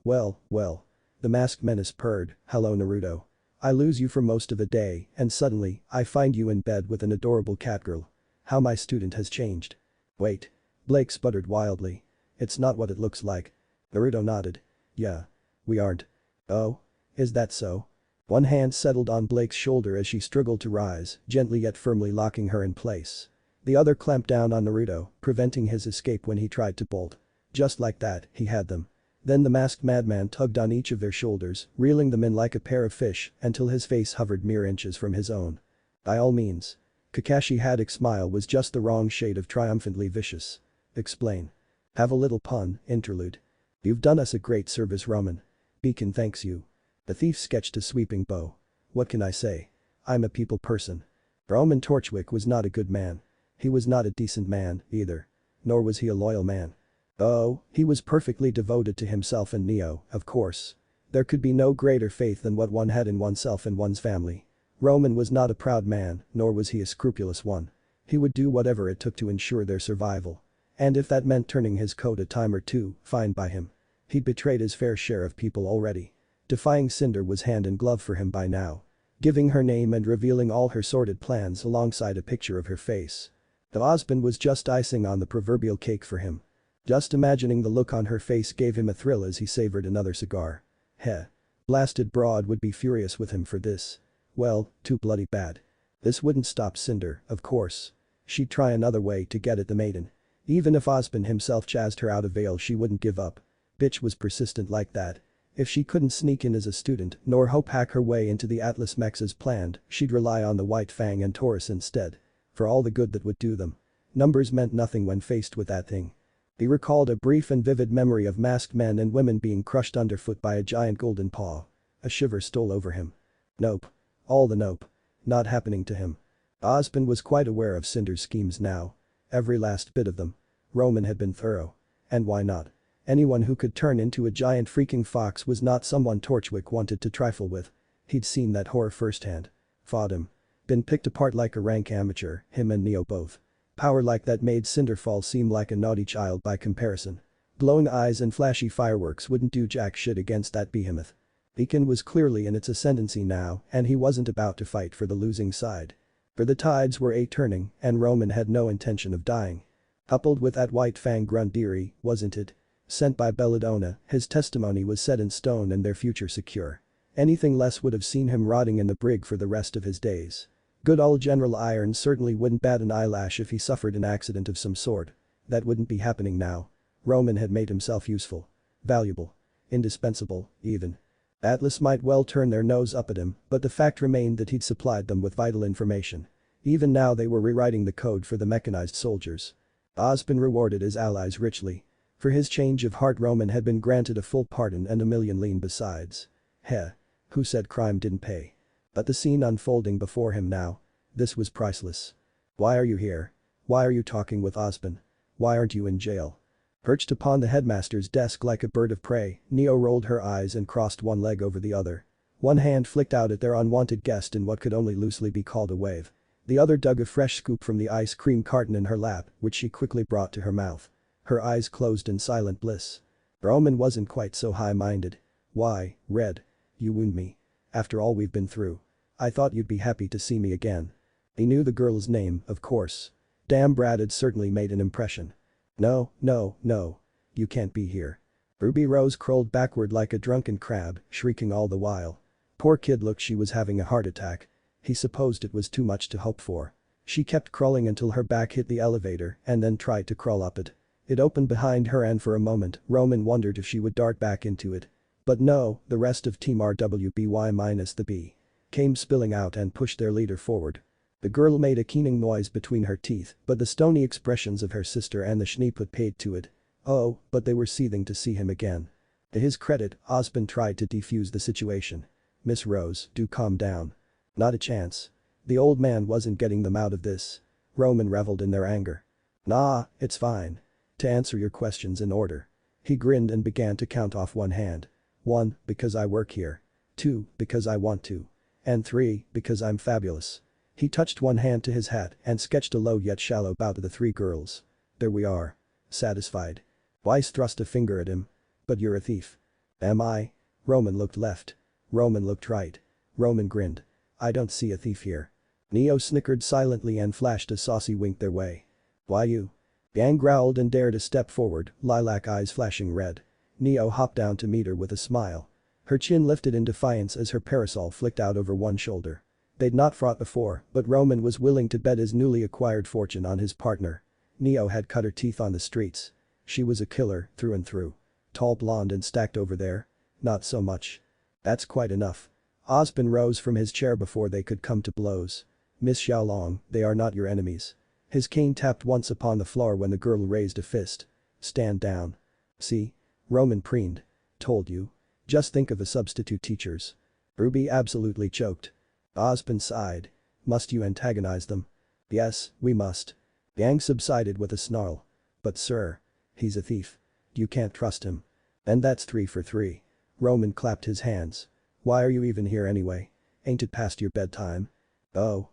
The masked menace purred, hello Naruto. I lose you for most of the day, and suddenly, I find you in bed with an adorable catgirl. How my student has changed. Wait. Blake sputtered wildly. It's not what it looks like. Naruto nodded. Yeah. We aren't. Oh? Is that so? One hand settled on Blake's shoulder as she struggled to rise, gently yet firmly locking her in place. The other clamped down on Naruto, preventing his escape when he tried to bolt. Just like that, he had them. Then the masked madman tugged on each of their shoulders, reeling them in like a pair of fish until his face hovered mere inches from his own. By all means. Kakashi's Haddock's smile was just the wrong shade of triumphantly vicious. Explain. Have a little pun, interlude. You've done us a great service, Roman. Beacon thanks you. The thief sketched a sweeping bow. What can I say? I'm a people person. Roman Torchwick was not a good man. He was not a decent man, either. Nor was he a loyal man. Oh, he was perfectly devoted to himself and Neo, of course. There could be no greater faith than what one had in oneself and one's family. Roman was not a proud man, nor was he a scrupulous one. He would do whatever it took to ensure their survival. And if that meant turning his coat a time or two, fine by him. He'd betrayed his fair share of people already. Defying Cinder was hand in glove for him by now. Giving her name and revealing all her sordid plans alongside a picture of her face. The husband was just icing on the proverbial cake for him. Just imagining the look on her face gave him a thrill as he savored another cigar. Heh. Blasted broad would be furious with him for this. Well, too bloody bad. This wouldn't stop Cinder, of course. She'd try another way to get at the maiden. Even if Osmond himself chased her out of Vale, she wouldn't give up. Bitch was persistent like that. If she couldn't sneak in as a student nor hope hack her way into the Atlas mechs as planned, she'd rely on the White Fang and Taurus instead. For all the good that would do them. Numbers meant nothing when faced with that thing. He recalled a brief and vivid memory of masked men and women being crushed underfoot by a giant golden paw. A shiver stole over him. Nope. All the nope. Not happening to him. Osmond was quite aware of Cinder's schemes now. Every last bit of them. Roman had been thorough. And why not? Anyone who could turn into a giant freaking fox was not someone Torchwick wanted to trifle with. He'd seen that horror firsthand. Fought him. Been picked apart like a rank amateur, him and Neo both. Power like that made Cinderfall seem like a naughty child by comparison. Glowing eyes and flashy fireworks wouldn't do jack shit against that behemoth. Beacon was clearly in its ascendancy now, and he wasn't about to fight for the losing side. For the tides were turning, and Roman had no intention of dying. Coupled with that White Fang grunt Deary, wasn't it? Sent by Belladonna, his testimony was set in stone and their future secure. Anything less would have seen him rotting in the brig for the rest of his days. Good old General Irons certainly wouldn't bat an eyelash if he suffered an accident of some sort. That wouldn't be happening now. Roman had made himself useful. Valuable. Indispensable, even. Atlas might well turn their nose up at him, but the fact remained that he'd supplied them with vital information. Even now they were rewriting the code for the mechanized soldiers. Osmond rewarded his allies richly. For his change of heart, Roman had been granted a full pardon and a million lien besides. Heh. Who said crime didn't pay? But the scene unfolding before him now. This was priceless. Why are you here? Why are you talking with Osmond? Why aren't you in jail? Perched upon the headmaster's desk like a bird of prey, Neo rolled her eyes and crossed one leg over the other. One hand flicked out at their unwanted guest in what could only loosely be called a wave. The other dug a fresh scoop from the ice cream carton in her lap, which she quickly brought to her mouth. Her eyes closed in silent bliss. Roman wasn't quite so high-minded. Why, Red? You wound me. After all we've been through. I thought you'd be happy to see me again. He knew the girl's name, of course. Damn, Brad had certainly made an impression. No, no, no. You can't be here. Ruby Rose crawled backward like a drunken crab, shrieking all the while. Poor kid, looked she was having a heart attack. He supposed it was too much to hope for. She kept crawling until her back hit the elevator and then tried to crawl up it. It opened behind her and for a moment, Roman wondered if she would dart back into it. But no, the rest of Team RWBY minus the B came spilling out and pushed their leader forward. The girl made a keening noise between her teeth, but the stony expressions of her sister and the Schnee put paid to it. Oh, but they were seething to see him again. To his credit, Osmond tried to defuse the situation. Miss Rose, do calm down. Not a chance. The old man wasn't getting them out of this. Roman reveled in their anger. Nah, it's fine. To answer your questions in order. He grinned and began to count off one hand. 1, because I work here. 2, because I want to. And 3, because I'm fabulous. He touched one hand to his hat and sketched a low yet shallow bow to the three girls. There we are. Satisfied. Weiss thrust a finger at him. But you're a thief. Am I? Roman looked left. Roman looked right. Roman grinned. I don't see a thief here. Neo snickered silently and flashed a saucy wink their way. Why you? Yang growled and dared a step forward, lilac eyes flashing red. Neo hopped down to meet her with a smile. Her chin lifted in defiance as her parasol flicked out over one shoulder. They'd not fought before, but Roman was willing to bet his newly acquired fortune on his partner. Neo had cut her teeth on the streets. She was a killer, through and through. Tall, blonde and stacked over there? Not so much. That's quite enough. Osmond rose from his chair before they could come to blows. Miss Xiaolong, they are not your enemies. His cane tapped once upon the floor when the girl raised a fist. Stand down. See? Roman preened. Told you. Just think of the substitute teachers. Ruby absolutely choked. Osmond sighed. Must you antagonize them? Yes, we must. Yang subsided with a snarl. But sir. He's a thief. You can't trust him. And that's 3 for 3. Roman clapped his hands. Why are you even here anyway? Ain't it past your bedtime? Oh.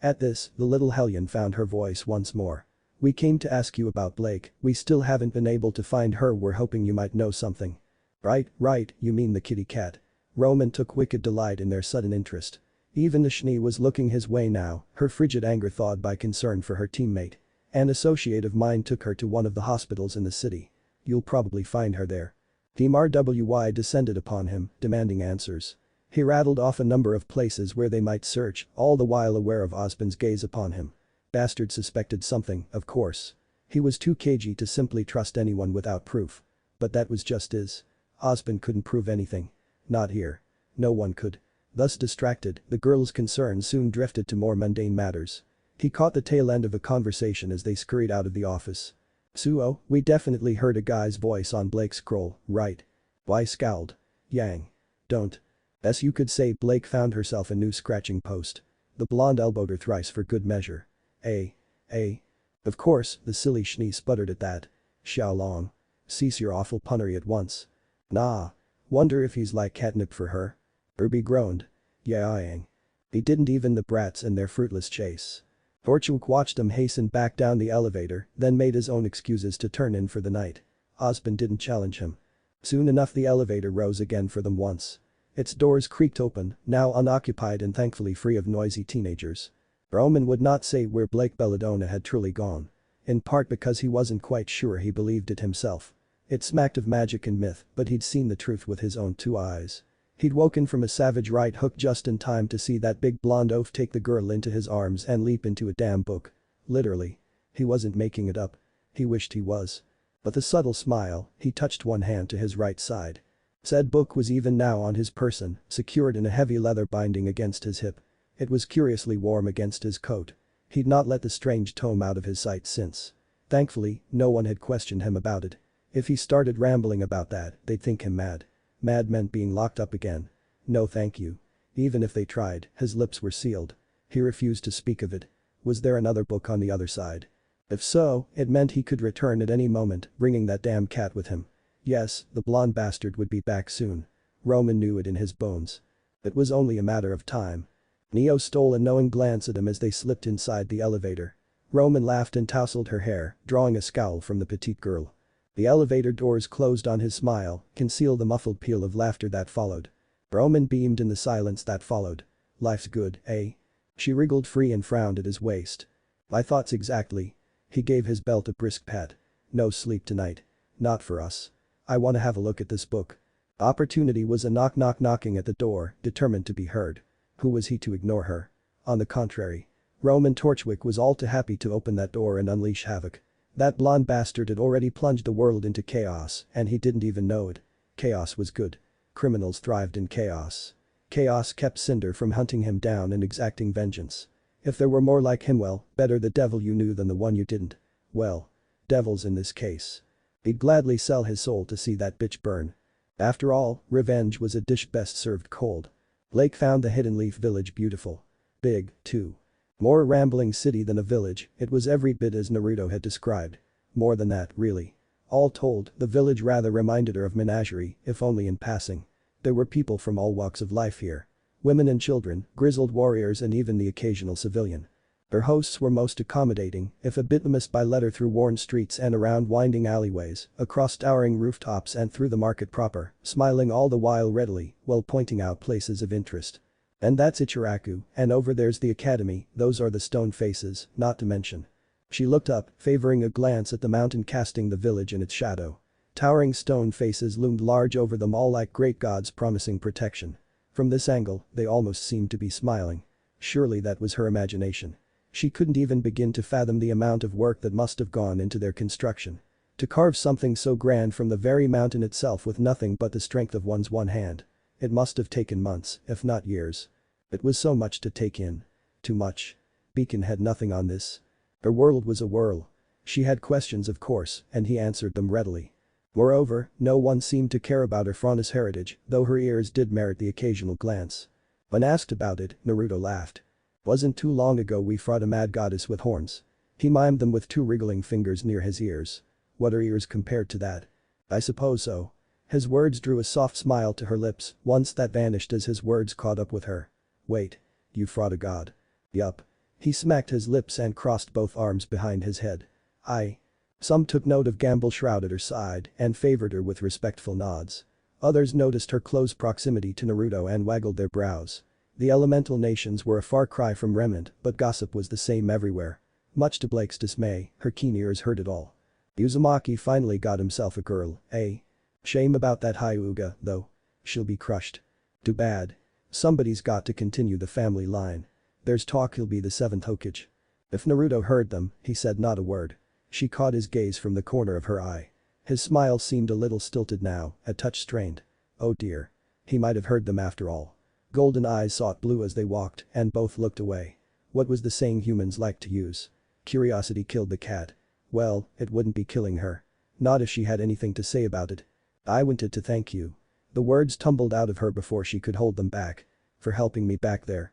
At this, the little hellion found her voice once more. We came to ask you about Blake, we still haven't been able to find her, we're hoping you might know something. Right, you mean the kitty cat. Roman took wicked delight in their sudden interest. Even the Schnee was looking his way now, her frigid anger thawed by concern for her teammate. An associate of mine took her to one of the hospitals in the city. You'll probably find her there. Team RWY descended upon him, demanding answers. He rattled off a number of places where they might search, all the while aware of Osmond's gaze upon him. Bastard suspected something, of course. He was too cagey to simply trust anyone without proof. But that was just his. Osmond couldn't prove anything. Not here. No one could. Thus distracted, the girl's concerns soon drifted to more mundane matters. He caught the tail end of a conversation as they scurried out of the office. "Suo, we definitely heard a guy's voice on Blake's scroll, right?" Y scowled. "Yang. Don't." As you could say, Blake found herself a new scratching post. The blonde elbowed her thrice for good measure. "Eh. Of course," the silly schnee sputtered at that. "Xiaolong. Cease your awful punnery at once." "Nah. Wonder if he's like catnip for her?" RWBY groaned. "Yeah, Yang. He didn't even the brats in their fruitless chase." Orchuk watched him hasten back down the elevator, then made his own excuses to turn in for the night. Osmond didn't challenge him. Soon enough the elevator rose again for them once. Its doors creaked open, now unoccupied and thankfully free of noisy teenagers. Roman would not say where Blake Belladonna had truly gone. In part because he wasn't quite sure he believed it himself. It smacked of magic and myth, but he'd seen the truth with his own two eyes. He'd woken from a savage right hook just in time to see that big blonde oaf take the girl into his arms and leap into a damn book. Literally. He wasn't making it up. He wished he was. With a subtle smile, he touched one hand to his right side. Said book was even now on his person, secured in a heavy leather binding against his hip. It was curiously warm against his coat. He'd not let the strange tome out of his sight since. Thankfully, no one had questioned him about it. If he started rambling about that, they'd think him mad. Mad meant being locked up again. No thank you. Even if they tried, his lips were sealed. He refused to speak of it. Was there another book on the other side? If so, it meant he could return at any moment, bringing that damn cat with him. Yes, the blonde bastard would be back soon. Roman knew it in his bones. It was only a matter of time. Neo stole a knowing glance at him as they slipped inside the elevator. Roman laughed and tousled her hair, drawing a scowl from the petite girl. The elevator doors closed on his smile, concealed the muffled peal of laughter that followed. Roman beamed in the silence that followed. "Life's good, eh?" She wriggled free and frowned at his waist. "My thoughts exactly." He gave his belt a brisk pat. "No sleep tonight. Not for us. I wanna have a look at this book." Opportunity was a knocking at the door, determined to be heard. Who was he to ignore her? On the contrary. Roman Torchwick was all too happy to open that door and unleash havoc. That blonde bastard had already plunged the world into chaos, and he didn't even know it. Chaos was good. Criminals thrived in chaos. Chaos kept Cinder from hunting him down and exacting vengeance. If there were more like him, well, better the devil you knew than the one you didn't. Well, devils in this case. He'd gladly sell his soul to see that bitch burn. After all, revenge was a dish best served cold. Blake found the Hidden Leaf Village beautiful. Big, too. More a rambling city than a village, it was every bit as Naruto had described. More than that, really. All told, the village rather reminded her of Menagerie, if only in passing. There were people from all walks of life here. Women and children, grizzled warriors and even the occasional civilian. Her hosts were most accommodating, if a bit missed by letter through worn streets and around winding alleyways, across towering rooftops and through the market proper, smiling all the while readily, while pointing out places of interest. And that's Ichiraku, and over there's the academy, those are the stone faces, not to mention. She looked up, favoring a glance at the mountain casting the village in its shadow. Towering stone faces loomed large over them all like great gods promising protection. From this angle, they almost seemed to be smiling. Surely that was her imagination. She couldn't even begin to fathom the amount of work that must have gone into their construction. To carve something so grand from the very mountain itself with nothing but the strength of one's one hand. It must have taken months, if not years. It was so much to take in. Too much. Beacon had nothing on this. Her world was a whirl. She had questions of course, and he answered them readily. Moreover, no one seemed to care about her Faunus heritage, though her ears did merit the occasional glance. When asked about it, Naruto laughed. "Wasn't too long ago we fought a mad goddess with horns." He mimed them with two wriggling fingers near his ears. What are ears compared to that? "I suppose so." His words drew a soft smile to her lips, once that vanished as his words caught up with her. "Wait. You fought a god?" "Yup." He smacked his lips and crossed both arms behind his head. Some took note of Gamble Shroud at her side and favored her with respectful nods. Others noticed her close proximity to Naruto and waggled their brows. The elemental nations were a far cry from remnant, but gossip was the same everywhere. Much to Blake's dismay, her keen ears heard it all. Uzumaki finally got himself a girl, eh? Shame about that Hyuga, though. She'll be crushed. Too bad. Somebody's got to continue the family line. There's talk he'll be the 7th Hokage. If Naruto heard them, he said not a word. She caught his gaze from the corner of her eye. His smile seemed a little stilted now, a touch strained. Oh dear. He might have heard them after all. Golden eyes sought blue as they walked and both looked away. What was the saying humans like to use? Curiosity killed the cat. Well, it wouldn't be killing her. Not if she had anything to say about it. I wanted to thank you. The words tumbled out of her before she could hold them back. For helping me back there.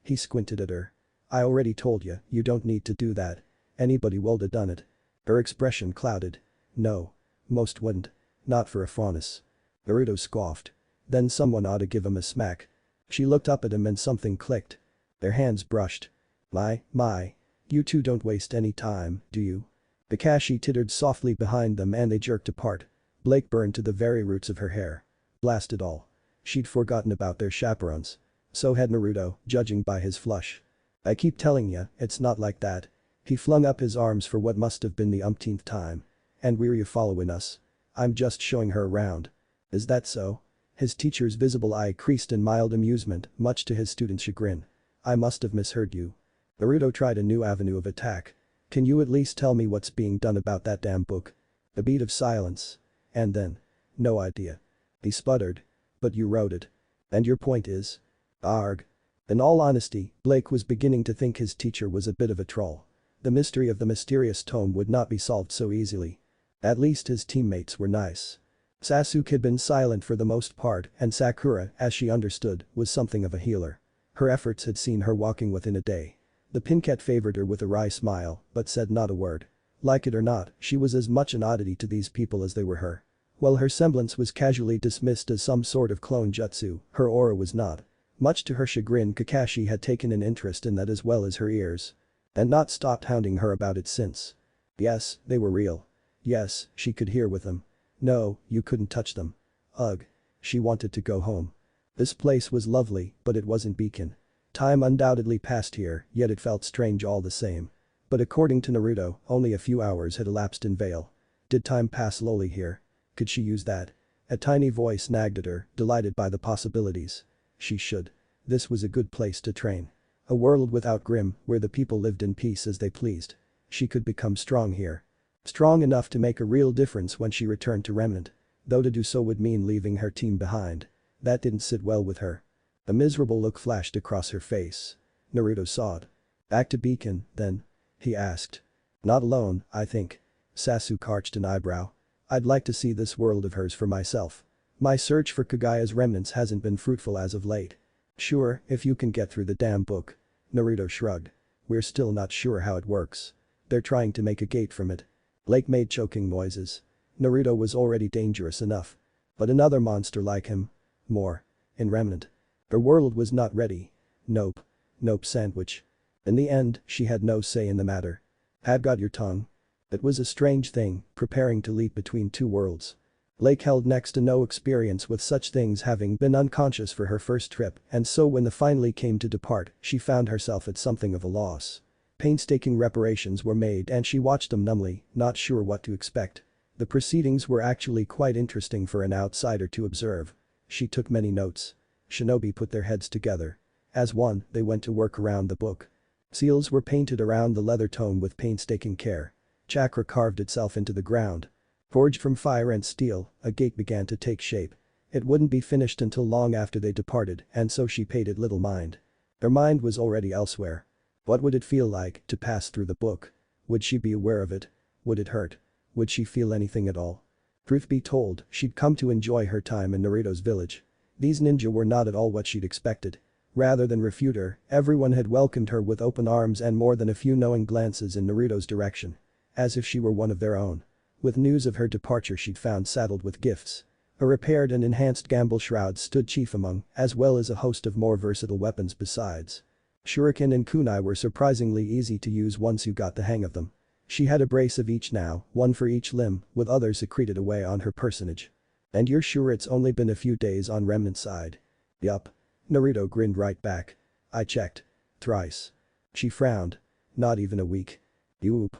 He squinted at her. I already told you, you don't need to do that. Anybody would have done it. Her expression clouded. No. Most wouldn't. Not for a faunus. Naruto scoffed. Then someone ought to give him a smack. She looked up at him and something clicked. Their hands brushed. My. You two don't waste any time, do you? Kakashi tittered softly behind them and they jerked apart. Blake burned to the very roots of her hair. Blast it all. She'd forgotten about their chaperones. So had Naruto, judging by his flush. I keep telling ya, it's not like that. He flung up his arms for what must have been the umpteenth time. And were you following us? I'm just showing her around. Is that so? His teacher's visible eye creased in mild amusement, much to his student's chagrin. I must have misheard you. Naruto tried a new avenue of attack. Can you at least tell me what's being done about that damn book? A beat of silence. And then. No idea. He sputtered. But you wrote it. And your point is? Arg. In all honesty, Blake was beginning to think his teacher was a bit of a troll. The mystery of the mysterious tome would not be solved so easily. At least his teammates were nice. Sasuke had been silent for the most part and Sakura, as she understood, was something of a healer. Her efforts had seen her walking within a day. The Pinket favored her with a wry smile, but said not a word. Like it or not, she was as much an oddity to these people as they were her. While her semblance was casually dismissed as some sort of clone jutsu, her aura was not. Much to her chagrin, Kakashi had taken an interest in that as well as her ears. And not stopped hounding her about it since. Yes, they were real. Yes, she could hear with them. No, you couldn't touch them. Ugh. She wanted to go home. This place was lovely, but it wasn't Beacon. Time undoubtedly passed here, yet it felt strange all the same. But according to Naruto, only a few hours had elapsed in Vale. Did time pass slowly here? Could she use that? A tiny voice nagged at her, delighted by the possibilities. She should. This was a good place to train. A world without Grimm, where the people lived in peace as they pleased. She could become strong here. Strong enough to make a real difference when she returned to Remnant. Though to do so would mean leaving her team behind. That didn't sit well with her. A miserable look flashed across her face. Naruto sawed. Back to Beacon, then? He asked. Not alone, I think. Sasuke arched an eyebrow. I'd like to see this world of hers for myself. My search for Kagaya's remnants hasn't been fruitful as of late. Sure, if you can get through the damn book. Naruto shrugged. We're still not sure how it works. They're trying to make a gate from it. Blake made choking noises. Naruto was already dangerous enough. But another monster like him. More. In Remnant. Her world was not ready. Nope. Nope sandwich. In the end, she had no say in the matter. Had got your tongue? It was a strange thing, preparing to leap between two worlds. Blake held next to no experience with such things having been unconscious for her first trip and so when the finally came to depart, she found herself at something of a loss. Painstaking reparations were made and she watched them numbly, not sure what to expect. The proceedings were actually quite interesting for an outsider to observe. She took many notes. Shinobi put their heads together. As one, they went to work around the book. Seals were painted around the leather tome with painstaking care. Chakra carved itself into the ground. Forged from fire and steel, a gate began to take shape. It wouldn't be finished until long after they departed and so she paid it little mind. Her mind was already elsewhere. What would it feel like to pass through the book? Would she be aware of it? Would it hurt? Would she feel anything at all? Truth be told, she'd come to enjoy her time in Naruto's village. These ninja were not at all what she'd expected. Rather than refute her, everyone had welcomed her with open arms and more than a few knowing glances in Naruto's direction. As if she were one of their own. With news of her departure she'd found saddled with gifts. A repaired and enhanced gamble shroud stood chief among, as well as a host of more versatile weapons besides. Shuriken and kunai were surprisingly easy to use once you got the hang of them. She had a brace of each now, one for each limb, with others secreted away on her personage. And you're sure it's only been a few days on Remnant side? Yup. Naruto grinned right back. I checked. Thrice. She frowned. Not even a week. Yoop.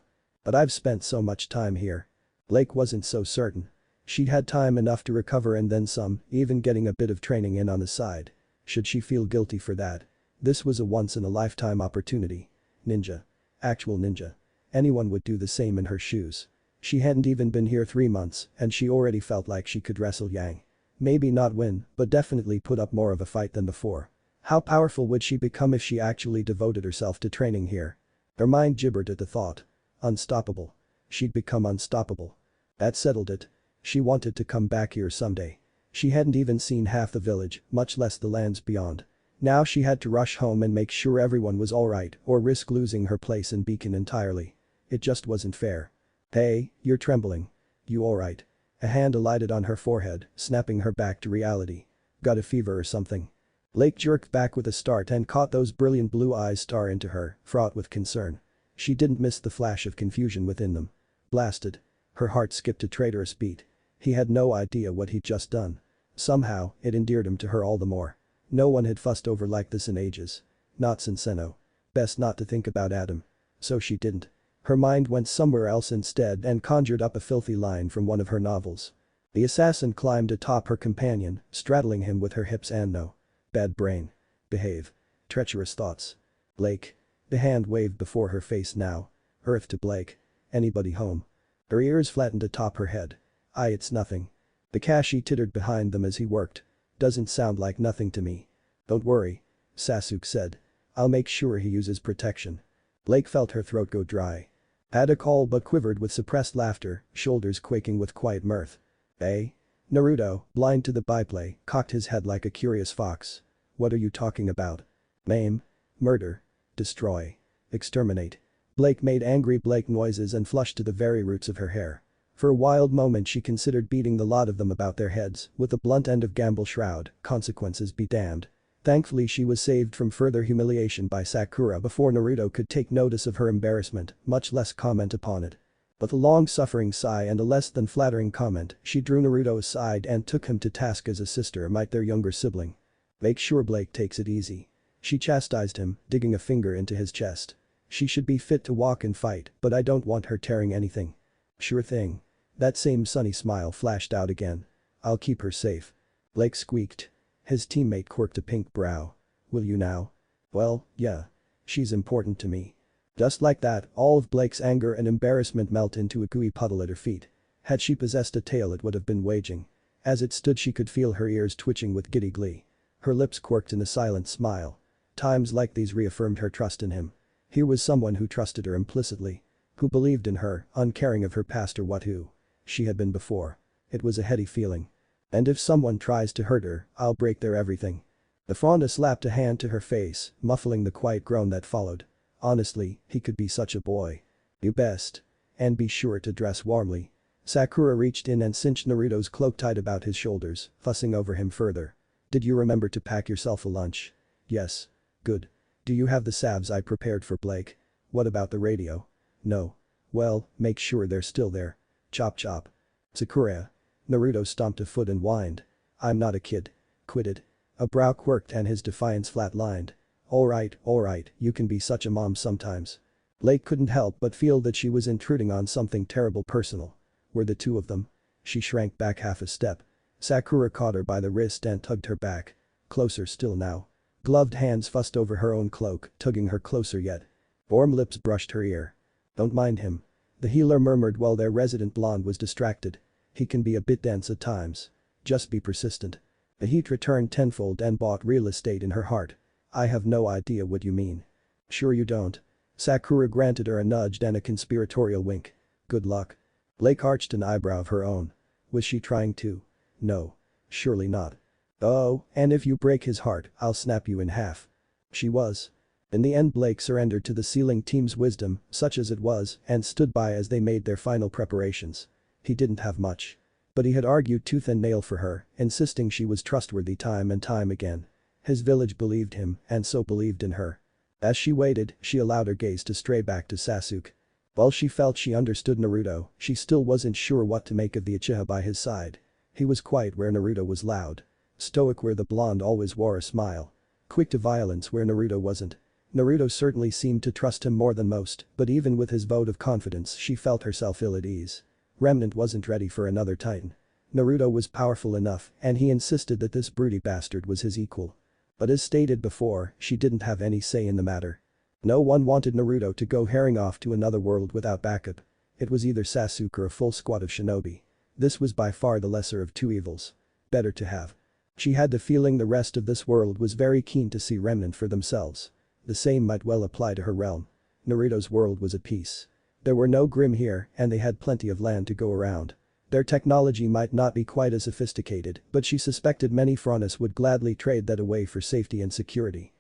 But I've spent so much time here. Blake wasn't so certain. She'd had time enough to recover and then some, even getting a bit of training in on the side. Should she feel guilty for that? This was a once-in-a-lifetime opportunity. Ninja. Actual ninja. Anyone would do the same in her shoes. She hadn't even been here 3 months and she already felt like she could wrestle Yang. Maybe not win, but definitely put up more of a fight than before. How powerful would she become if she actually devoted herself to training here? Her mind gibbered at the thought. Unstoppable. She'd become unstoppable. That settled it. She wanted to come back here someday. She hadn't even seen half the village, much less the lands beyond. Now she had to rush home and make sure everyone was alright or risk losing her place in Beacon entirely. It just wasn't fair. Hey, you're trembling. You alright? A hand alighted on her forehead, snapping her back to reality. Got a fever or something? Lake jerked back with a start and caught those brilliant blue eyes stare into her, fraught with concern. She didn't miss the flash of confusion within them. Blasted. Her heart skipped a traitorous beat. He had no idea what he'd just done. Somehow, it endeared him to her all the more. No one had fussed over like this in ages. Not since Seno. Best not to think about Adam. So she didn't. Her mind went somewhere else instead and conjured up a filthy line from one of her novels. The assassin climbed atop her companion, straddling him with her hips and no. Bad brain. Behave. Treacherous thoughts. Blake. The hand waved before her face now. Earth to Blake. Anybody home? Her ears flattened atop her head. It's nothing. The Kashi tittered behind them as he worked. Doesn't sound like nothing to me. Don't worry. Sasuke said. I'll make sure he uses protection. Blake felt her throat go dry. Had a call but quivered with suppressed laughter, shoulders quaking with quiet mirth. Naruto, blind to the byplay, cocked his head like a curious fox. What are you talking about? Maim. Murder. Destroy. Exterminate. Blake made angry Blake noises and flushed to the very roots of her hair. For a wild moment she considered beating the lot of them about their heads with the blunt end of Gamble Shroud, consequences be damned. Thankfully she was saved from further humiliation by Sakura before Naruto could take notice of her embarrassment, much less comment upon it. With a long-suffering sigh and a less than flattering comment, she drew Naruto aside and took him to task as a sister might their younger sibling. Make sure Blake takes it easy. She chastised him, digging a finger into his chest. She should be fit to walk and fight, but I don't want her tearing anything. Sure thing. That same sunny smile flashed out again. I'll keep her safe. Blake squeaked. His teammate quirked a pink brow. Will you now? Well, yeah. She's important to me. Just like that, all of Blake's anger and embarrassment melt into a gooey puddle at her feet. Had she possessed a tail it would have been waging. As it stood she could feel her ears twitching with giddy glee. Her lips quirked in a silent smile. Times like these reaffirmed her trust in him. Here was someone who trusted her implicitly. Who believed in her, uncaring of her past or what who she had been before. It was a heady feeling. And if someone tries to hurt her, I'll break their everything. The Fonda slapped a hand to her face, muffling the quiet groan that followed. Honestly, he could be such a boy. You best. And be sure to dress warmly. Sakura reached in and cinched Naruto's cloak tight about his shoulders, fussing over him further. Did you remember to pack yourself a lunch? Yes. Good. Do you have the salves I prepared for Blake? What about the radio? No. Well, make sure they're still there. Chop chop. Sakura. Naruto stomped a foot and whined. I'm not a kid. Quit it. A brow quirked and his defiance flat-lined. Alright, you can be such a mom sometimes. Blake couldn't help but feel that she was intruding on something terrible personal. Were the two of them? She shrank back half a step. Sakura caught her by the wrist and tugged her back. Closer still now. Gloved hands fussed over her own cloak, tugging her closer yet. Warm lips brushed her ear. Don't mind him. The healer murmured while their resident blonde was distracted. He can be a bit dense at times. Just be persistent. The heat returned tenfold and bought real estate in her heart. I have no idea what you mean. Sure you don't. Sakura granted her a nudge and a conspiratorial wink. Good luck. Blake arched an eyebrow of her own. Was she trying to? No. Surely not. Oh, and if you break his heart, I'll snap you in half. She was. In the end Blake surrendered to the sealing team's wisdom, such as it was, and stood by as they made their final preparations. He didn't have much. But he had argued tooth and nail for her, insisting she was trustworthy time and time again. His village believed him, and so believed in her. As she waited, she allowed her gaze to stray back to Sasuke. While she felt she understood Naruto, she still wasn't sure what to make of the Uchiha by his side. He was quiet where Naruto was loud. Stoic where the blonde always wore a smile. Quick to violence where Naruto wasn't. Naruto certainly seemed to trust him more than most, but even with his vote of confidence she felt herself ill at ease. Remnant wasn't ready for another titan. Naruto was powerful enough and he insisted that this broody bastard was his equal. But as stated before, she didn't have any say in the matter. No one wanted Naruto to go herring off to another world without backup. It was either Sasuke or a full squad of shinobi. This was by far the lesser of two evils. Better to have. She had the feeling the rest of this world was very keen to see remnant for themselves. The same might well apply to her realm. Naruto's world was at peace. There were no Grimm here and they had plenty of land to go around. Their technology might not be quite as sophisticated, but she suspected many Fronis would gladly trade that away for safety and security.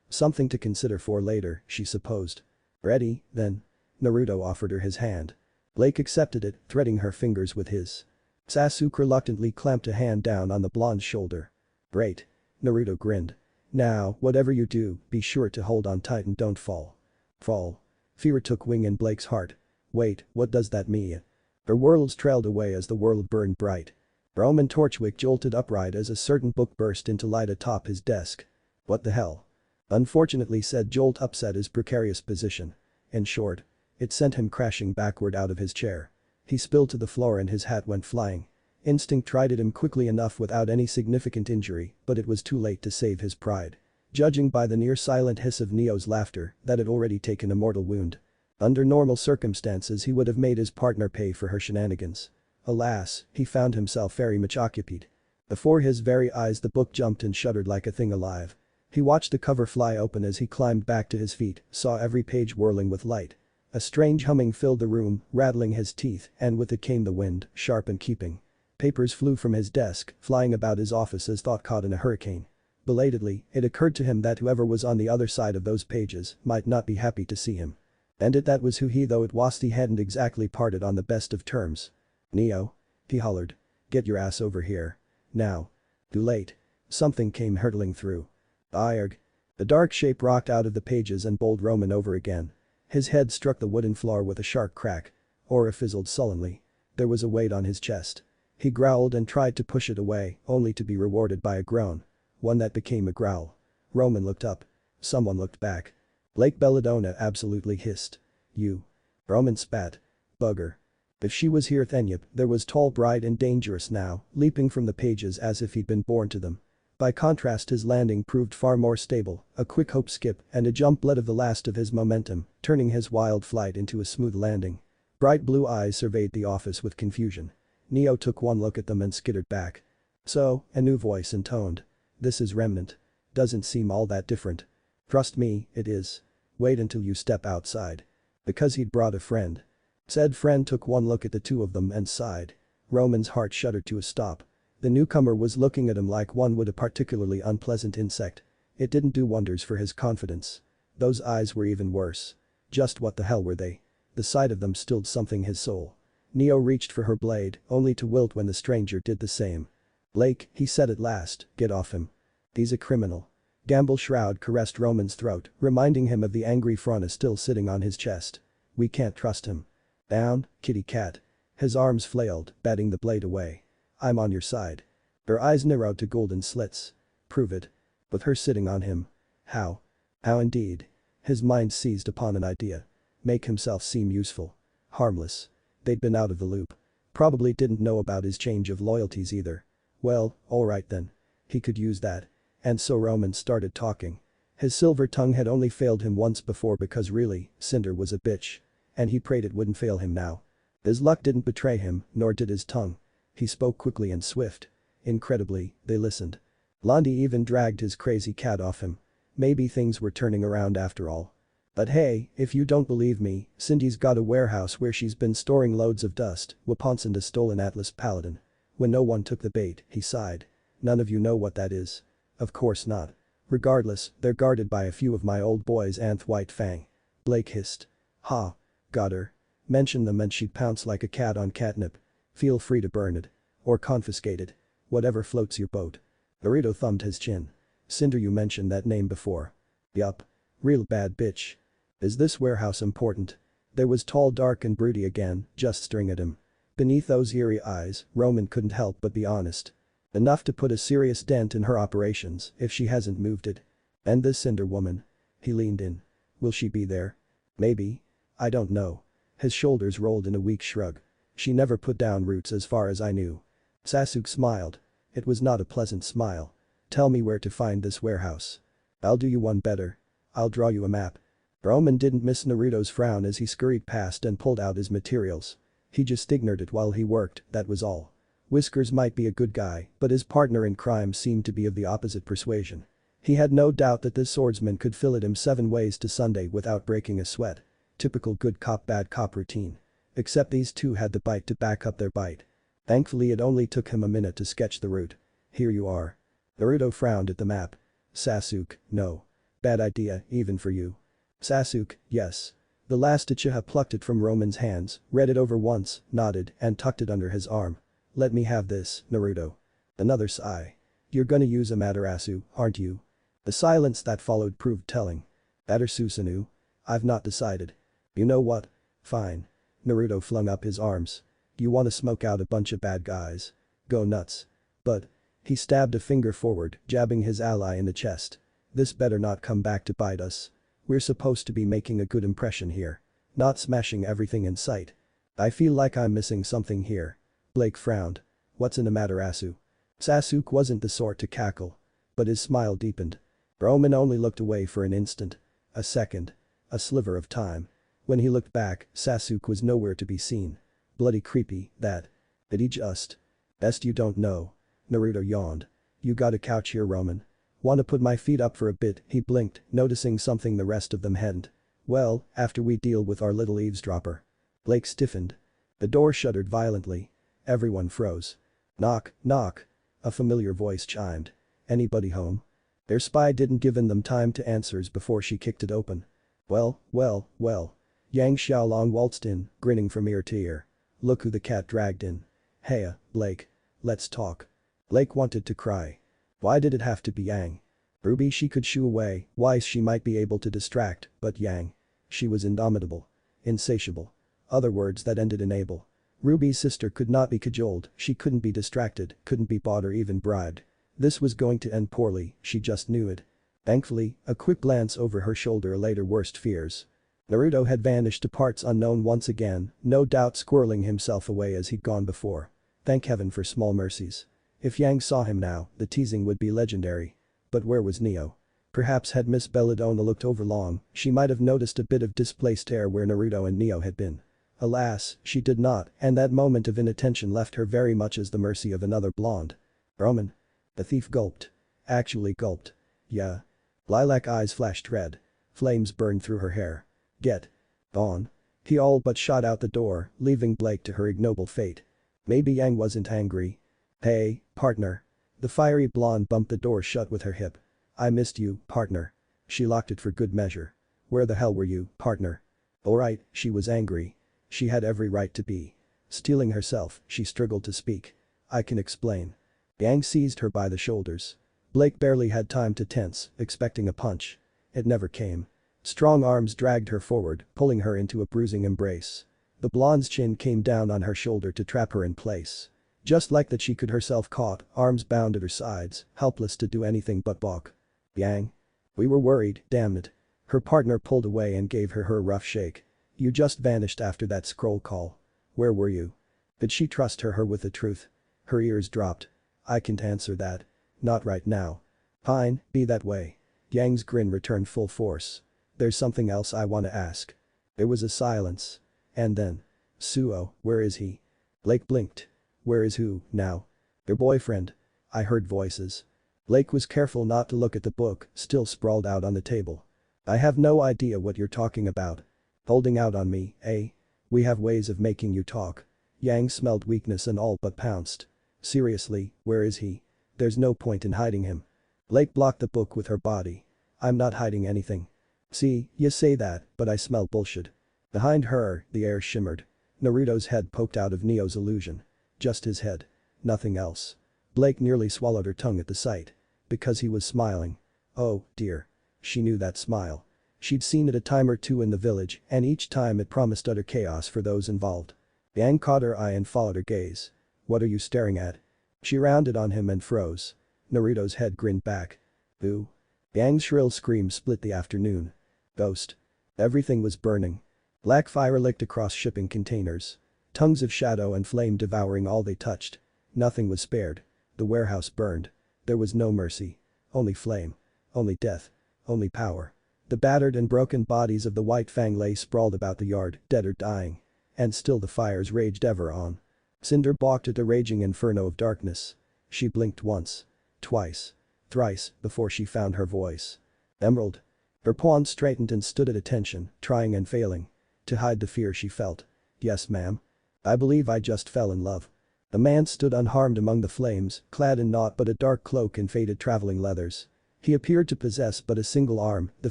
Something to consider for later, she supposed. Ready, then? Naruto offered her his hand. Blake accepted it, threading her fingers with his. Sasuke reluctantly clamped a hand down on the blonde's shoulder. Great. Naruto grinned. Now, whatever you do, be sure to hold on tight and don't fall. Fall. Fear took wing in Blake's heart. Wait, what does that mean? Her worlds trailed away as the world burned bright. Roman Torchwick jolted upright as a certain book burst into light atop his desk. What the hell? Unfortunately, said Jolt, upset his precarious position. In short, it sent him crashing backward out of his chair. He spilled to the floor and his hat went flying. Instinct tried at him quickly enough without any significant injury, but it was too late to save his pride. Judging by the near-silent hiss of Neo's laughter, that had already taken a mortal wound. Under normal circumstances he would have made his partner pay for her shenanigans. Alas, he found himself very much occupied. Before his very eyes the book jumped and shuddered like a thing alive. He watched the cover fly open as he climbed back to his feet, saw every page whirling with light. A strange humming filled the room, rattling his teeth, and with it came the wind, sharp and keeping. Papers flew from his desk, flying about his office as thought caught in a hurricane. Belatedly, it occurred to him that whoever was on the other side of those pages might not be happy to see him. And that was who he, though it was he hadn't exactly parted on the best of terms. Neo? He hollered. Get your ass over here. Now. Too late. Something came hurtling through. Arg. The dark shape rocked out of the pages and bowled Roman over again. His head struck the wooden floor with a sharp crack. Aura fizzled sullenly. There was a weight on his chest. He growled and tried to push it away, only to be rewarded by a groan. One that became a growl. Roman looked up. Someone looked back. Blake Belladonna absolutely hissed. You. Roman spat. Bugger. If she was here then yep, there was tall, bright and dangerous now, leaping from the pages as if he'd been born to them. By contrast his landing proved far more stable, a quick hop skip and a jump bled of the last of his momentum, turning his wild flight into a smooth landing. Bright blue eyes surveyed the office with confusion. Neo took one look at them and skittered back. So, a new voice intoned. This is Remnant. Doesn't seem all that different. Trust me, it is. Wait until you step outside. Because he'd brought a friend. Said friend took one look at the two of them and sighed. Roman's heart shuddered to a stop. The newcomer was looking at him like one would a particularly unpleasant insect. It didn't do wonders for his confidence. Those eyes were even worse. Just what the hell were they? The sight of them stilled something his soul. Neo reached for her blade, only to wilt when the stranger did the same. Blake, he said at last, get off him. He's a criminal. Gamble Shroud caressed Roman's throat, reminding him of the angry Frona still sitting on his chest. We can't trust him. Down, kitty cat. His arms flailed, batting the blade away. I'm on your side. Her eyes narrowed to golden slits. Prove it. With her sitting on him. How? How indeed. His mind seized upon an idea. Make himself seem useful. Harmless. They'd been out of the loop. Probably didn't know about his change of loyalties either. Well, alright then. He could use that. And so Roman started talking. His silver tongue had only failed him once before because really, Cinder was a bitch. And he prayed it wouldn't fail him now. His luck didn't betray him, nor did his tongue. He spoke quickly and swift. Incredibly, they listened. Londi even dragged his crazy cat off him. Maybe things were turning around after all. But hey, if you don't believe me, Cindy's got a warehouse where she's been storing loads of dust, weapons and a stolen Atlas Paladin. When no one took the bait, he sighed. None of you know what that is. Of course not. Regardless, they're guarded by a few of my old boys and White Fang. Blake hissed. Ha. Got her. Mention them and she'd pounce like a cat on catnip. Feel free to burn it. Or confiscate it. Whatever floats your boat. Naruto thumbed his chin. Cinder, you mentioned that name before. Yup. Real bad bitch. Is this warehouse important? There was tall, dark and broody again, just staring at him. Beneath those eerie eyes, Roman couldn't help but be honest. Enough to put a serious dent in her operations if she hasn't moved it. And this Cinder woman. He leaned in. Will she be there? Maybe. I don't know. His shoulders rolled in a weak shrug. She never put down roots as far as I knew. Sasuke smiled. It was not a pleasant smile. Tell me where to find this warehouse. I'll do you one better. I'll draw you a map. Roman didn't miss Naruto's frown as he scurried past and pulled out his materials. He just ignored it while he worked, that was all. Whiskers might be a good guy, but his partner in crime seemed to be of the opposite persuasion. He had no doubt that this swordsman could fillet him 7 ways to Sunday without breaking a sweat. Typical good cop bad cop routine. Except these two had the bite to back up their bite. Thankfully it only took him a minute to sketch the route. Here you are. Naruto frowned at the map. Sasuke, no. Bad idea, even for you. Sasuke, yes. The last Uchiha plucked it from Roman's hands, read it over once, nodded, and tucked it under his arm. Let me have this, Naruto. Another sigh. You're gonna use Amaterasu, aren't you? The silence that followed proved telling. That or Susanoo? I've not decided. You know what? Fine. Naruto flung up his arms. You wanna smoke out a bunch of bad guys? Go nuts. But. He stabbed a finger forward, jabbing his ally in the chest. This better not come back to bite us. We're supposed to be making a good impression here. Not smashing everything in sight. I feel like I'm missing something here. Blake frowned. What's an Amaterasu? Sasuke wasn't the sort to cackle. But his smile deepened. Roman only looked away for an instant. A second. A sliver of time. When he looked back, Sasuke was nowhere to be seen. Bloody creepy, that. Did he just? Best you don't know. Naruto yawned. You got a couch here, Roman? Wanna put my feet up for a bit? He blinked, noticing something the rest of them hadn't. Well, after we deal with our little eavesdropper. Blake stiffened. The door shuddered violently. Everyone froze. Knock, knock. A familiar voice chimed. Anybody home? Their spy didn't give them time to answers before she kicked it open. Well, well, well. Yang Xiaolong waltzed in, grinning from ear to ear. Look who the cat dragged in. Heya, Blake. Let's talk. Blake wanted to cry. Why did it have to be Yang? RWBY she could shoo away, Weiss she might be able to distract, but Yang. She was indomitable. Insatiable. Other words that ended in able. RWBY's sister could not be cajoled, she couldn't be distracted, couldn't be bought or even bribed. This was going to end poorly, she just knew it. Thankfully, a quick glance over her shoulder allayed her worst fears. Naruto had vanished to parts unknown once again, no doubt squirreling himself away as he'd gone before. Thank heaven for small mercies. If Yang saw him now, the teasing would be legendary. But where was Neo? Perhaps had Miss Belladonna looked over long, she might have noticed a bit of displaced air where Naruto and Neo had been. Alas, she did not, and that moment of inattention left her very much as the mercy of another blonde. Roman. The thief gulped. Actually gulped. Yeah. Lilac eyes flashed red. Flames burned through her hair. Get. On. He all but shot out the door, leaving Blake to her ignoble fate. Maybe Yang wasn't angry. Hey, partner. The fiery blonde bumped the door shut with her hip. I missed you, partner. She locked it for good measure. Where the hell were you, partner? Alright, she was angry. She had every right to be. Steeling herself, she struggled to speak. I can explain. Yang seized her by the shoulders. Blake barely had time to tense, expecting a punch. It never came. Strong arms dragged her forward, pulling her into a bruising embrace. The blonde's chin came down on her shoulder to trap her in place. Just like that she could herself caught, arms bound at her sides, helpless to do anything but balk. Yang. We were worried, damn it. Her partner pulled away and gave her a rough shake. You just vanished after that scroll call. Where were you? Did she trust her with the truth? Her ears dropped. I can't answer that. Not right now. Fine, be that way. Yang's grin returned full force. There's something else I wanna ask. There was a silence. And then. Suo, where is he? Blake blinked. Where is who, now? Their boyfriend. I heard voices. Blake was careful not to look at the book, still sprawled out on the table. I have no idea what you're talking about. Holding out on me, eh? We have ways of making you talk. Yang smelled weakness and all but pounced. Seriously, where is he? There's no point in hiding him. Blake blocked the book with her body. I'm not hiding anything. See, you say that, but I smell bullshit. Behind her, the air shimmered. Naruto's head poked out of Neo's illusion. Just his head. Nothing else. Blake nearly swallowed her tongue at the sight. Because he was smiling. Oh, dear. She knew that smile. She'd seen it a time or two in the village, and each time it promised utter chaos for those involved. Yang caught her eye and followed her gaze. What are you staring at? She rounded on him and froze. Naruto's head grinned back. Boo. Yang's shrill scream split the afternoon. Ghost. Everything was burning. Black fire licked across shipping containers. Tongues of shadow and flame devouring all they touched. Nothing was spared. The warehouse burned. There was no mercy. Only flame. Only death. Only power. The battered and broken bodies of the White Fang lay sprawled about the yard, dead or dying. And still the fires raged ever on. Cinder balked at a raging inferno of darkness. She blinked once. Twice. Thrice, before she found her voice. Emerald. Her pawn straightened and stood at attention, trying and failing. To hide the fear she felt. Yes, ma'am. I believe I just fell in love. A man stood unharmed among the flames, clad in naught but a dark cloak and faded traveling leathers. He appeared to possess but a single arm, the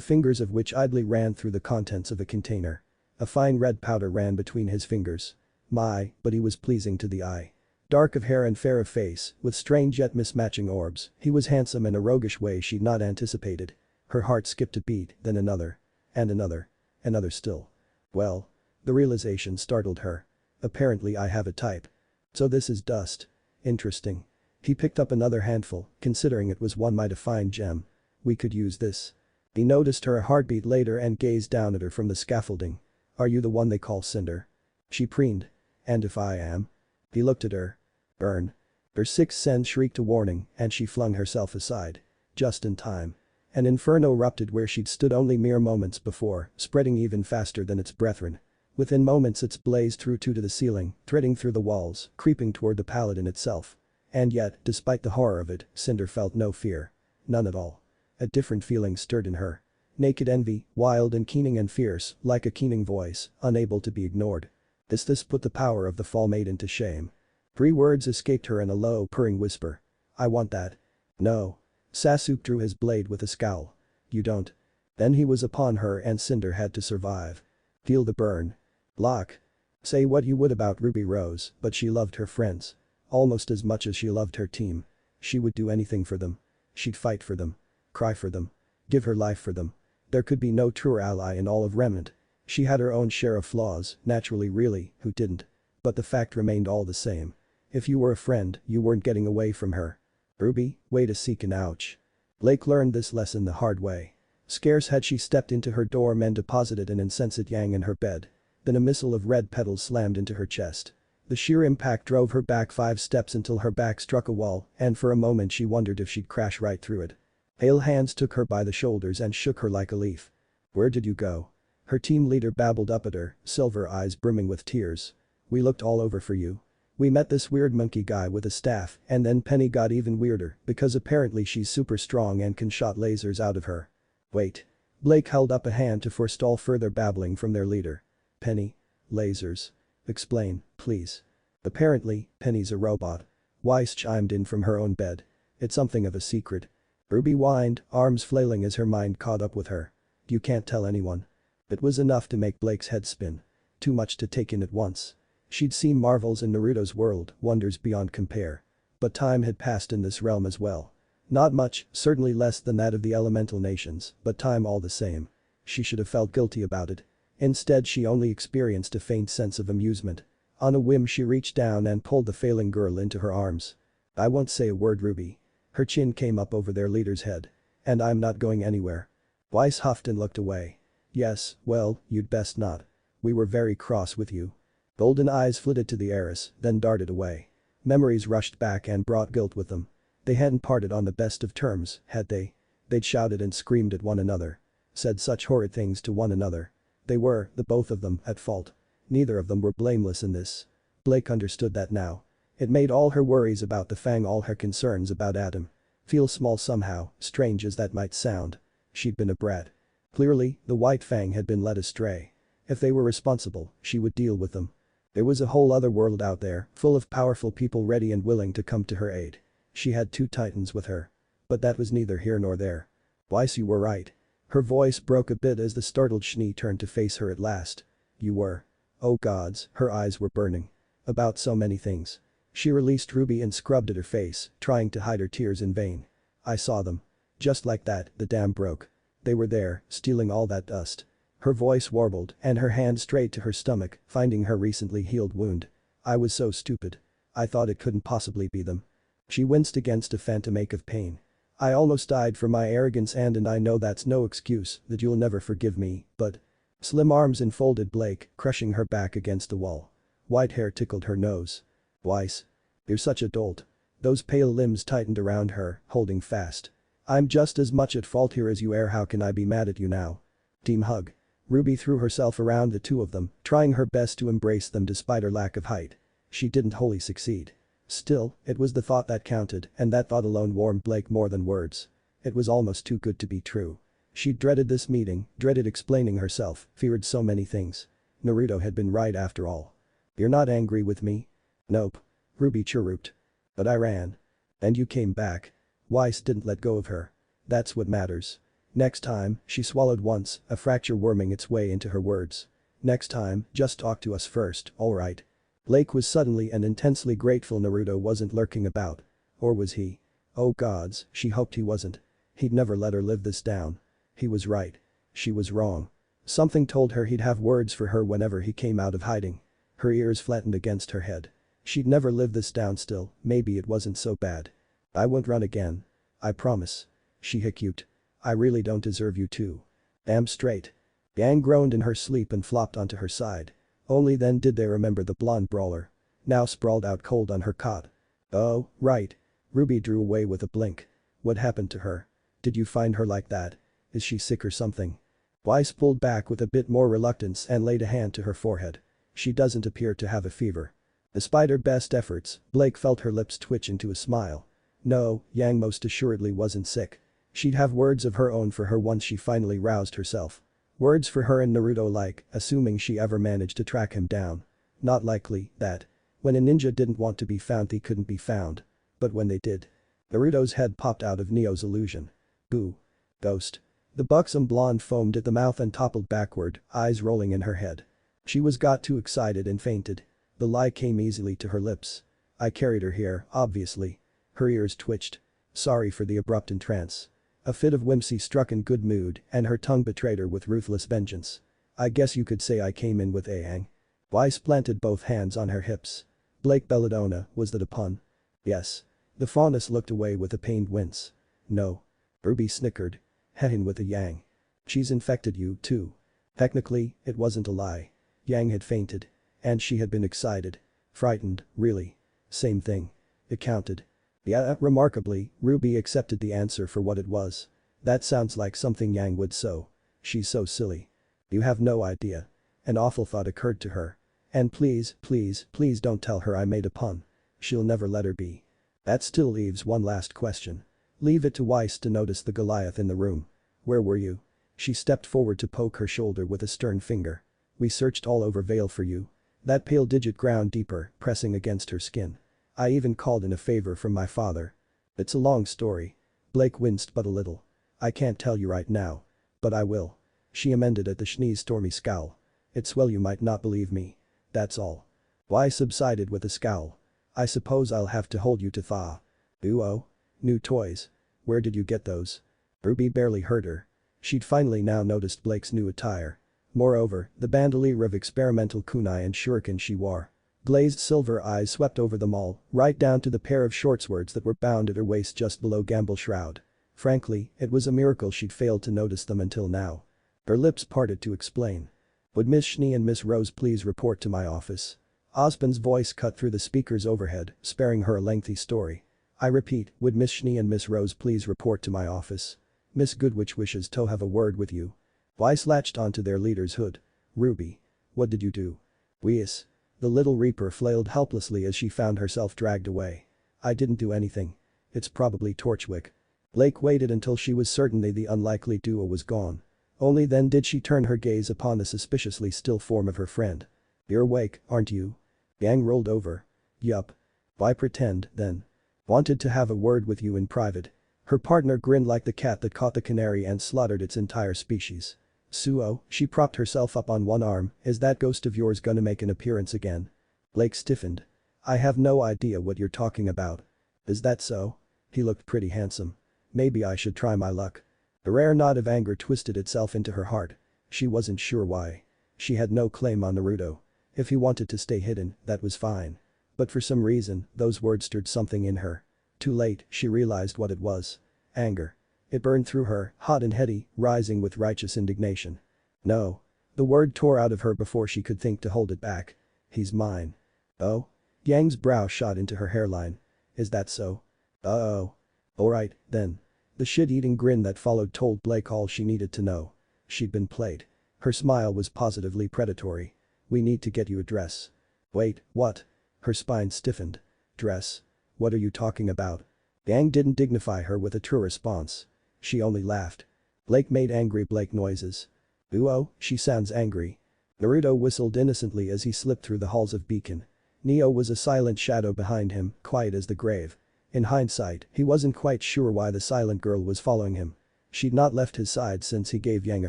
fingers of which idly ran through the contents of a container. A fine red powder ran between his fingers. My, but he was pleasing to the eye. Dark of hair and fair of face, with strange yet mismatching orbs, he was handsome in a roguish way she'd not anticipated. Her heart skipped a beat, then another. And another. Another still. Well. The realization startled her. Apparently I have a type. So this is dust. Interesting. He picked up another handful, considering it was one might a fine gem. We could use this. He noticed her a heartbeat later and gazed down at her from the scaffolding. Are you the one they call Cinder? She preened. And if I am? He looked at her. Burn. Her sixth sense shrieked a warning and she flung herself aside. Just in time. An inferno erupted where she'd stood only mere moments before, spreading even faster than its brethren. Within moments its blaze threw to the ceiling, threading through the walls, creeping toward the paladin itself. And yet, despite the horror of it, Cinder felt no fear. None at all. A different feeling stirred in her. Naked envy, wild and keening and fierce, like a keening voice, unable to be ignored. This put the power of the fall maiden to shame. 3 words escaped her in a low, purring whisper. I want that. No. Sasuke drew his blade with a scowl. You don't. Then he was upon her and Cinder had to survive. Feel the burn. Lock. Say what you would about Ruby Rose, but she loved her friends. Almost as much as she loved her team. She would do anything for them. She'd fight for them. Cry for them. Give her life for them. There could be no truer ally in all of Remnant. She had her own share of flaws, naturally really, who didn't? But the fact remained all the same. If you were a friend, you weren't getting away from her. RWBY, way to seek an ouch. Blake learned this lesson the hard way. Scarce had she stepped into her dorm and deposited an insensate yang in her bed. Then a missile of red petals slammed into her chest. The sheer impact drove her back 5 steps until her back struck a wall and for a moment she wondered if she'd crash right through it. Pale hands took her by the shoulders and shook her like a leaf. Where did you go? Her team leader babbled up at her, silver eyes brimming with tears. We looked all over for you. We met this weird monkey guy with a staff and then Penny got even weirder because apparently she's super strong and can shot lasers out of her. Wait. Blake held up a hand to forestall further babbling from their leader. Penny. Lasers. Explain, please. Apparently, Penny's a robot. Weiss chimed in from her own bed. It's something of a secret. RWBY whined, arms flailing as her mind caught up with her. You can't tell anyone. It was enough to make Blake's head spin. Too much to take in at once. She'd seen marvels in Naruto's world, wonders beyond compare. But time had passed in this realm as well. Not much, certainly less than that of the elemental nations, but time all the same. She should have felt guilty about it. Instead she only experienced a faint sense of amusement. On a whim she reached down and pulled the failing girl into her arms. I won't say a word, RWBY. Her chin came up over their leader's head. And I'm not going anywhere. Weiss huffed and looked away. Yes, well, you'd best not. We were very cross with you. Golden eyes flitted to the heiress, then darted away. Memories rushed back and brought guilt with them. They hadn't parted on the best of terms, had they? They'd shouted and screamed at one another. Said such horrid things to one another. They were, the both of them, at fault. Neither of them were blameless in this. Blake understood that now. It made all her worries about the Fang, all her concerns about Adam, feel small somehow, strange as that might sound. She'd been a brat. Clearly, the White Fang had been led astray. If they were responsible, she would deal with them. There was a whole other world out there, full of powerful people ready and willing to come to her aid. She had 2 titans with her. But that was neither here nor there. Weiss, you were right. Her voice broke a bit as the startled Schnee turned to face her at last. You were. Oh gods, her eyes were burning. About so many things. She released RWBY and scrubbed at her face, trying to hide her tears in vain. I saw them. Just like that, the dam broke. They were there, stealing all that dust. Her voice warbled and her hand strayed to her stomach, finding her recently healed wound. I was so stupid. I thought it couldn't possibly be them. She winced against a phantom ache of pain. I almost died for my arrogance and I know that's no excuse, that you'll never forgive me, but… Slim arms enfolded Blake, crushing her back against the wall. White hair tickled her nose. Weiss. You're such a dolt. Those pale limbs tightened around her, holding fast. I'm just as much at fault here as you are. How can I be mad at you now? Team hug. RWBY threw herself around the two of them, trying her best to embrace them despite her lack of height. She didn't wholly succeed. Still, it was the thought that counted, and that thought alone warmed Blake more than words. It was almost too good to be true. She dreaded this meeting, dreaded explaining herself, feared so many things. Naruto had been right after all. You're not angry with me? Nope. RWBY chirruped. But I ran. And you came back. Weiss didn't let go of her. That's what matters. Next time, she swallowed once, a fracture worming its way into her words. Next time, just talk to us first, alright? Blake was suddenly and intensely grateful Naruto wasn't lurking about. Or was he? Oh gods, she hoped he wasn't. He'd never let her live this down. He was right. She was wrong. Something told her he'd have words for her whenever he came out of hiding. Her ears flattened against her head. She'd never live this down still, maybe it wasn't so bad. I won't run again. I promise. She hiccuped. I really don't deserve you to. Damn straight. Yang groaned in her sleep and flopped onto her side. Only then did they remember the blonde brawler. Now sprawled out cold on her cot. Oh, right. RWBY drew away with a blink. What happened to her? Did you find her like that? Is she sick or something? Weiss pulled back with a bit more reluctance and laid a hand to her forehead. She doesn't appear to have a fever. Despite her best efforts, Blake felt her lips twitch into a smile. No, Yang most assuredly wasn't sick. She'd have words of her own for her once she finally roused herself. Words for her and Naruto like, assuming she ever managed to track him down. Not likely, that. When a ninja didn't want to be found he couldn't be found. But when they did. Naruto's head popped out of Neo's illusion. Boo. Ghost. The buxom blonde foamed at the mouth and toppled backward, eyes rolling in her head. She got too excited and fainted. The lie came easily to her lips. I carried her here, obviously. Her ears twitched. Sorry for the abrupt entrance. A fit of whimsy struck in good mood and her tongue betrayed her with ruthless vengeance. I guess you could say I came in with Aang. Weiss planted both hands on her hips. Blake Belladonna, was that a pun? Yes. The fauness looked away with a pained wince. No. RWBY snickered. Hehin with a Yang. She's infected you, too. Technically, it wasn't a lie. Yang had fainted. And she had been excited. Frightened, really. Same thing. It counted. Yeah, remarkably, RWBY accepted the answer for what it was. That sounds like something Yang would so. She's so silly. You have no idea. An awful thought occurred to her. And please, please, please don't tell her I made a pun. She'll never let her be. That still leaves one last question. Leave it to Weiss to notice the Goliath in the room. Where were you? She stepped forward to poke her shoulder with a stern finger. We searched all over Vale for you. That pale digit ground deeper, pressing against her skin. I even called in a favor from my father. It's a long story. Blake winced but a little. I can't tell you right now. But I will. She amended at the Shnee's stormy scowl. It's well you might not believe me. That's all. Weiss subsided with a scowl. I suppose I'll have to hold you to thaw. Ooh-oh. New toys. Where did you get those? RWBY barely heard her. She'd finally now noticed Blake's new attire. Moreover, the bandolier of experimental kunai and shuriken she wore. Glazed silver eyes swept over them all, right down to the pair of shortswords that were bound at her waist just below Gamble Shroud. Frankly, it was a miracle she'd failed to notice them until now. Her lips parted to explain. Would Miss Schnee and Miss Rose please report to my office? Osmond's voice cut through the speakers overhead, sparing her a lengthy story. I repeat, would Miss Schnee and Miss Rose please report to my office? Miss Goodwitch wishes to have a word with you. Weiss latched onto their leader's hood. RWBY. What did you do? Weiss. The little reaper flailed helplessly as she found herself dragged away. I didn't do anything. It's probably Torchwick. Blake waited until she was certain the unlikely duo was gone. Only then did she turn her gaze upon the suspiciously still form of her friend. You're awake, aren't you? Yang rolled over. Yup. Why pretend, then? Wanted to have a word with you in private. Her partner grinned like the cat that caught the canary and slaughtered its entire species. Suo, she propped herself up on one arm, is that ghost of yours gonna make an appearance again? Blake stiffened. I have no idea what you're talking about. Is that so? He looked pretty handsome. Maybe I should try my luck. A rare knot of anger twisted itself into her heart. She wasn't sure why. She had no claim on Naruto. If he wanted to stay hidden, that was fine. But for some reason, those words stirred something in her. Too late, she realized what it was. Anger. It burned through her, hot and heady, rising with righteous indignation. No. The word tore out of her before she could think to hold it back. He's mine. Oh? Yang's brow shot into her hairline. Is that so? Uh-oh. Alright, then. The shit-eating grin that followed told Blake all she needed to know. She'd been played. Her smile was positively predatory. We need to get you a dress. Wait, what? Her spine stiffened. Dress? What are you talking about? Yang didn't dignify her with a true response. She only laughed. Blake made angry Blake noises. Ooh, she sounds angry. Naruto whistled innocently as he slipped through the halls of Beacon. Neo was a silent shadow behind him, quiet as the grave. In hindsight, he wasn't quite sure why the silent girl was following him. She'd not left his side since he gave Yang a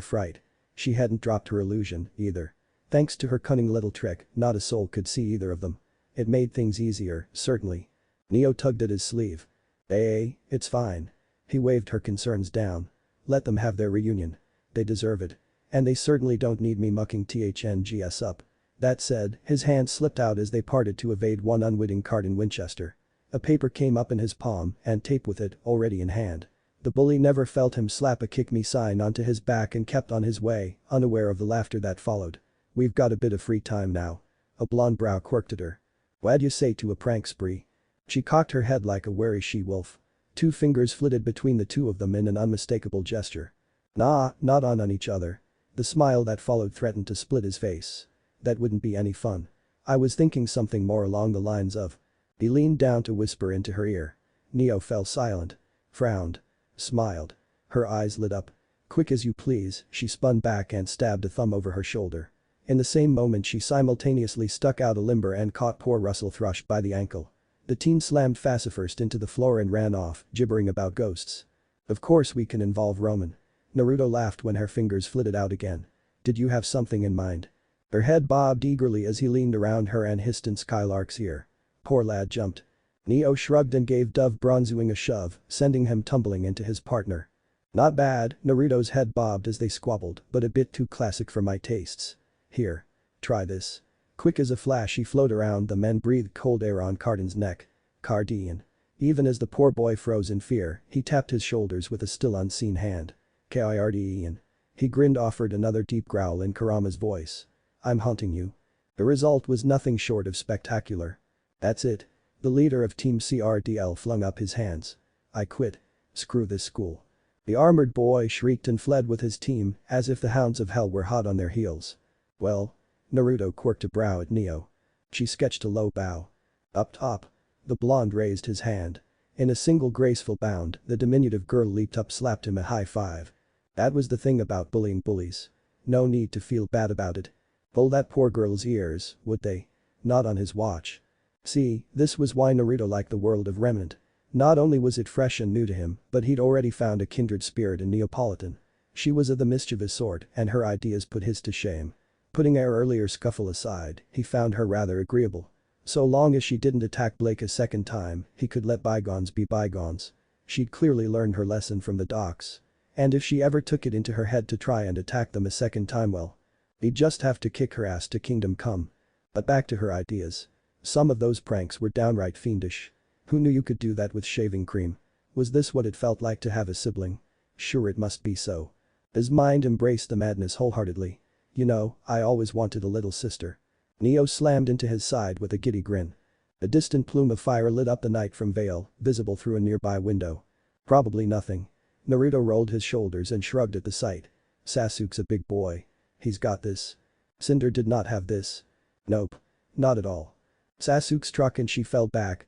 fright. She hadn't dropped her illusion, either. Thanks to her cunning little trick, not a soul could see either of them. It made things easier, certainly. Neo tugged at his sleeve. Hey, it's fine. He waved her concerns down. Let them have their reunion. They deserve it. And they certainly don't need me mucking THNGS up. That said, his hand slipped out as they parted to evade one unwitting Cardin Winchester. A paper came up in his palm and tape with it already in hand. The bully never felt him slap a kick me sign onto his back and kept on his way, unaware of the laughter that followed. We've got a bit of free time now. A blonde brow quirked at her. What'd you say to a prank spree? She cocked her head like a wary she-wolf. Two fingers flitted between the two of them in an unmistakable gesture. Nah, not on each other. The smile that followed threatened to split his face. That wouldn't be any fun. I was thinking something more along the lines of. He leaned down to whisper into her ear. Neo fell silent. Frowned. Smiled. Her eyes lit up. Quick as you please, she spun back and stabbed a thumb over her shoulder. In the same moment she simultaneously stuck out a limber and caught poor Russell Thrush by the ankle. The teen slammed face-first into the floor and ran off, gibbering about ghosts. Of course we can involve Roman. Naruto laughed when her fingers flitted out again. Did you have something in mind? Her head bobbed eagerly as he leaned around her and hissed in Skylark's ear. Poor lad jumped. Neo shrugged and gave Dove Bronzewing a shove, sending him tumbling into his partner. Not bad, Naruto's head bobbed as they squabbled, but a bit too classic for my tastes. Here. Try this. Quick as a flash he flowed around them and breathed cold air on Cardin's neck. Cardian. Even as the poor boy froze in fear, he tapped his shoulders with a still unseen hand. Kirdian. He grinned, offered another deep growl in Kurama's voice. I'm hunting you. The result was nothing short of spectacular. That's it. The leader of Team CRDL flung up his hands. I quit. Screw this school. The armored boy shrieked and fled with his team, as if the hounds of hell were hot on their heels. Well? Naruto quirked a brow at Neo. She sketched a low bow. Up top. The blonde raised his hand. In a single graceful bound, the diminutive girl leaped up, slapped him a high five. That was the thing about bullying bullies. No need to feel bad about it. Pull that poor girl's ears, would they? Not on his watch. See, this was why Naruto liked the world of Remnant. Not only was it fresh and new to him, but he'd already found a kindred spirit in Neapolitan. She was of the mischievous sort and her ideas put his to shame. Putting our earlier scuffle aside, he found her rather agreeable. So long as she didn't attack Blake a second time, he could let bygones be bygones. She'd clearly learned her lesson from the docks. And if she ever took it into her head to try and attack them a second time, well, he'd just have to kick her ass to Kingdom Come. But back to her ideas. Some of those pranks were downright fiendish. Who knew you could do that with shaving cream? Was this what it felt like to have a sibling? Sure, it must be so. His mind embraced the madness wholeheartedly. You know, I always wanted a little sister. Neo slammed into his side with a giddy grin. A distant plume of fire lit up the night from Vale, visible through a nearby window. Probably nothing. Naruto rolled his shoulders and shrugged at the sight. Sasuke's a big boy. He's got this. Cinder did not have this. Nope. Not at all. Sasuke struck and she fell back,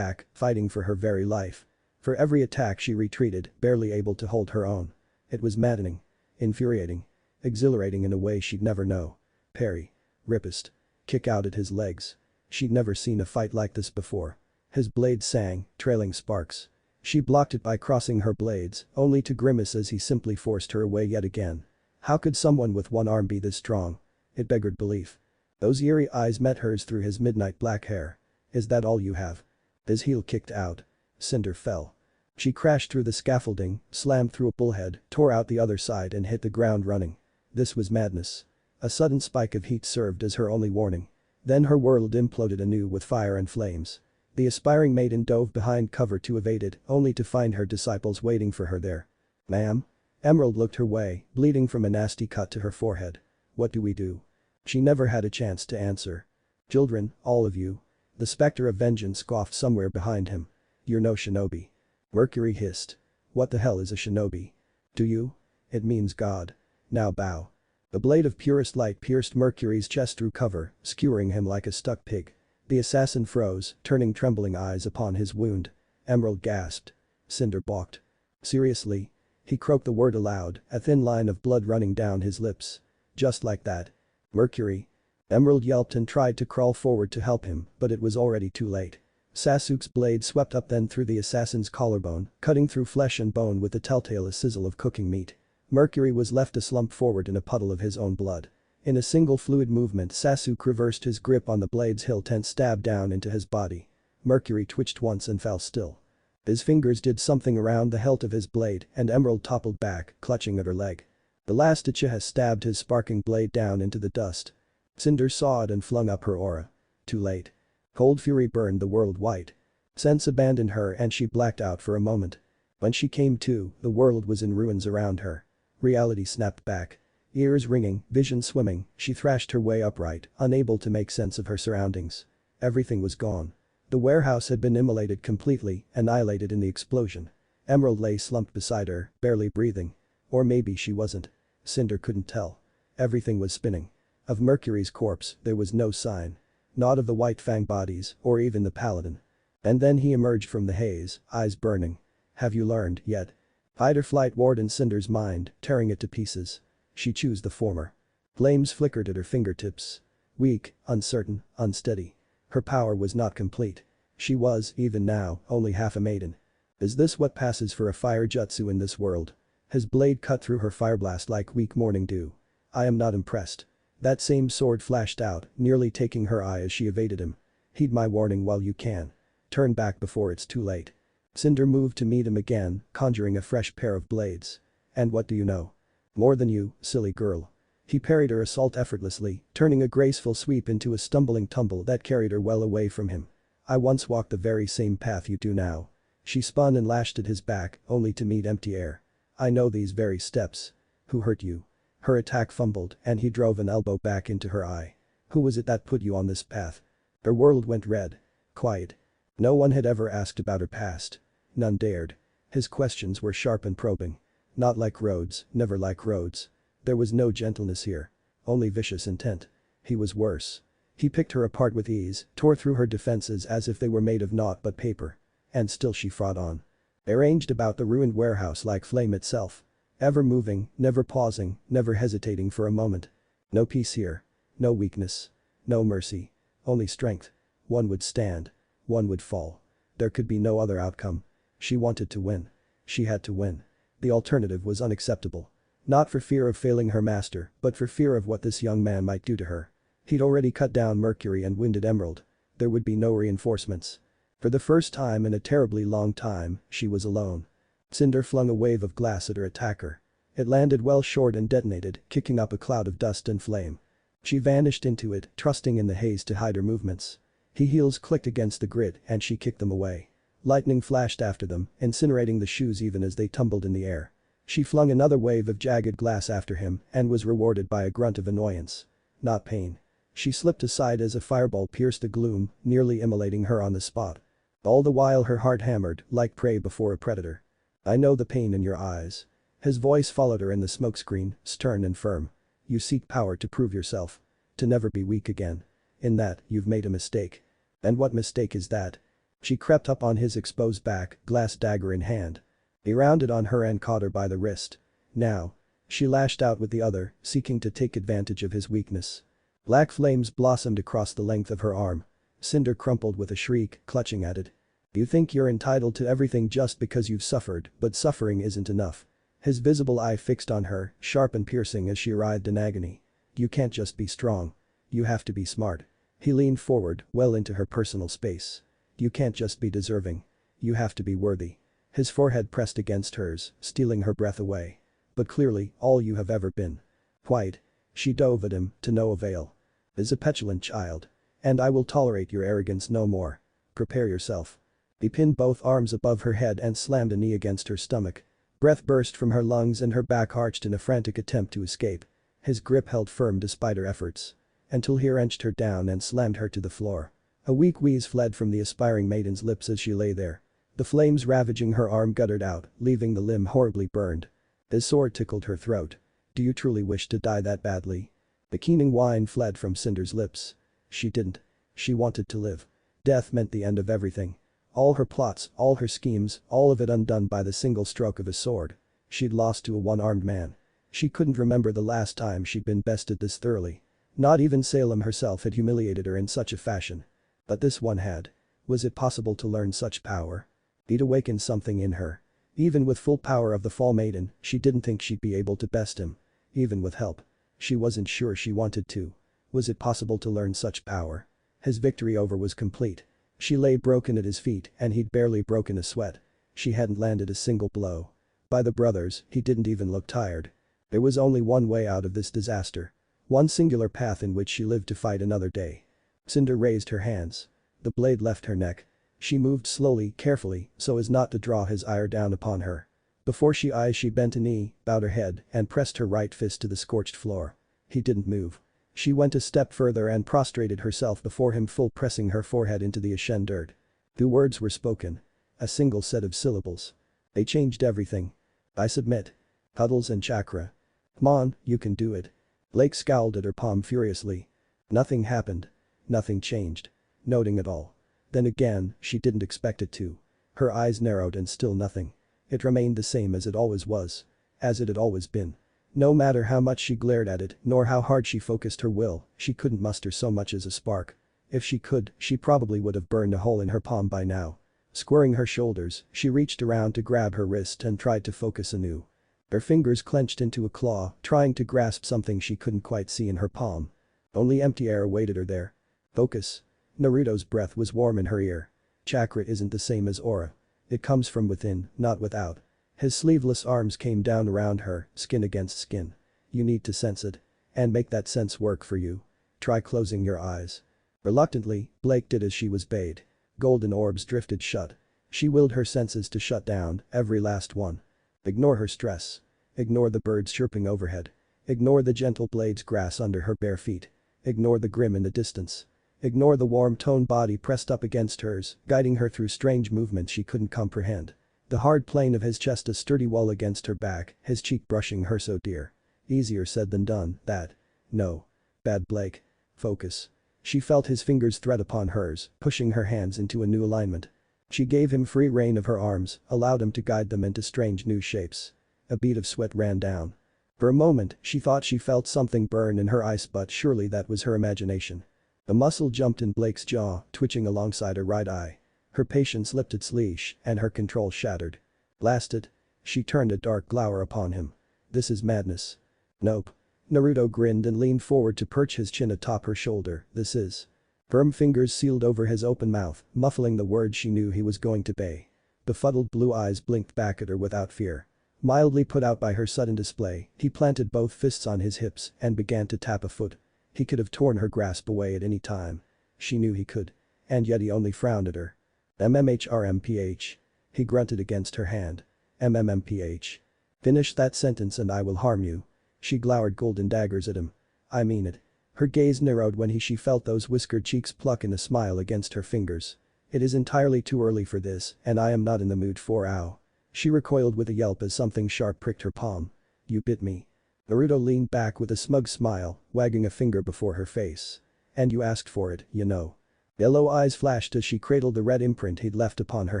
fighting for her very life. For every attack she retreated, barely able to hold her own. It was maddening. Infuriating. Exhilarating in a way she'd never know. Parry. Riposte. Kick out at his legs. She'd never seen a fight like this before. His blade sang, trailing sparks. She blocked it by crossing her blades, only to grimace as he simply forced her away yet again. How could someone with one arm be this strong? It beggared belief. Those eerie eyes met hers through his midnight black hair. Is that all you have? His heel kicked out. Cinder fell. She crashed through the scaffolding, slammed through a bullhead, tore out the other side and hit the ground running. This was madness. A sudden spike of heat served as her only warning. Then her world imploded anew with fire and flames. The aspiring maiden dove behind cover to evade it, only to find her disciples waiting for her there. Ma'am? Emerald looked her way, bleeding from a nasty cut to her forehead. What do we do? She never had a chance to answer. Children, all of you. The specter of vengeance scoffed somewhere behind him. You're no shinobi. Mercury hissed. What the hell is a shinobi? Do you? It means God. Now bow. The blade of purest light pierced Mercury's chest through cover, skewering him like a stuck pig. The assassin froze, turning trembling eyes upon his wound. Emerald gasped. Cinder balked. Seriously? He croaked the word aloud, a thin line of blood running down his lips. Just like that. Mercury. Emerald yelped and tried to crawl forward to help him, but it was already too late. Sasuke's blade swept up then through the assassin's collarbone, cutting through flesh and bone with the telltale sizzle of cooking meat. Mercury was left to slump forward in a puddle of his own blood. In a single fluid movement Sasuke reversed his grip on the blade's hilt and stabbed down into his body. Mercury twitched once and fell still. His fingers did something around the hilt of his blade and Emerald toppled back, clutching at her leg. The last Uchiha stabbed his sparking blade down into the dust. Cinder saw it and flung up her aura. Too late. Cold fury burned the world white. Sense abandoned her and she blacked out for a moment. When she came to, the world was in ruins around her. Reality snapped back. Ears ringing, vision swimming, she thrashed her way upright, unable to make sense of her surroundings. Everything was gone. The warehouse had been immolated completely, annihilated in the explosion. Emerald lay slumped beside her, barely breathing. Or maybe she wasn't. Cinder couldn't tell. Everything was spinning. Of Mercury's corpse, there was no sign. Not of the white fang bodies, or even the paladin. And then he emerged from the haze, eyes burning. Have you learned yet? Fight or flight warred in Cinder's mind, tearing it to pieces. She chose the former. Flames flickered at her fingertips. Weak, uncertain, unsteady. Her power was not complete. She was, even now, only half a maiden. Is this what passes for a fire jutsu in this world? His blade cut through her fireblast like weak morning dew. I am not impressed. That same sword flashed out, nearly taking her eye as she evaded him. Heed my warning while you can. Turn back before it's too late. Cinder moved to meet him again, conjuring a fresh pair of blades. And what do you know? More than you, silly girl. He parried her assault effortlessly, turning a graceful sweep into a stumbling tumble that carried her well away from him. I once walked the very same path you do now. She spun and lashed at his back, only to meet empty air. I know these very steps. Who hurt you? Her attack fumbled and he drove an elbow back into her eye. Who was it that put you on this path? Her world went red. Quiet. No one had ever asked about her past. None dared. His questions were sharp and probing. Not like Rhodes, never like Rhodes. There was no gentleness here. Only vicious intent. He was worse. He picked her apart with ease, tore through her defenses as if they were made of naught but paper. And still she fought on. They ranged about the ruined warehouse like flame itself. Ever moving, never pausing, never hesitating for a moment. No peace here. No weakness. No mercy. Only strength. One would stand. One would fall. There could be no other outcome. She wanted to win. She had to win. The alternative was unacceptable. Not for fear of failing her master, but for fear of what this young man might do to her. He'd already cut down Mercury and wounded Emerald. There would be no reinforcements. For the first time in a terribly long time, she was alone. Cinder flung a wave of glass at her attacker. It landed well short and detonated, kicking up a cloud of dust and flame. She vanished into it, trusting in the haze to hide her movements. Her heels clicked against the grid and she kicked them away. Lightning flashed after them, incinerating the shoes even as they tumbled in the air. She flung another wave of jagged glass after him and was rewarded by a grunt of annoyance. Not pain. She slipped aside as a fireball pierced the gloom, nearly immolating her on the spot. All the while her heart hammered, like prey before a predator. I know the pain in your eyes. His voice followed her in the smokescreen, stern and firm. You seek power to prove yourself. To never be weak again. In that, you've made a mistake. And what mistake is that? She crept up on his exposed back, glass dagger in hand. He rounded on her and caught her by the wrist. Now. She lashed out with the other, seeking to take advantage of his weakness. Black flames blossomed across the length of her arm. Cinder crumpled with a shriek, clutching at it. You think you're entitled to everything just because you've suffered, but suffering isn't enough. His visible eye fixed on her, sharp and piercing as she writhed in agony. You can't just be strong. You have to be smart. He leaned forward, well into her personal space. You can't just be deserving. You have to be worthy. His forehead pressed against hers, stealing her breath away. But clearly, all you have ever been. White. She dove at him, to no avail. Is a petulant child. And I will tolerate your arrogance no more. Prepare yourself. He pinned both arms above her head and slammed a knee against her stomach. Breath burst from her lungs and her back arched in a frantic attempt to escape. His grip held firm despite her efforts. Until he wrenched her down and slammed her to the floor. A weak wheeze fled from the aspiring maiden's lips as she lay there. The flames ravaging her arm guttered out, leaving the limb horribly burned. His sword tickled her throat. Do you truly wish to die that badly? The keening whine fled from Cinder's lips. She didn't. She wanted to live. Death meant the end of everything. All her plots, all her schemes, all of it undone by the single stroke of his sword. She'd lost to a one-armed man. She couldn't remember the last time she'd been bested this thoroughly. Not even Salem herself had humiliated her in such a fashion. But this one had. Was it possible to learn such power? He'd awakened something in her. Even with full power of the Fall Maiden, she didn't think she'd be able to best him. Even with help. She wasn't sure she wanted to. Was it possible to learn such power? His victory over was complete. She lay broken at his feet and he'd barely broken a sweat. She hadn't landed a single blow. By the brothers, he didn't even look tired. There was only one way out of this disaster. One singular path in which she lived to fight another day. Cinder raised her hands. The blade left her neck. She moved slowly, carefully, so as not to draw his ire down upon her. Before she bent a knee, bowed her head, and pressed her right fist to the scorched floor. He didn't move. She went a step further and prostrated herself before him, full pressing her forehead into the ashen dirt. The words were spoken. A single set of syllables. They changed everything. I submit. Puddles and chakra. Come on, you can do it. Blake scowled at her palm furiously. Nothing happened. Nothing changed. Nothing at all. Then again, she didn't expect it to. Her eyes narrowed and still nothing. It remained the same as it always was. As it had always been. No matter how much she glared at it, nor how hard she focused her will, she couldn't muster so much as a spark. If she could, she probably would have burned a hole in her palm by now. Squaring her shoulders, she reached around to grab her wrist and tried to focus anew. Her fingers clenched into a claw, trying to grasp something she couldn't quite see in her palm. Only empty air awaited her there. Focus. Naruto's breath was warm in her ear. Chakra isn't the same as aura. It comes from within, not without. His sleeveless arms came down around her, skin against skin. You need to sense it. And make that sense work for you. Try closing your eyes. Reluctantly, Blake did as she was bade. Golden orbs drifted shut. She willed her senses to shut down, every last one. Ignore her stress. Ignore the birds chirping overhead. Ignore the gentle blades grass under her bare feet. Ignore the grim in the distance. Ignore the warm toned body pressed up against hers, guiding her through strange movements she couldn't comprehend. The hard plane of his chest, a sturdy wall against her back, his cheek brushing her so dear. Easier said than done, that. No. Bad Blake. Focus. She felt his fingers thread upon hers, pushing her hands into a new alignment. She gave him free rein of her arms, allowed him to guide them into strange new shapes. A bead of sweat ran down. For a moment, she thought she felt something burn in her eyes, but surely that was her imagination. A muscle jumped in Blake's jaw, twitching alongside her right eye. Her patience lifted its leash, and her control shattered. Blast it. She turned a dark glower upon him. This is madness. Nope. Naruto grinned and leaned forward to perch his chin atop her shoulder. This is. Firm fingers sealed over his open mouth, muffling the words she knew he was going to say. Befuddled blue eyes blinked back at her without fear. Mildly put out by her sudden display, he planted both fists on his hips and began to tap a foot. He could have torn her grasp away at any time. She knew he could. And yet he only frowned at her. MMHRMPH. He grunted against her hand. MMMPH. Finish that sentence and I will harm you. She glowered golden daggers at him. I mean it. Her gaze narrowed when she felt those whiskered cheeks pluck in a smile against her fingers. It is entirely too early for this, and I am not in the mood for ow. She recoiled with a yelp as something sharp pricked her palm. You bit me. Naruto leaned back with a smug smile, wagging a finger before her face. And you asked for it, you know. Yellow eyes flashed as she cradled the red imprint he'd left upon her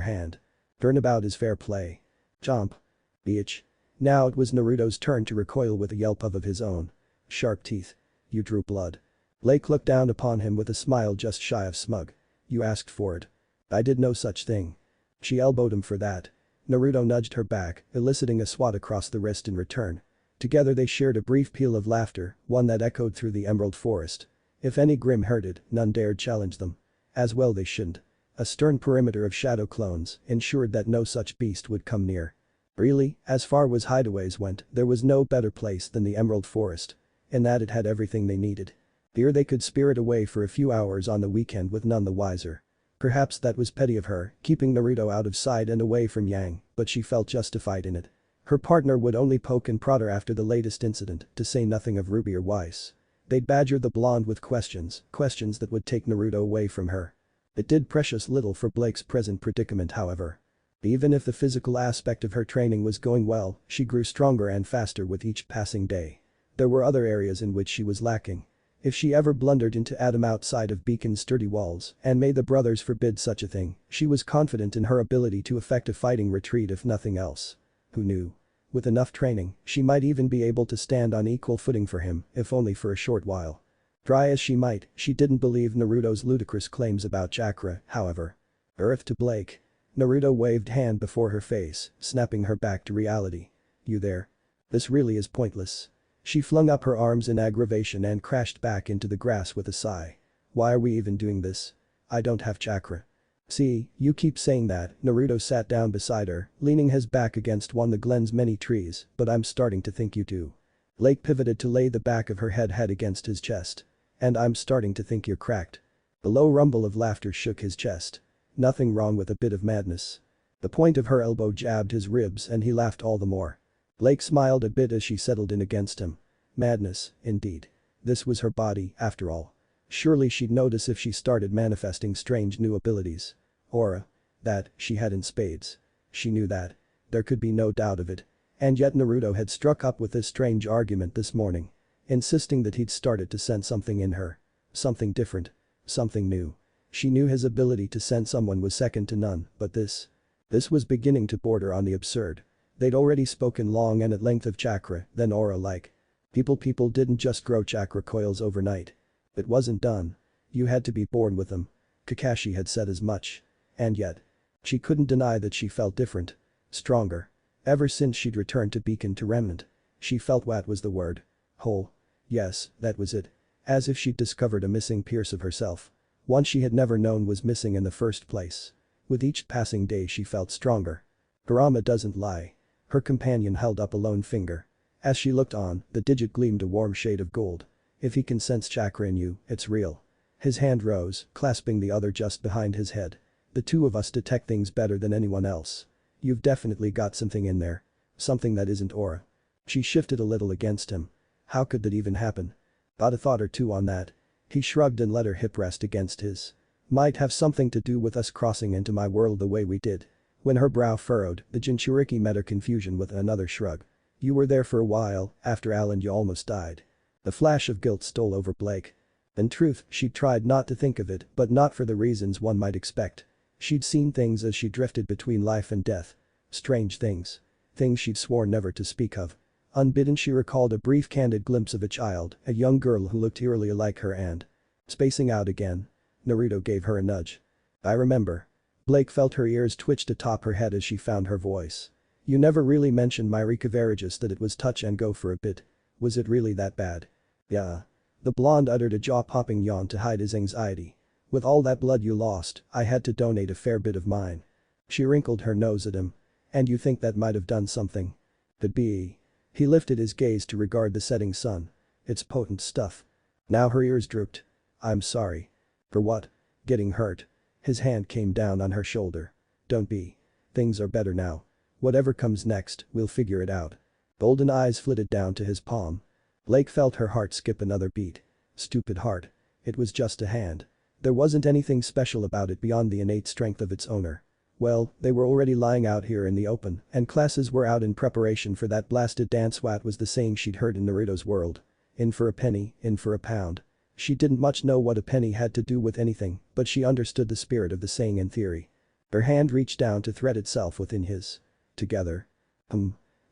hand. Turnabout is fair play. Chomp. Bitch. Now it was Naruto's turn to recoil with a yelp of his own. Sharp teeth. You drew blood. Blake looked down upon him with a smile just shy of smug. You asked for it. I did no such thing. She elbowed him for that. Naruto nudged her back, eliciting a swat across the wrist in return. Together they shared a brief peal of laughter, one that echoed through the emerald forest. If any grim heard it, none dared challenge them. As well they shouldn't. A stern perimeter of shadow clones ensured that no such beast would come near. Really, as far as hideaways went, there was no better place than the emerald forest. In that it had everything they needed. Here they could spirit away for a few hours on the weekend with none the wiser. Perhaps that was petty of her, keeping Naruto out of sight and away from Yang, but she felt justified in it. Her partner would only poke and prod her after the latest incident, to say nothing of Ruby or Weiss. They'd badger the blonde with questions that would take Naruto away from her. It did precious little for Blake's present predicament, however. Even if the physical aspect of her training was going well, she grew stronger and faster with each passing day. There were other areas in which she was lacking. If she ever blundered into Adam outside of Beacon's sturdy walls, and may the brothers forbid such a thing, she was confident in her ability to effect a fighting retreat if nothing else. Who knew? With enough training, she might even be able to stand on equal footing for him, if only for a short while. Try as she might, she didn't believe Naruto's ludicrous claims about chakra, however. Earth to Blake. Naruto waved hand before her face, snapping her back to reality. You there? This really is pointless. She flung up her arms in aggravation and crashed back into the grass with a sigh. Why are we even doing this? I don't have chakra. See, you keep saying that. Naruto sat down beside her, leaning his back against one of Glen's many trees, but I'm starting to think you do. Blake pivoted to lay the back of her head against his chest. And I'm starting to think you're cracked. A low rumble of laughter shook his chest. Nothing wrong with a bit of madness. The point of her elbow jabbed his ribs and he laughed all the more. Blake smiled a bit as she settled in against him. Madness, indeed. This was her body, after all. Surely she'd notice if she started manifesting strange new abilities. Aura. That, she had in spades. She knew that. There could be no doubt of it. And yet Naruto had struck up with this strange argument this morning. Insisting that he'd started to sense something in her. Something different. Something new. She knew his ability to sense someone was second to none, but this was beginning to border on the absurd. They'd already spoken long and at length of chakra, then aura-like. People didn't just grow chakra coils overnight. It wasn't done. You had to be born with them. Kakashi had said as much. And yet. She couldn't deny that she felt different. Stronger. Ever since she'd returned to Beacon to Remnant. She felt what was the word? Whole. Yes, that was it. As if she'd discovered a missing piece of herself. One she had never known was missing in the first place. With each passing day she felt stronger. Kurama doesn't lie. Her companion held up a lone finger. As she looked on, the digit gleamed a warm shade of gold. If he can sense chakra in you, it's real. His hand rose, clasping the other just behind his head. The two of us detect things better than anyone else. You've definitely got something in there. Something that isn't aura. She shifted a little against him. How could that even happen? Got a thought or two on that. He shrugged and let her hip rest against his. Might have something to do with us crossing into my world the way we did. When her brow furrowed, the Jinchuriki met her confusion with another shrug. You were there for a while, after Al and you almost died. The flash of guilt stole over Blake. In truth, she tried not to think of it, but not for the reasons one might expect. She'd seen things as she drifted between life and death. Strange things. Things she'd sworn never to speak of. Unbidden she recalled a brief candid glimpse of a child, a young girl who looked eerily like her and. Spacing out again. Naruto gave her a nudge. I remember. Blake felt her ears twitch atop her head as she found her voice. You never really mentioned my Ricaveragus that it was touch and go for a bit. Was it really that bad? Yeah. The blonde uttered a jaw-popping yawn to hide his anxiety. With all that blood you lost, I had to donate a fair bit of mine. She wrinkled her nose at him. And you think that might have done something? Could be. He lifted his gaze to regard the setting sun. It's potent stuff. Now her ears drooped. I'm sorry. For what? Getting hurt. His hand came down on her shoulder. Don't be. Things are better now. Whatever comes next, we'll figure it out. Golden eyes flitted down to his palm. Blake felt her heart skip another beat. Stupid heart. It was just a hand. There wasn't anything special about it beyond the innate strength of its owner. Well, they were already lying out here in the open, and classes were out in preparation for that blasted dance. What was the saying she'd heard in Naruto's world? In for a penny, in for a pound. She didn't much know what a penny had to do with anything, but she understood the spirit of the saying in theory. Her hand reached down to thread itself within his. Together.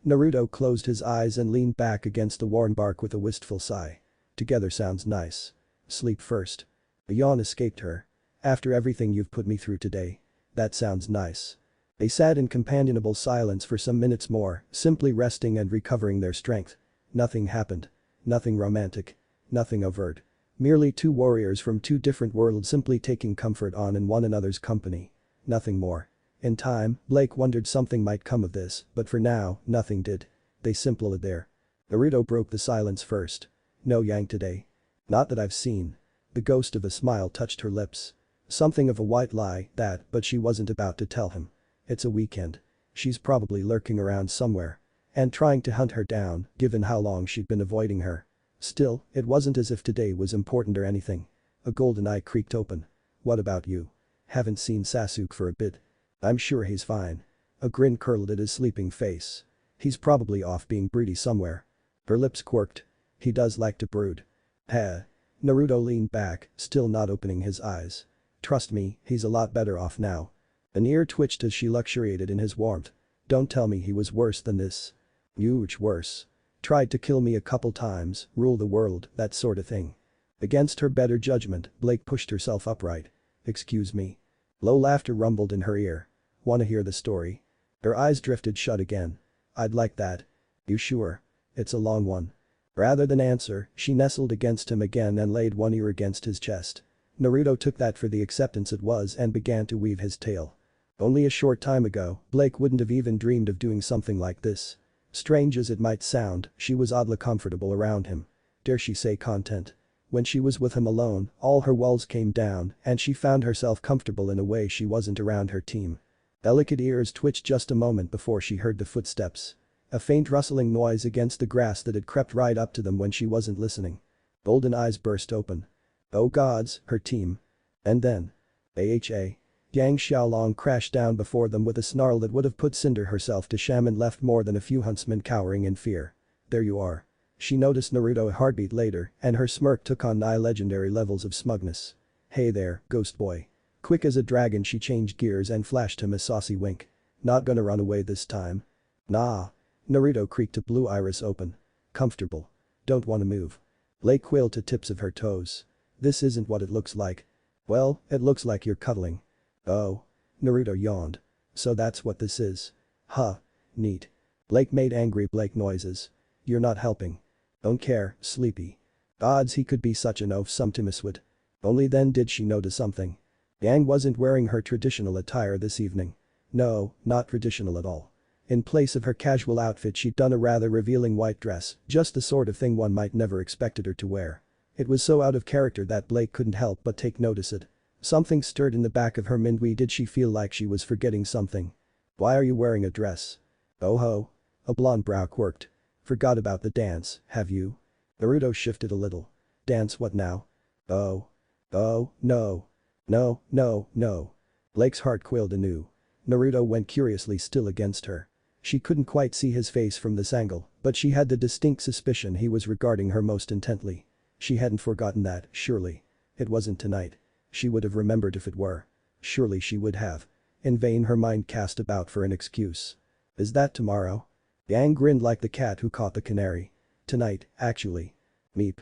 Naruto closed his eyes and leaned back against the worn bark with a wistful sigh. Together sounds nice. Sleep first. A yawn escaped her. After everything you've put me through today. That sounds nice. They sat in companionable silence for some minutes more, simply resting and recovering their strength. Nothing happened. Nothing romantic. Nothing overt. Merely two warriors from two different worlds simply taking comfort in one another's company. Nothing more. In time, Blake wondered something might come of this, but for now, nothing did. They simply lay there. Naruto broke the silence first. No yang today. Not that I've seen. The ghost of a smile touched her lips. Something of a white lie, that, but she wasn't about to tell him. It's a weekend. She's probably lurking around somewhere. And trying to hunt her down, given how long she'd been avoiding her. Still, it wasn't as if today was important or anything. A golden eye creaked open. What about you? Haven't seen Sasuke for a bit. I'm sure he's fine. A grin curled at his sleeping face. He's probably off being broody somewhere. Her lips quirked. He does like to brood. Heh. Naruto leaned back, still not opening his eyes. Trust me, he's a lot better off now. An ear twitched as she luxuriated in his warmth. Don't tell me he was worse than this. Huge worse. Tried to kill me a couple times, rule the world, that sort of thing. Against her better judgment, Blake pushed herself upright. Excuse me. Low laughter rumbled in her ear. Wanna hear the story? Her eyes drifted shut again. I'd like that. You sure? It's a long one. Rather than answer, she nestled against him again and laid one ear against his chest. Naruto took that for the acceptance it was and began to weave his tale. Only a short time ago, Blake wouldn't have even dreamed of doing something like this. Strange as it might sound, she was oddly comfortable around him. Dare she say content. When she was with him alone, all her walls came down and she found herself comfortable in a way she wasn't around her team. Delicate ears twitched just a moment before she heard the footsteps. A faint rustling noise against the grass that had crept right up to them when she wasn't listening. Golden eyes burst open. Oh gods, her team. And then. AHA. Yang Xiaolong crashed down before them with a snarl that would have put Cinder herself to shame and left more than a few huntsmen cowering in fear. There you are. She noticed Naruto a heartbeat later and her smirk took on nigh legendary levels of smugness. Hey there, ghost boy. Quick as a dragon she changed gears and flashed him a saucy wink. Not gonna run away this time? Nah. Naruto creaked a blue iris open. Comfortable. Don't wanna move. Blake quailed to tips of her toes. This isn't what it looks like. Well, it looks like you're cuddling. Oh. Naruto yawned. So that's what this is. Huh. Neat. Blake made angry Blake noises. You're not helping. Don't care, sleepy. Odds he could be such an oaf some to miswit. Only then did she notice something. Yang wasn't wearing her traditional attire this evening. No, not traditional at all. In place of her casual outfit she'd done a rather revealing white dress, just the sort of thing one might never expected her to wear. It was so out of character that Blake couldn't help but take notice it. Something stirred in the back of her mind. Did she feel like she was forgetting something? Why are you wearing a dress? Oh ho. A blonde brow quirked. Forgot about the dance, have you? Naruto shifted a little. Dance what now? Oh. Oh, no. No, no, no. Blake's heart quailed anew. Naruto went curiously still against her. She couldn't quite see his face from this angle, but she had the distinct suspicion he was regarding her most intently. She hadn't forgotten that, surely. It wasn't tonight. She would have remembered if it were. Surely she would have. In vain her mind cast about for an excuse. Is that tomorrow? Yang grinned like the cat who caught the canary. Tonight, actually. Meep.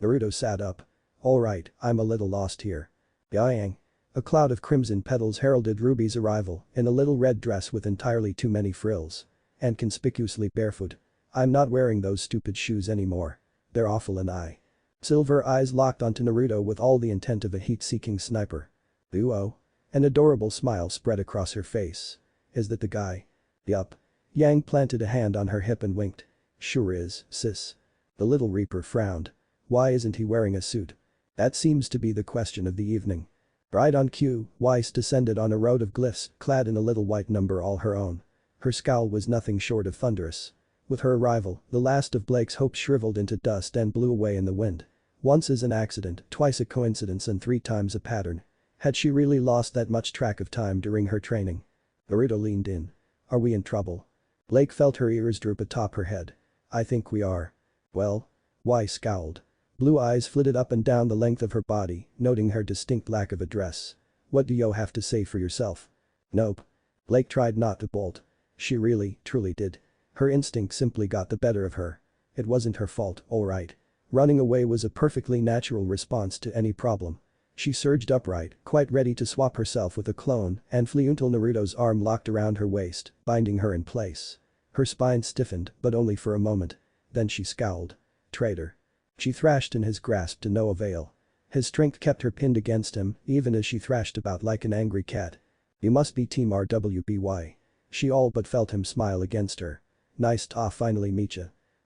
Naruto sat up. Alright, I'm a little lost here. Yang. A cloud of crimson petals heralded Ruby's arrival in a little red dress with entirely too many frills. And conspicuously barefoot. I'm not wearing those stupid shoes anymore. They're awful and Silver eyes locked onto Naruto with all the intent of a heat-seeking sniper. Ooh-oh. An adorable smile spread across her face. Is that the guy? Yup. Yang planted a hand on her hip and winked. Sure is, sis. The little reaper frowned. Why isn't he wearing a suit? That seems to be the question of the evening. Right on cue, Weiss descended on a road of glyphs, clad in a little white number all her own. Her scowl was nothing short of thunderous. With her arrival, the last of Blake's hopes shriveled into dust and blew away in the wind. Once is an accident, twice a coincidence and 3 times a pattern. Had she really lost that much track of time during her training? Naruto leaned in. Are we in trouble? Blake felt her ears droop atop her head. I think we are. Well? Weiss scowled. Blue eyes flitted up and down the length of her body, noting her distinct lack of address. What do you have to say for yourself? Nope. Blake tried not to bolt. She really, truly did. Her instinct simply got the better of her. It wasn't her fault, alright. Running away was a perfectly natural response to any problem. She surged upright, quite ready to swap herself with a clone and flee until Naruto's arm locked around her waist, binding her in place. Her spine stiffened, but only for a moment. Then she scowled. Traitor. She thrashed in his grasp to no avail. His strength kept her pinned against him, even as she thrashed about like an angry cat. You must be Team RWBY. She all but felt him smile against her. Nice ta finally meet ya.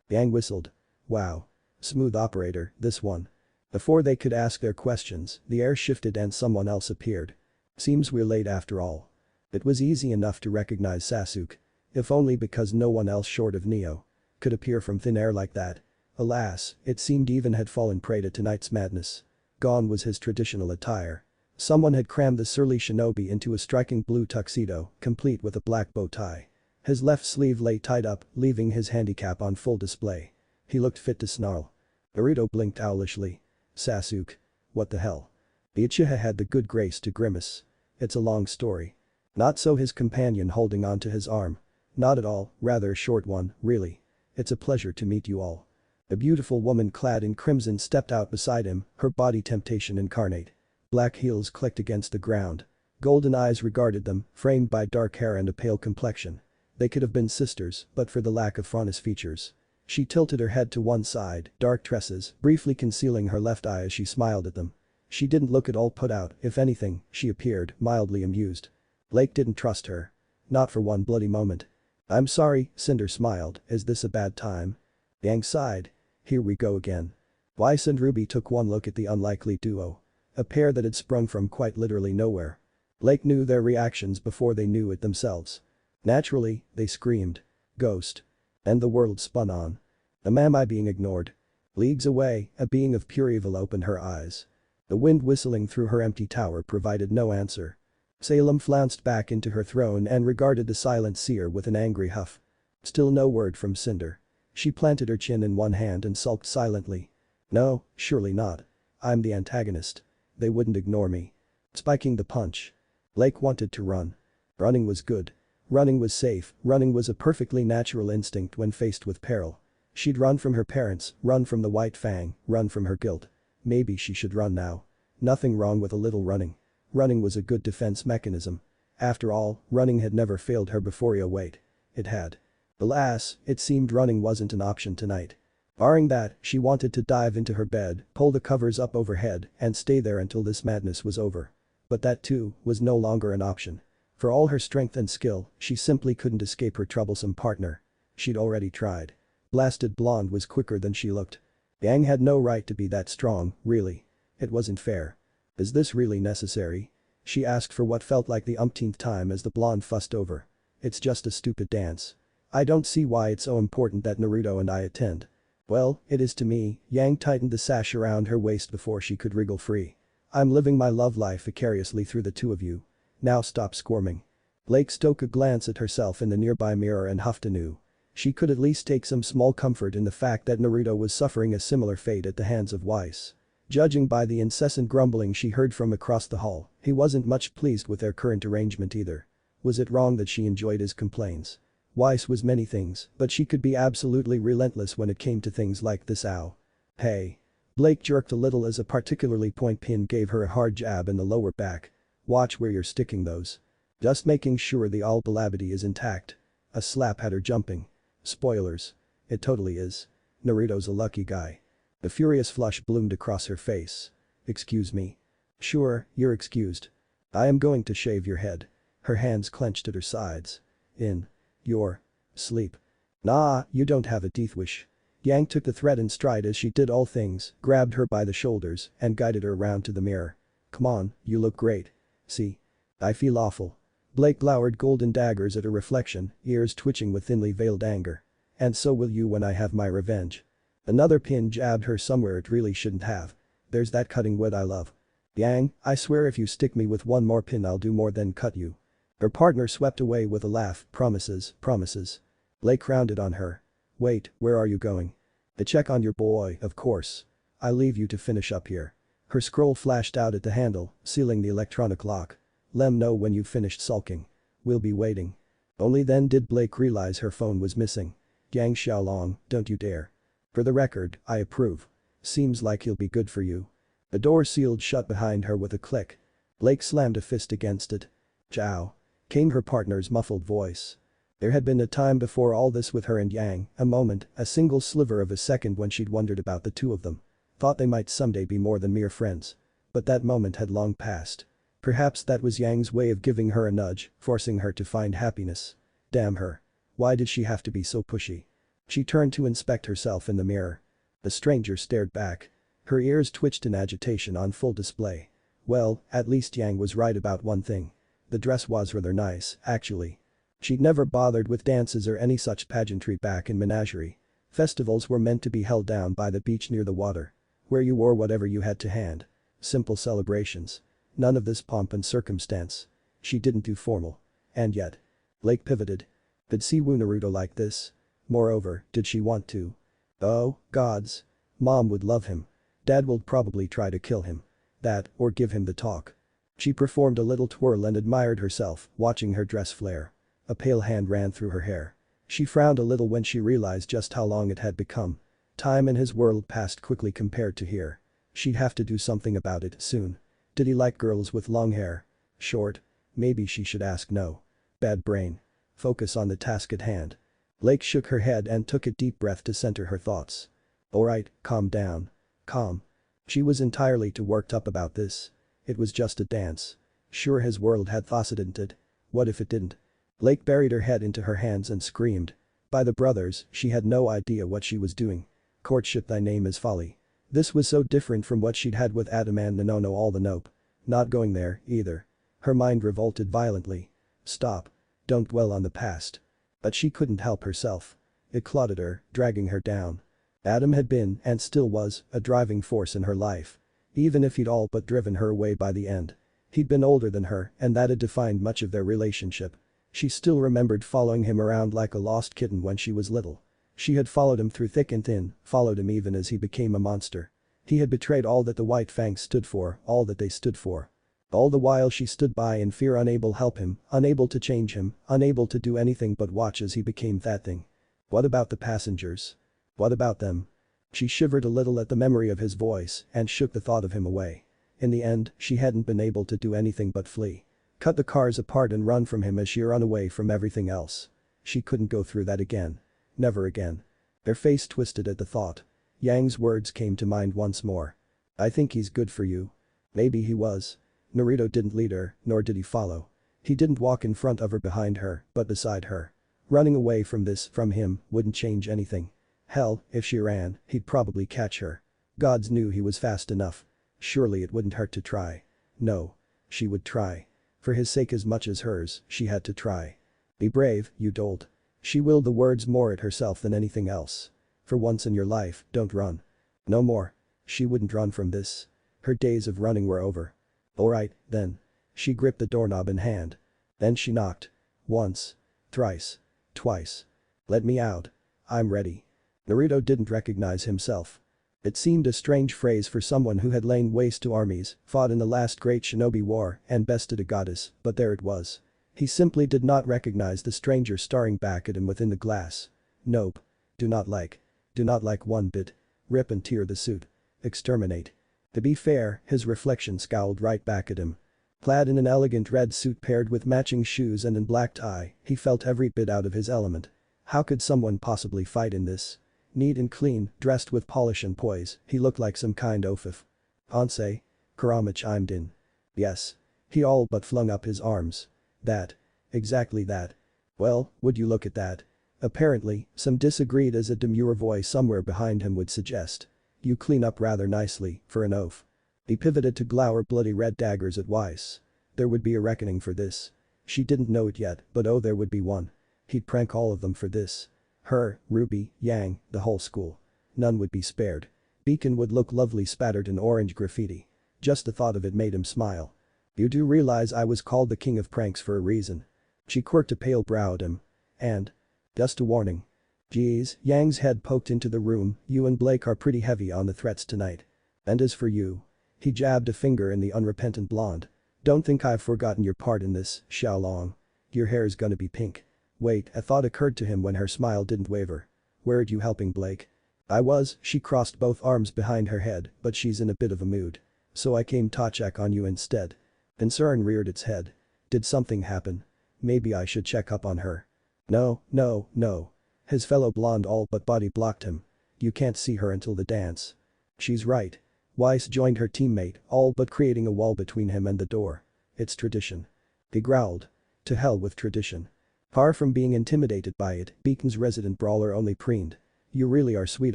Yang whistled. Wow. Smooth operator, this one. Before they could ask their questions, the air shifted and someone else appeared. Seems we're late after all. It was easy enough to recognize Sasuke. If only because no one else short of Neo could appear from thin air like that. Alas, it seemed even had fallen prey to tonight's madness. Gone was his traditional attire. Someone had crammed the surly shinobi into a striking blue tuxedo, complete with a black bow tie. His left sleeve lay tied up, leaving his handicap on full display. He looked fit to snarl. Naruto blinked owlishly. Sasuke. What the hell? Uchiha had the good grace to grimace. It's a long story. Not so his companion holding onto his arm. Not at all, rather a short one, really. It's a pleasure to meet you all. A beautiful woman clad in crimson stepped out beside him, her body temptation incarnate. Black heels clicked against the ground. Golden eyes regarded them, framed by dark hair and a pale complexion. They could have been sisters, but for the lack of faunus features. She tilted her head to one side, dark tresses, briefly concealing her left eye as she smiled at them. She didn't look at all put out, if anything, she appeared mildly amused. Blake didn't trust her. Not for one bloody moment. I'm sorry, Cinder smiled, is this a bad time? Yang sighed. Here we go again. Weiss and Ruby took one look at the unlikely duo. A pair that had sprung from quite literally nowhere. Blake knew their reactions before they knew it themselves. Naturally, they screamed. Ghost. And the world spun on. Am I being ignored? Leagues away, a being of pure evil opened her eyes. The wind whistling through her empty tower provided no answer. Salem flounced back into her throne and regarded the silent seer with an angry huff. Still no word from Cinder. She planted her chin in one hand and sulked silently. No, surely not. I'm the antagonist. They wouldn't ignore me. Spiking the punch. Blake wanted to run. Running was good. Running was safe, running was a perfectly natural instinct when faced with peril. She'd run from her parents, run from the White Fang, run from her guilt. Maybe she should run now. Nothing wrong with a little running. Running was a good defense mechanism. After all, running had never failed her before. Wait. It had. Alas, it seemed running wasn't an option tonight. Barring that, she wanted to dive into her bed, pull the covers up overhead, and stay there until this madness was over. But that too, was no longer an option. For all her strength and skill, she simply couldn't escape her troublesome partner. She'd already tried. Blasted blonde was quicker than she looked. Yang had no right to be that strong, really. It wasn't fair. Is this really necessary? She asked for what felt like the umpteenth time as the blonde fussed over. It's just a stupid dance. I don't see why it's so important that Naruto and I attend. Well, it is to me. Yang tightened the sash around her waist before she could wriggle free. I'm living my love life vicariously through the two of you. Now stop squirming. Blake stole a glance at herself in the nearby mirror and huffed anew. She could at least take some small comfort in the fact that Naruto was suffering a similar fate at the hands of Weiss. Judging by the incessant grumbling she heard from across the hall, he wasn't much pleased with their current arrangement either. Was it wrong that she enjoyed his complaints? Weiss was many things, but she could be absolutely relentless when it came to things like this. Ow. Hey. Blake jerked a little as a particularly point pin gave her a hard jab in the lower back. Watch where you're sticking those. Just making sure the all-balabity is intact. A slap had her jumping. Spoilers. It totally is. Naruto's a lucky guy. A furious flush bloomed across her face. Excuse me. Sure, you're excused. I am going to shave your head. Her hands clenched at her sides. In your sleep. Nah, you don't have a teeth wish. Yang took the threat in stride as she did all things, grabbed her by the shoulders and guided her around to the mirror. Come on, you look great. See? I feel awful. Blake glowered golden daggers at her reflection, ears twitching with thinly veiled anger. And so will you when I have my revenge. Another pin jabbed her somewhere it really shouldn't have. There's that cutting wood I love. Yang, I swear if you stick me with one more pin I'll do more than cut you. Her partner swept away with a laugh. Promises, promises. Blake rounded on her. Wait, where are you going? To check on your boy, of course. I'll leave you to finish up here. Her scroll flashed out at the handle, sealing the electronic lock. Lem know when you've finished sulking. We'll be waiting. Only then did Blake realize her phone was missing. Yang Xiaolong, don't you dare. For the record, I approve. Seems like he'll be good for you. The door sealed shut behind her with a click. Blake slammed a fist against it. Ciao. Came her partner's muffled voice. There had been a time before all this with her and Yang, a moment, a single sliver of a second when she'd wondered about the two of them. Thought they might someday be more than mere friends. But that moment had long passed. Perhaps that was Yang's way of giving her a nudge, forcing her to find happiness. Damn her. Why did she have to be so pushy? She turned to inspect herself in the mirror. The stranger stared back. Her ears twitched in agitation on full display. Well, at least Yang was right about one thing. The dress was rather nice, actually. She'd never bothered with dances or any such pageantry back in Menagerie. Festivals were meant to be held down by the beach near the water. Where you wore whatever you had to hand. Simple celebrations. None of this pomp and circumstance. She didn't do formal. And yet. Lake pivoted. Did Siwoo Naruto like this? Moreover, did she want to? Oh, gods. Mom would love him. Dad will probably try to kill him. That, or give him the talk. She performed a little twirl and admired herself, watching her dress flare. A pale hand ran through her hair. She frowned a little when she realized just how long it had become. Time in his world passed quickly compared to here. She'd have to do something about it soon. Did he like girls with long hair? Short? Maybe she should ask no. Bad brain. Focus on the task at hand. Lake shook her head and took a deep breath to center her thoughts. Alright, calm down. Calm. She was entirely too worked up about this. It was just a dance. Sure his world had thoughts didn't it? What if it didn't? Lake buried her head into her hands and screamed. By the brothers, she had no idea what she was doing. Courtship thy name is folly. This was so different from what she'd had with Adam and Nonono all the nope. Not going there, either. Her mind revolted violently. Stop. Don't dwell on the past. But she couldn't help herself. It clotted her, dragging her down. Adam had been, and still was, a driving force in her life. Even if he'd all but driven her away by the end. He'd been older than her, and that had defined much of their relationship. She still remembered following him around like a lost kitten when she was little. She had followed him through thick and thin, followed him even as he became a monster. He had betrayed all that the White Fangs stood for, all that they stood for. All the while she stood by in fear, unable to help him, unable to change him, unable to do anything but watch as he became that thing. What about the passengers? What about them? She shivered a little at the memory of his voice and shook the thought of him away. In the end, she hadn't been able to do anything but flee. Cut the cars apart and run from him as she ran away from everything else. She couldn't go through that again. Never again. Their face twisted at the thought. Yang's words came to mind once more. I think he's good for you. Maybe he was. Naruto didn't lead her, nor did he follow. He didn't walk in front of or behind her, but beside her. Running away from him, wouldn't change anything. Hell, if she ran, he'd probably catch her. Gods knew he was fast enough. Surely it wouldn't hurt to try. No. She would try. For his sake as much as hers, she had to try. Be brave, you dolt. She willed the words more at herself than anything else. For once in your life, don't run. No more. She wouldn't run from this. Her days of running were over. Alright, then. She gripped the doorknob in hand. Then she knocked. Once. Thrice. Twice. Let me out. I'm ready. Naruto didn't recognize himself. It seemed a strange phrase for someone who had lain waste to armies, fought in the last great shinobi war, and bested a goddess, but there it was. He simply did not recognize the stranger staring back at him within the glass. Nope. Do not like. Do not like one bit. Rip and tear the suit. Exterminate. To be fair, his reflection scowled right back at him. Clad in an elegant red suit paired with matching shoes and a black tie, he felt every bit out of his element. How could someone possibly fight in this? Neat and clean, dressed with polish and poise, he looked like some kind of Ansei? Kurama chimed in. Yes. He all but flung up his arms. That. Exactly that. Well, would you look at that? Apparently, some disagreed as a demure voice somewhere behind him would suggest. You clean up rather nicely, for an oaf. He pivoted to glower bloody red daggers at Weiss. There would be a reckoning for this. She didn't know it yet, but oh there would be one. He'd prank all of them for this. Her, Ruby, Yang, the whole school. None would be spared. Beacon would look lovely spattered in orange graffiti. Just the thought of it made him smile. You do realize I was called the king of pranks for a reason. She quirked a pale brow at him. And. Just a warning. Geez, Yang's head poked into the room, you and Blake are pretty heavy on the threats tonight. And as for you. He jabbed a finger in the unrepentant blonde. Don't think I've forgotten your part in this, Xiaolong. Your hair's gonna be pink. Wait, a thought occurred to him when her smile didn't waver. Weren't you helping Blake? I was, she crossed both arms behind her head, but she's in a bit of a mood. So I came to check on you instead. Concern reared its head. Did something happen? Maybe I should check up on her. No, no, no. His fellow blonde all but body blocked him. You can't see her until the dance. She's right. Weiss joined her teammate, all but creating a wall between him and the door. It's tradition. He growled. To hell with tradition. Far from being intimidated by it, Beacon's resident brawler only preened. You really are sweet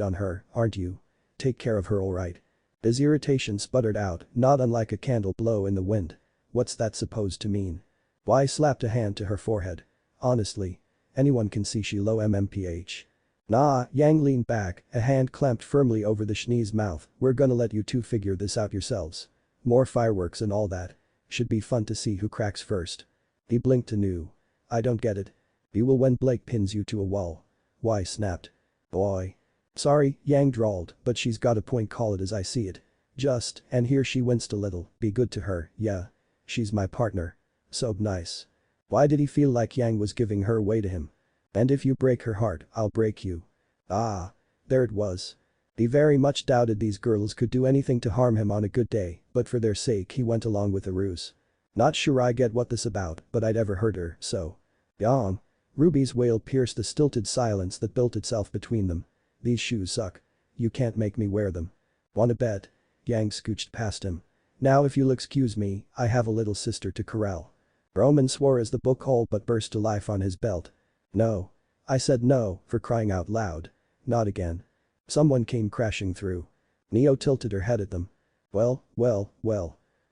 on her, aren't you? Take care of her alright. His irritation sputtered out, not unlike a candle blow in the wind. What's that supposed to mean? Weiss slapped a hand to her forehead. Honestly. Anyone can see she low MMPH. Nah, Yang leaned back, a hand clamped firmly over the Shnee's mouth, we're gonna let you two figure this out yourselves. More fireworks and all that. Should be fun to see who cracks first. He blinked anew. I don't get it. You will when Blake pins you to a wall. Why snapped. Boy. Sorry, Yang drawled, but she's got a point, call it as I see it. Just, and here she winced a little, be good to her, yeah. She's my partner. So nice. Why did he feel like Yang was giving her away to him? And if you break her heart, I'll break you. Ah. There it was. He very much doubted these girls could do anything to harm him on a good day, but for their sake he went along with the ruse. Not sure I get what this about, but I'd ever heard her, so. Yawn. Ruby's wail pierced the stilted silence that built itself between them. These shoes suck. You can't make me wear them. Wanna bet? Yang scooched past him. Now if you'll excuse me, I have a little sister to corral. Roman swore as the book all but burst to life on his belt. No. I said no, for crying out loud. Not again. Someone came crashing through. Neo tilted her head at them. Well.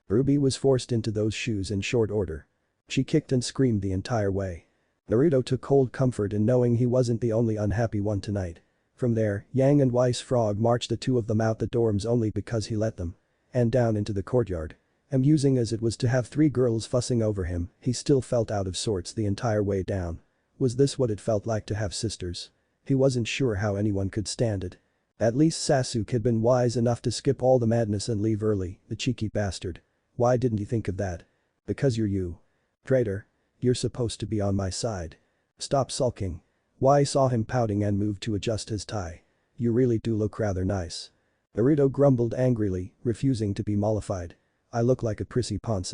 Ruby was forced into those shoes in short order. She kicked and screamed the entire way. Naruto took cold comfort in knowing he wasn't the only unhappy one tonight. From there, Yang and Weiss Frog marched the two of them out the dorms only because he let them. And down into the courtyard. Amusing as it was to have three girls fussing over him, he still felt out of sorts the entire way down. Was this what it felt like to have sisters? He wasn't sure how anyone could stand it. At least Sasuke had been wise enough to skip all the madness and leave early, the cheeky bastard. Why didn't he think of that? Because you're you. Traitor. You're supposed to be on my side. Stop sulking. Wai saw him pouting and moved to adjust his tie. You really do look rather nice. Naruto grumbled angrily, refusing to be mollified. I look like a prissy ponce.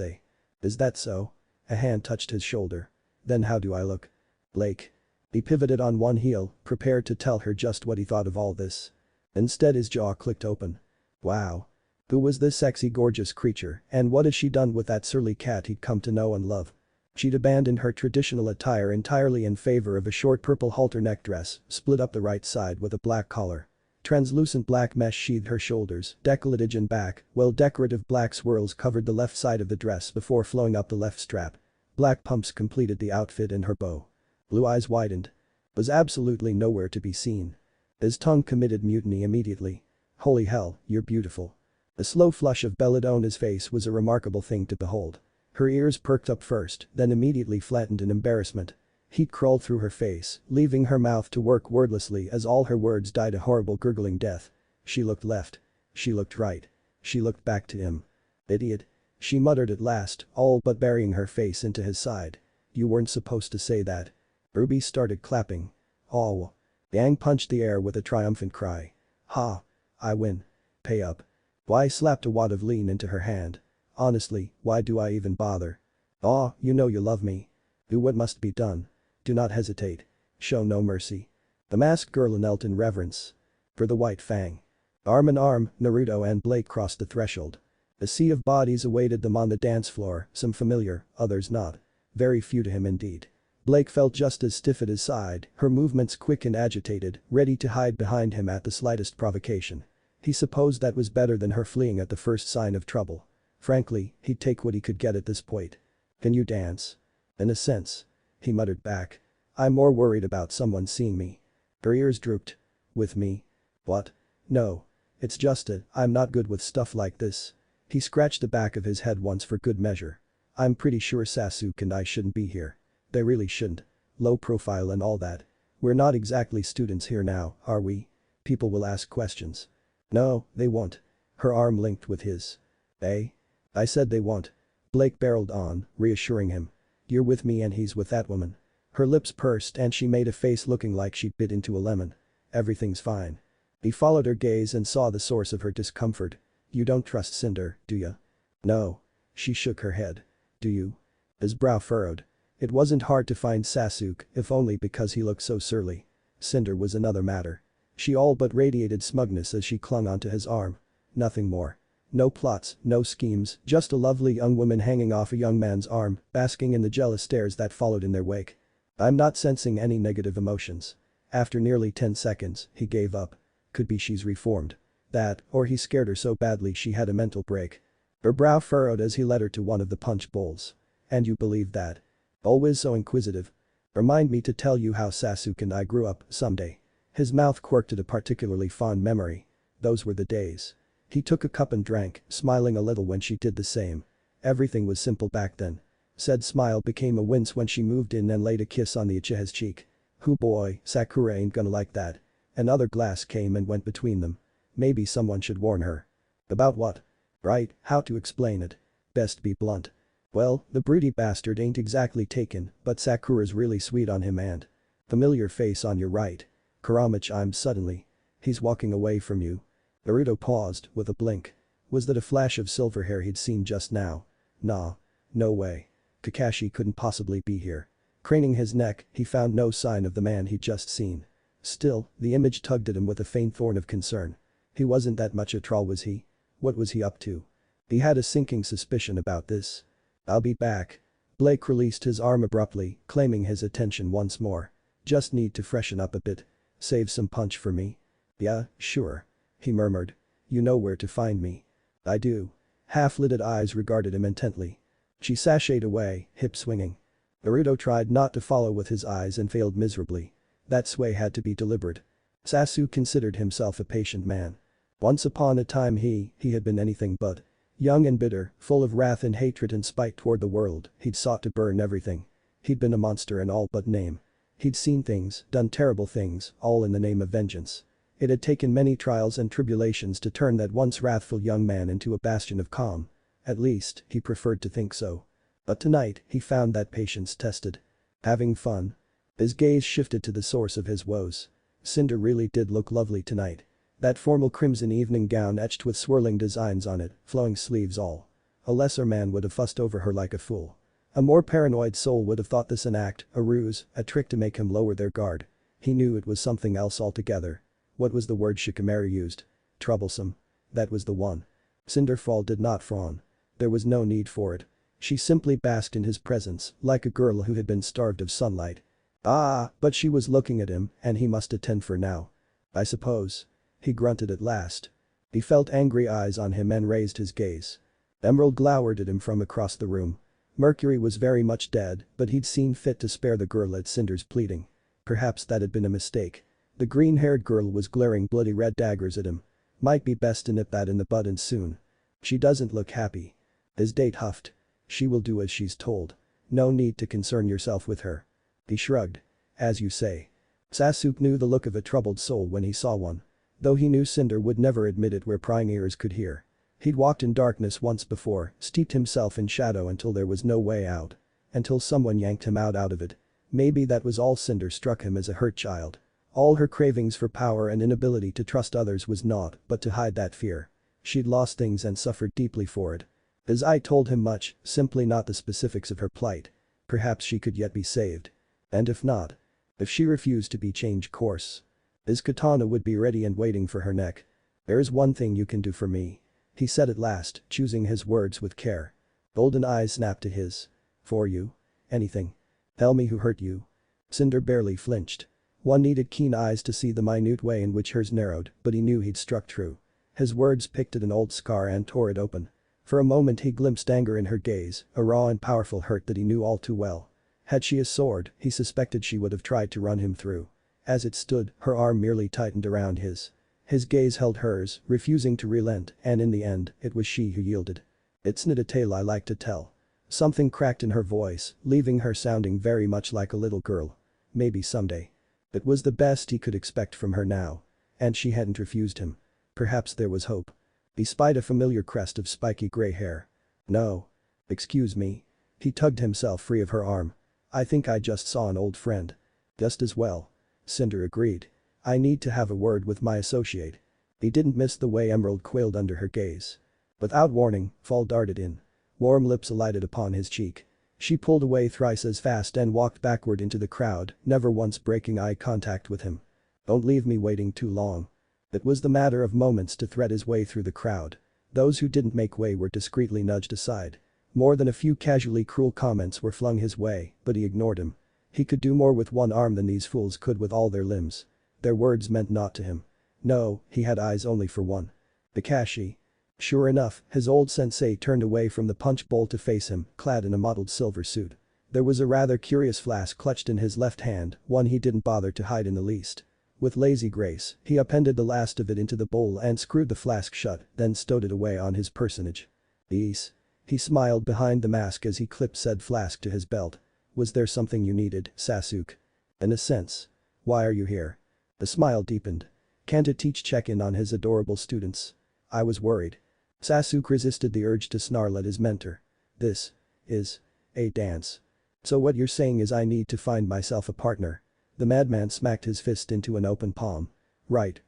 Is that so? A hand touched his shoulder. Then how do I look? Blake. He pivoted on one heel, prepared to tell her just what he thought of all this. Instead his jaw clicked open. Wow. Who was this sexy gorgeous creature, and what had she done with that surly cat he'd come to know and love? She'd abandoned her traditional attire entirely in favor of a short purple halter neck dress, split up the right side with a black collar. Translucent black mesh sheathed her shoulders, décolletage and back, while decorative black swirls covered the left side of the dress before flowing up the left strap. Black pumps completed the outfit in her bow. Blue eyes widened. Was absolutely nowhere to be seen. His tongue committed mutiny immediately. Holy hell, you're beautiful. The slow flush of Belladonna's face was a remarkable thing to behold. Her ears perked up first, then immediately flattened in embarrassment. Heat crawled through her face, leaving her mouth to work wordlessly as all her words died a horrible gurgling death. She looked left. She looked right. She looked back to him. Idiot. She muttered at last, all but burying her face into his side. You weren't supposed to say that. Ruby started clapping. Oh. Yang punched the air with a triumphant cry. Ha. I win. Pay up. Wai slapped a wad of lean into her hand. Honestly, why do I even bother? Aw, you know you love me. Do what must be done. Do not hesitate. Show no mercy. The masked girl knelt in reverence. For the White Fang. Arm in arm, Naruto and Blake crossed the threshold. A sea of bodies awaited them on the dance floor, some familiar, others not. Very few to him indeed. Blake felt just as stiff at his side, her movements quick and agitated, ready to hide behind him at the slightest provocation. He supposed that was better than her fleeing at the first sign of trouble. Frankly, he'd take what he could get at this point. Can you dance? In a sense. He muttered back. I'm more worried about someone seeing me. Her ears drooped. With me? What? No. It's just that I'm not good with stuff like this. He scratched the back of his head once for good measure. I'm pretty sure Sasuke and I shouldn't be here. They really shouldn't. Low profile and all that. We're not exactly students here now, are we? People will ask questions. No, they won't. Her arm linked with his. Eh? I said they won't. Blake barreled on, reassuring him. You're with me and he's with that woman. Her lips pursed and she made a face looking like she'd bit into a lemon. Everything's fine. He followed her gaze and saw the source of her discomfort. You don't trust Cinder, do you? No. She shook her head. Do you? His brow furrowed. It wasn't hard to find Sasuke, if only because he looked so surly. Cinder was another matter. She all but radiated smugness as she clung onto his arm. Nothing more. No plots, no schemes, just a lovely young woman hanging off a young man's arm, basking in the jealous stares that followed in their wake. I'm not sensing any negative emotions. After nearly 10 seconds, he gave up. Could be she's reformed. That, or he scared her so badly she had a mental break. Her brow furrowed as he led her to one of the punch bowls. And you believe that? Always so inquisitive. Remind me to tell you how Sasuke and I grew up, someday. His mouth quirked at a particularly fond memory. Those were the days. He took a cup and drank, smiling a little when she did the same. Everything was simple back then. Said smile became a wince when she moved in and laid a kiss on the Uchiha's cheek. Hoo boy, Sakura ain't gonna like that. Another glass came and went between them. Maybe someone should warn her. About what? Right, how to explain it. Best be blunt. Well, the broody bastard ain't exactly taken, but Sakura's really sweet on him and. Familiar face on your right. Kurama chimed suddenly. He's walking away from you. Naruto paused, with a blink. Was that a flash of silver hair he'd seen just now? Nah. No way. Kakashi couldn't possibly be here. Craning his neck, he found no sign of the man he'd just seen. Still, the image tugged at him with a faint thorn of concern. He wasn't that much a troll, was he? What was he up to? He had a sinking suspicion about this. I'll be back. Blake released his arm abruptly, claiming his attention once more. Just need to freshen up a bit. Save some punch for me. Yeah, sure. He murmured. You know where to find me. I do. Half-lidded eyes regarded him intently. She sashayed away, hip swinging. Naruto tried not to follow with his eyes and failed miserably. That sway had to be deliberate. Sasuke considered himself a patient man. Once upon a time he had been anything but. Young and bitter, full of wrath and hatred and spite toward the world, he'd sought to burn everything. He'd been a monster in all but name. He'd seen things, done terrible things, all in the name of vengeance. It had taken many trials and tribulations to turn that once wrathful young man into a bastion of calm. At least, he preferred to think so. But tonight, he found that patience tested. Having fun. His gaze shifted to the source of his woes. Cinder really did look lovely tonight. That formal crimson evening gown etched with swirling designs on it, flowing sleeves all. A lesser man would have fussed over her like a fool. A more paranoid soul would have thought this an act, a ruse, a trick to make him lower their guard. He knew it was something else altogether. What was the word Shikamaru used? Troublesome. That was the one. Cinderfall did not frown. There was no need for it. She simply basked in his presence, like a girl who had been starved of sunlight. Ah, but she was looking at him, and he must attend for now. I suppose. He grunted at last. He felt angry eyes on him and raised his gaze. Emerald glowered at him from across the room. Mercury was very much dead, but he'd seen fit to spare the girl at Cinder's pleading. Perhaps that had been a mistake. The green-haired girl was glaring bloody red daggers at him. Might be best to nip that in the bud and soon. She doesn't look happy. His date huffed. She will do as she's told. No need to concern yourself with her. He shrugged. As you say. Sasuke knew the look of a troubled soul when he saw one. Though he knew Cinder would never admit it where prying ears could hear. He'd walked in darkness once before, steeped himself in shadow until there was no way out. Until someone yanked him out of it. Maybe that was all. Cinder struck him as a hurt child. All her cravings for power and inability to trust others was naught but to hide that fear. She'd lost things and suffered deeply for it. His eye told him much, simply not the specifics of her plight. Perhaps she could yet be saved. And if not. If she refused to change course. His katana would be ready and waiting for her neck. There's one thing you can do for me. He said at last, choosing his words with care. Golden eyes snapped to his. For you? Anything. Tell me who hurt you. Cinder barely flinched. One needed keen eyes to see the minute way in which hers narrowed, but he knew he'd struck true. His words picked at an old scar and tore it open. For a moment he glimpsed anger in her gaze, a raw and powerful hurt that he knew all too well. Had she a sword, he suspected she would have tried to run him through. As it stood, her arm merely tightened around his. His gaze held hers, refusing to relent, and in the end, it was she who yielded. It's not a tale I like to tell. Something cracked in her voice, leaving her sounding very much like a little girl. Maybe someday. It was the best he could expect from her now. And she hadn't refused him. Perhaps there was hope. Despite a familiar crest of spiky gray hair. No. Excuse me. He tugged himself free of her arm. I think I just saw an old friend. Just as well. Cinder agreed. I need to have a word with my associate. He didn't miss the way Emerald quailed under her gaze. Without warning, Fall darted in. Warm lips alighted upon his cheek. She pulled away thrice as fast and walked backward into the crowd, never once breaking eye contact with him. Don't leave me waiting too long. It was the matter of moments to thread his way through the crowd. Those who didn't make way were discreetly nudged aside. More than a few casually cruel comments were flung his way, but he ignored him. He could do more with one arm than these fools could with all their limbs. Their words meant naught to him. No, he had eyes only for one. Kakashi. Sure enough, his old sensei turned away from the punch bowl to face him, clad in a mottled silver suit. There was a rather curious flask clutched in his left hand, one he didn't bother to hide in the least. With lazy grace, he appended the last of it into the bowl and screwed the flask shut, then stowed it away on his personage. Ease. He smiled behind the mask as he clipped said flask to his belt. Was there something you needed, Sasuke? In a sense. Why are you here? The smile deepened. Can't a teach check in on his adorable students? I was worried. Sasuke resisted the urge to snarl at his mentor. This is a dance. So what you're saying is I need to find myself a partner. The madman smacked his fist into an open palm. Right.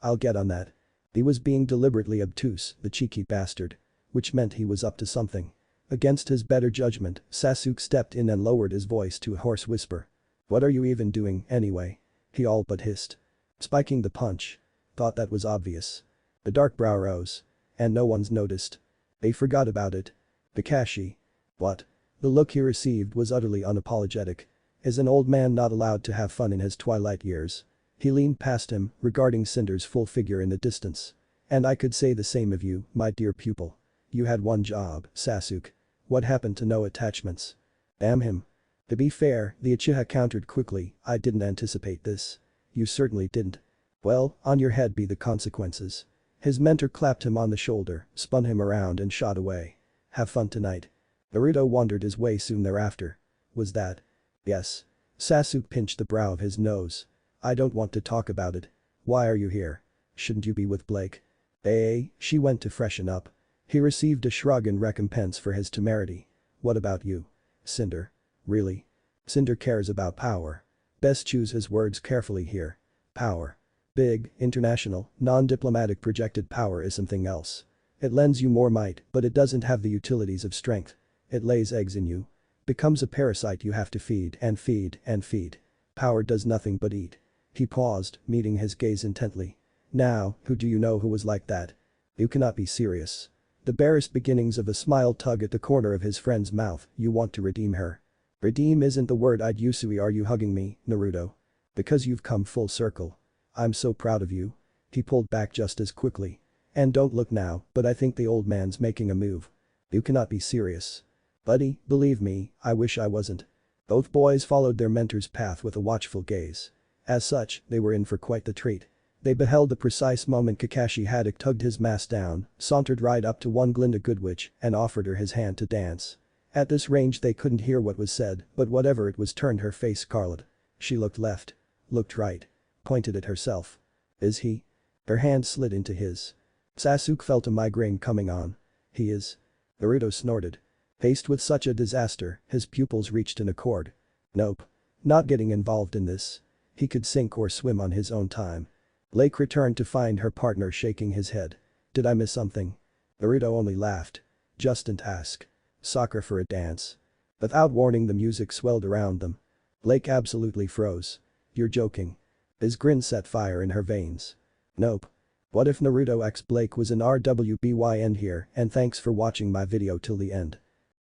I'll get on that. He was being deliberately obtuse, the cheeky bastard. Which meant he was up to something. Against his better judgment, Sasuke stepped in and lowered his voice to a hoarse whisper. What are you even doing, anyway? He all but hissed. Spiking the punch. Thought that was obvious. The dark brow rose. And no one's noticed. They forgot about it. Kakashi. What? The look he received was utterly unapologetic. Is an old man not allowed to have fun in his twilight years? He leaned past him, regarding Cinder's full figure in the distance. And I could say the same of you, my dear pupil. You had one job, Sasuke. What happened to no attachments? Damn him. To be fair, the Uchiha countered quickly, I didn't anticipate this. You certainly didn't. Well, on your head be the consequences. His mentor clapped him on the shoulder, spun him around and shot away. Have fun tonight. Naruto wandered his way soon thereafter. Was that? Yes. Sasuke pinched the brow of his nose. I don't want to talk about it. Why are you here? Shouldn't you be with Blake? She went to freshen up. He received a shrug in recompense for his temerity. What about you? Cinder. Really? Cinder cares about power. Best choose his words carefully here. Power. Big, international, non-diplomatic projected power is something else. It lends you more might, but it doesn't have the utilities of strength. It lays eggs in you. Becomes a parasite you have to feed and feed and feed. Power does nothing but eat. He paused, meeting his gaze intently. Now, who do you know who was like that? You cannot be serious. The barest beginnings of a smile tug at the corner of his friend's mouth. You want to redeem her. Redeem isn't the word I'd use. Are you hugging me, Naruto? Because you've come full circle. I'm so proud of you. He pulled back just as quickly. And don't look now, but I think the old man's making a move. You cannot be serious. Buddy, believe me, I wish I wasn't. Both boys followed their mentor's path with a watchful gaze. As such, they were in for quite the treat. They beheld the precise moment Kakashi Haddock tugged his mask down, sauntered right up to one Glinda Goodwitch, and offered her his hand to dance. At this range they couldn't hear what was said, but whatever it was turned her face scarlet. She looked left. Looked right. Pointed at herself. Is he? Her hand slid into his. Sasuke felt a migraine coming on. He is. Naruto snorted. Faced with such a disaster, his pupils reached an accord. Nope. Not getting involved in this. He could sink or swim on his own time. Blake returned to find her partner shaking his head. Did I miss something? Naruto only laughed. Just didn't ask. Soccer for a dance. Without warning the music swelled around them. Blake absolutely froze. You're joking. His grin set fire in her veins. Nope. What if Naruto x Blake was an RWBY? End here and thanks for watching my video till the end.